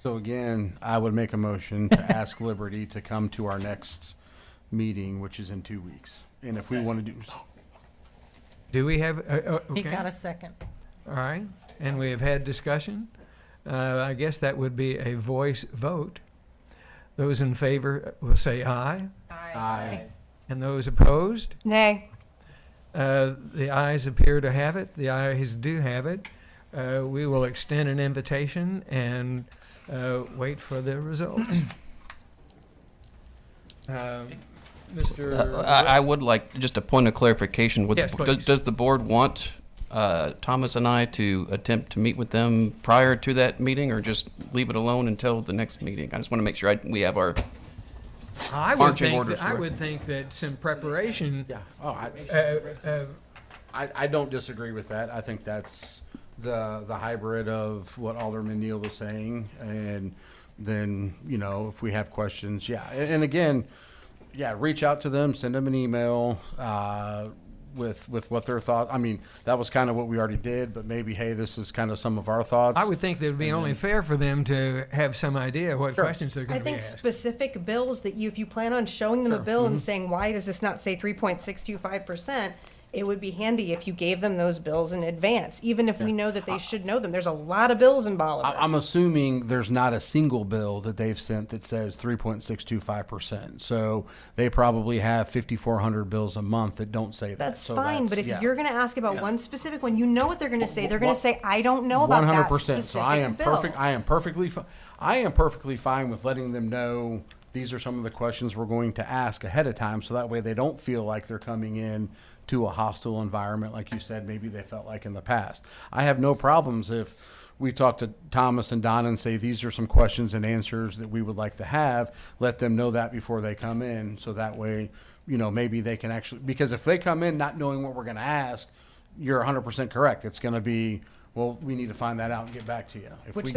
so again, I would make a motion to ask Liberty to come to our next meeting, which is in 2 weeks. And if we want to do, Do we have, He okay. got a second. All right, and we have had discussion. I guess that would be a voice vote. Those in favor will say aye. Aye. And those opposed? Nay. The ayes appear to have it. The ayes do have it. We will extend an invitation and wait for the results. Mr. I would like just a point of clarification. Yes, please. Does the board want Thomas and I to attempt to meet with them prior to that meeting, or just leave it alone until the next meeting? I just want to make sure we have our I marching orders. would think that some preparation. Yeah. Oh, I don't disagree with that. I think that's the hybrid of what Alderman Neal was saying, and then if we have questions, yeah, and again, yeah, reach out to them, send them an email with what their thoughts. I mean, that was kind of what we already did, but maybe, hey, this is kind of some of our thoughts. I would think that it would be only fair for them to have some idea what questions they're going I to be think asked. specific bills that if you plan on showing them a bill and saying, why does this not say 3.625%? It would be handy if you gave them those bills in advance, even if we know that they should know them. There's a lot of bills in Bolivar. I'm assuming there's not a single bill that they've sent that says 3.625%. So they probably have 5,400 bills a month that don't say that. That's So fine, but if yeah. you're going to ask about one specific one, you know what they're going to say. They're going to say, I don't know about that 100%. specific So I am bill. perfect. I am perfectly fine with letting them know these are some of the questions we're going to ask ahead of time, so that way they don't feel like they're coming in to a hostile environment, like you said, maybe they felt like in the past. I have no problems if we talk to Thomas and Don and say, these are some questions and answers that we would like to have. Let them know that before they come in, so that way, maybe they can actually, because if they come in not knowing what we're going to ask, you're 100% correct. It's going to be, well, we need to find that out and get back to you. If Which we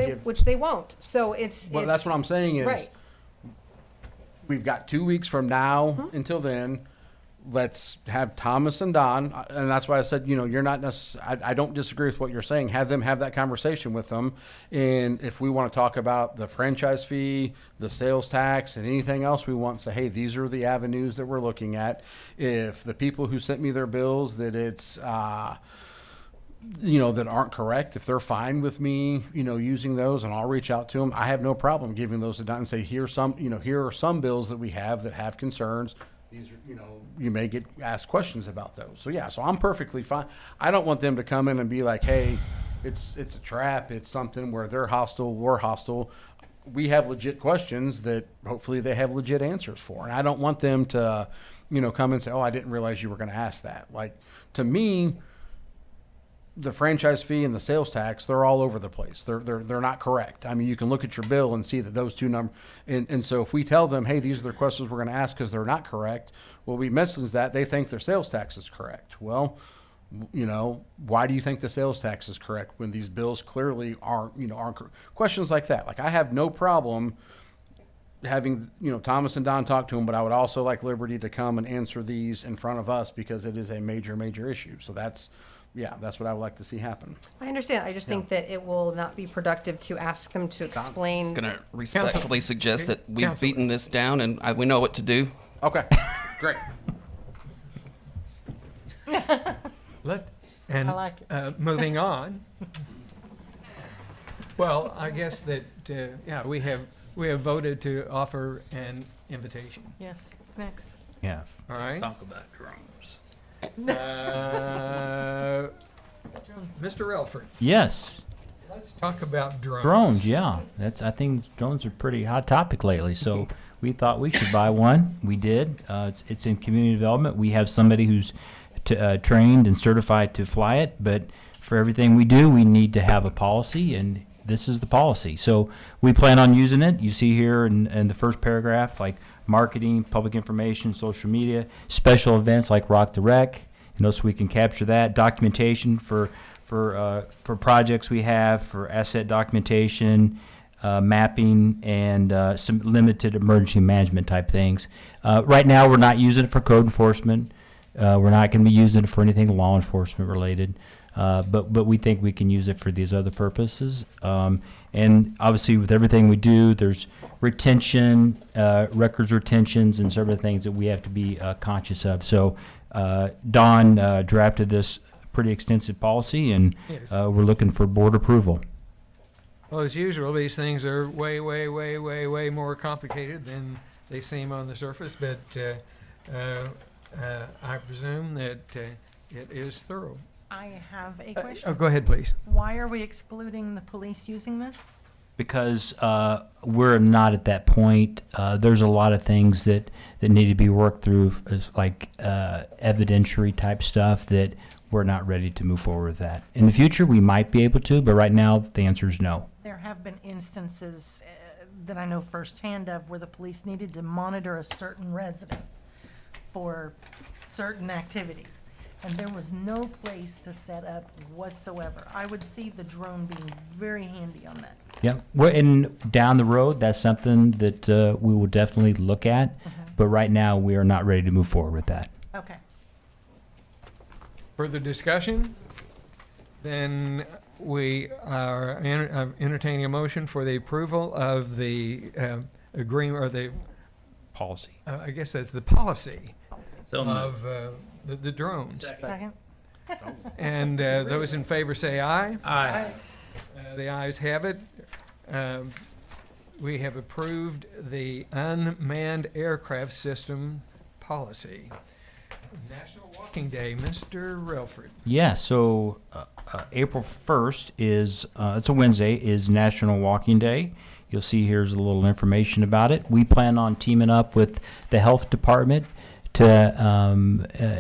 they won't. So well, that's what I'm saying is, right. we've got 2 weeks from now until then. Let's have Thomas and Don, and that's why I said, you're not necessarily, I don't disagree with what you're saying. Have them have that conversation with them. And if we want to talk about the franchise fee, the sales tax, and anything else we want, say, hey, these are the avenues that we're looking at. If the people who sent me their bills that it's, that aren't correct, if they're fine with me, using those, and I'll reach out to them, I have no problem giving those to Don and say, here are some bills that we have that have concerns. These are, you may get asked questions about those. So yeah, so I'm perfectly fine. I don't want them to come in and be like, hey, it's a trap. It's something where they're hostile, we're hostile. We have legit questions that hopefully they have legit answers for. And I don't want them to, come and say, oh, I didn't realize you were going to ask that. Like, to me, the franchise fee and the sales tax, they're all over the place. They're not correct. I mean, you can look at your bill and see that those two numbers, and so if we tell them, hey, these are the questions we're going to ask because they're not correct, well, we mention that they think their sales tax is correct. Well, why do you think the sales tax is correct when these bills clearly aren't questions like that? Like, I have no problem having, Thomas and Don talk to them, but I would also like Liberty to come and answer these in front of us because it is a major, major issue. So that's what I would like to see happen. I understand. I just think that it will not be productive to ask them to explain. I'm going to respectfully suggest that we've beaten this down and we know what to do. Okay, great. I like it. Moving on. Well, I guess that we have voted to offer an invitation. Yes, next. Yeah. All right. Talk about drones. Mr. Relford, Yes. let's talk about drones. Drones, yeah. I think drones are pretty hot topic lately. So we thought we should buy one. We did. It's in community development. We have somebody who's trained and certified to fly it. But for everything we do, we need to have a policy, and this is the policy. So we plan on using it. You see here in the first paragraph, like marketing, public information, social media, special events like Rock the Wreck, so we can capture that. Documentation for projects we have, for asset documentation, mapping, and some limited emergency management type things. Right now, we're not using it for code enforcement. We're not going to be using it for anything law enforcement related. But we think we can use it for these other purposes. And obviously, with everything we do, there's retention, records retentions, and several things that we have to be conscious of. So Don drafted this pretty extensive policy, and Yes. we're looking for board approval. Well, as usual, these things are way, way, way, way, way more complicated than they seem on the surface, but I presume that it is thorough. I have a question. Go ahead, please. Why are we excluding the police using this? Because we're not at that point. There's a lot of things that need to be worked through, as like evidentiary type stuff that we're not ready to move forward with that. In the future, we might be able to, but right now, the answer is no. There have been instances that I know firsthand of where the police needed to monitor a certain residence for certain activities. And there was no place to set up whatsoever. I would see the drone being very handy on that. Yeah, and down the road, that's something that we will definitely look at, but right now, we are not ready to move forward with that. Okay. Further discussion? Then we are entertaining a motion for the approval of the agreement, or the Policy. I guess that's the policy So of the drones. Second? And those in favor say aye. Aye. The ayes have it. We have approved the unmanned aircraft system policy. National Walking Day, Mr. Relford. Yeah, so April 1st is, it's a Wednesday, is National Walking Day. You'll see here's a little information about it. We plan on teaming up with the health department to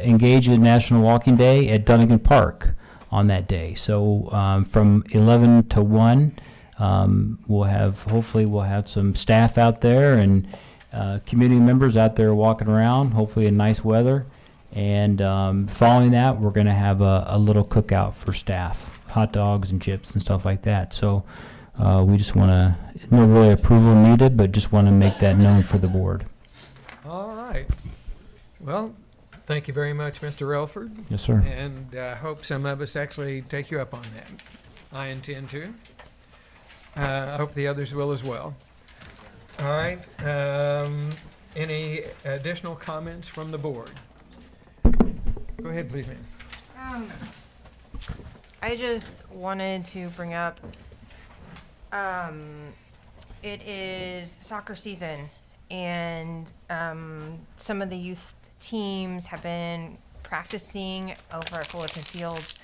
engage in National Walking Day at Dunnigan Park on that day. So from 11 to 1, hopefully we'll have some staff out there and community members out there walking around, hopefully in nice weather. And following that, we're going to have a little cookout for staff, hot dogs and chips and stuff like that. So we just want to, no really approval needed, but just want to make that known for the board. All right. Well, thank you very much, Mr. Relford. Yes, sir. And I hope some of us actually take you up on that. I intend to. I hope the others will as well. All right. Any additional comments from the board? Go ahead, please, ma'am. I just wanted to bring up, it is soccer season, and some of the youth teams have been practicing over at Fullerton Fields,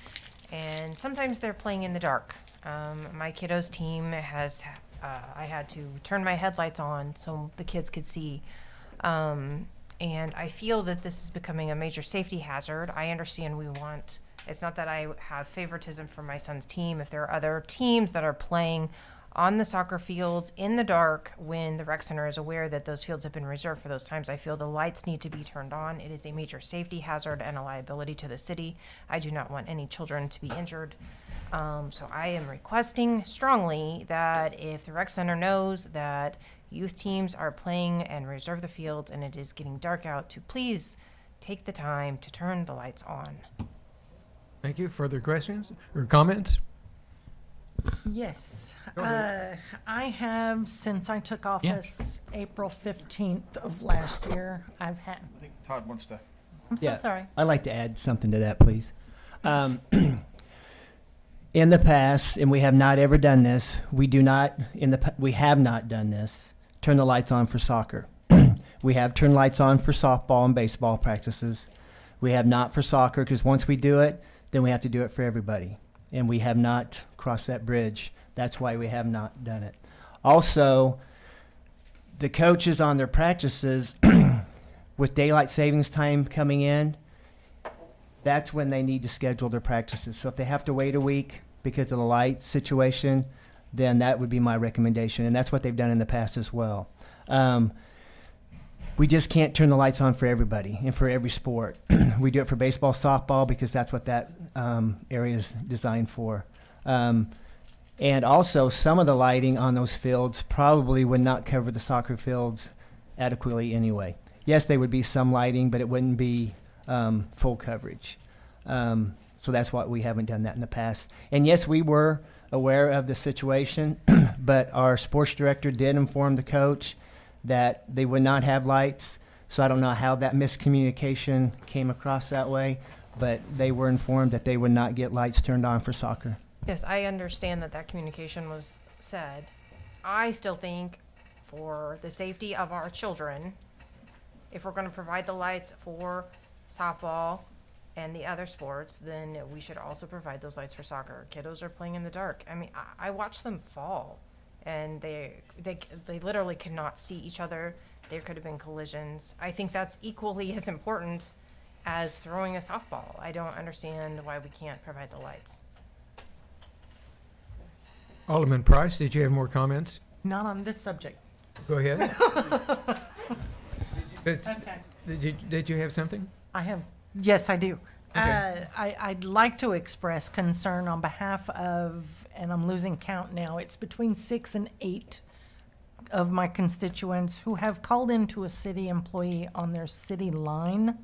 and sometimes they're playing in the dark. My kiddo's team has, I had to turn my headlights on so the kids could see. And I feel that this is becoming a major safety hazard. I understand it's not that I have favoritism for my son's team. If there are other teams that are playing on the soccer fields in the dark when the rec center is aware that those fields have been reserved for those times, I feel the lights need to be turned on. It is a major safety hazard and a liability to the city. I do not want any children to be injured. So I am requesting strongly that if the rec center knows that youth teams are playing and reserve the fields and it is getting dark out, to please take the time to turn the lights on. Thank you. Further questions or comments? Yes. Go ahead. I have, since I took office April 15th of last year, I've had, I think Todd wants to. I'm so sorry. I'd like to add something to that, please. In the past, and we have not ever done this, we have not done this, turn the lights on for soccer. We have turned lights on for softball and baseball practices. We have not for soccer, because once we do it, then we have to do it for everybody. And we have not crossed that bridge. That's why we have not done it. Also, the coaches on their practices, with daylight savings time coming in, that's when they need to schedule their practices. So if they have to wait a week because of the light situation, then that would be my recommendation. And that's what they've done in the past as well. We just can't turn the lights on for everybody and for every sport. We do it for baseball, softball, because that's what that area is designed for. And also, some of the lighting on those fields probably would not cover the soccer fields adequately anyway. Yes, there would be some lighting, but it wouldn't be full coverage. So that's why we haven't done that in the past. And yes, we were aware of the situation, but our sports director did inform the coach that they would not have lights. So I don't know how that miscommunication came across that way, but they were informed that they would not get lights turned on for soccer. Yes, I understand that communication was said. I still think for the safety of our children, if we're going to provide the lights for softball and the other sports, then we should also provide those lights for soccer. Kiddos are playing in the dark. I mean, I watch them fall, and they literally cannot see each other. There could have been collisions. I think that's equally as important as throwing a softball. I don't understand why we can't provide the lights. Alderman Price, did you have more comments? Not on this subject. Go ahead. Okay. Did you have something? I have, yes, I do. Okay. I'd like to express concern on behalf of, and I'm losing count now, it's between 6 and 8 of my constituents who have called into a city employee on their city line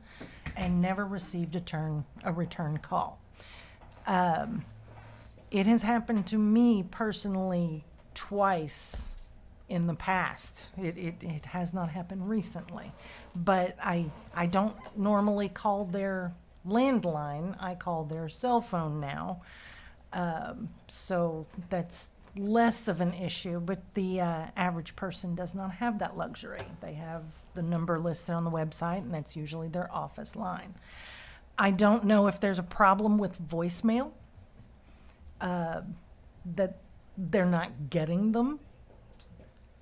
and never received a return call. It has happened to me personally twice in the past. It has not happened recently, but I don't normally call their landline. I call their cell phone now. So that's less of an issue, but the average person does not have that luxury. They have the number listed on the website, and that's usually their office line. I don't know if there's a problem with voicemail, that they're not getting them,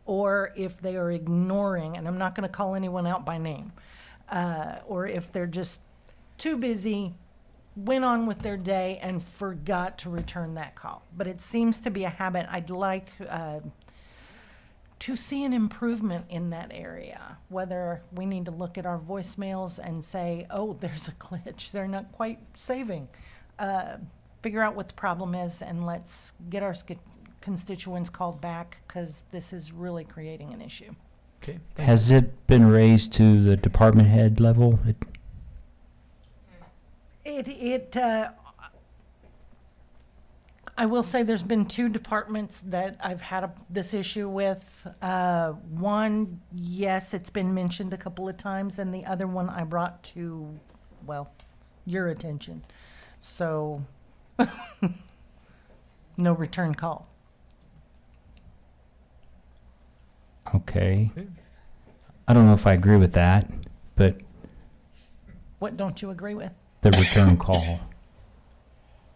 or if they are ignoring, and I'm not going to call anyone out by name, or if they're just too busy, went on with their day and forgot to return that call. But it seems to be a habit. I'd like to see an improvement in that area, whether we need to look at our voicemails and say, oh, there's a glitch, they're not quite saving. Figure out what the problem is, and let's get our constituents called back, because this is really creating an issue. Okay. Has it been raised to the department head level? I will say there's been 2 departments that I've had this issue with. One, yes, it's been mentioned a couple of times, and the other one I brought to, well, your attention. So, no return call. Okay. I don't know if I agree with that, but What don't you agree with? the return call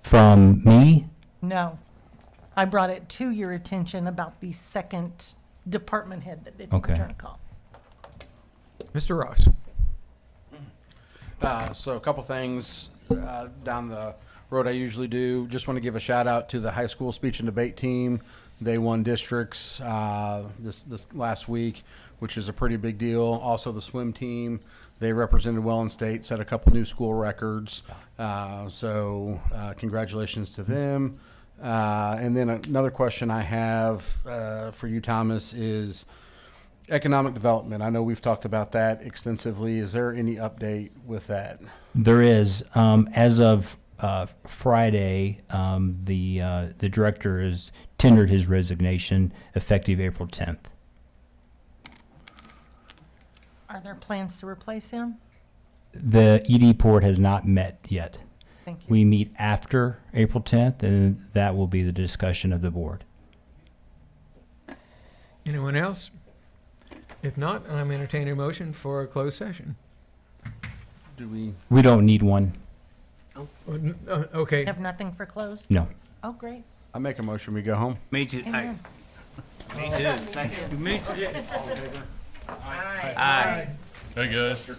from me? No. I brought it to your attention about the second department head that didn't Okay. return a call. Mr. Ross. So a couple things down the road I usually do. Just want to give a shout out to the high school speech and debate team. They won districts this last week, which is a pretty big deal. Also the swim team, they represented well in state, set a couple new school records. So congratulations to them. And then another question I have for you, Thomas, is economic development. I know we've talked about that extensively. Is there any update with that? There is. As of Friday, the director has tendered his resignation effective April 10th. Are there plans to replace him? The ED port has not met yet. Thank you. We meet after April 10th, and that will be the discussion of the board. Anyone else? If not, I'm entertaining a motion for a closed session. Do we? We don't need one. Okay. Have nothing for closed? No. Oh, great. I make a motion, we go home. Me too. Amen. Me too. Thank you. Me too. Aye. Aye. Hey, guys.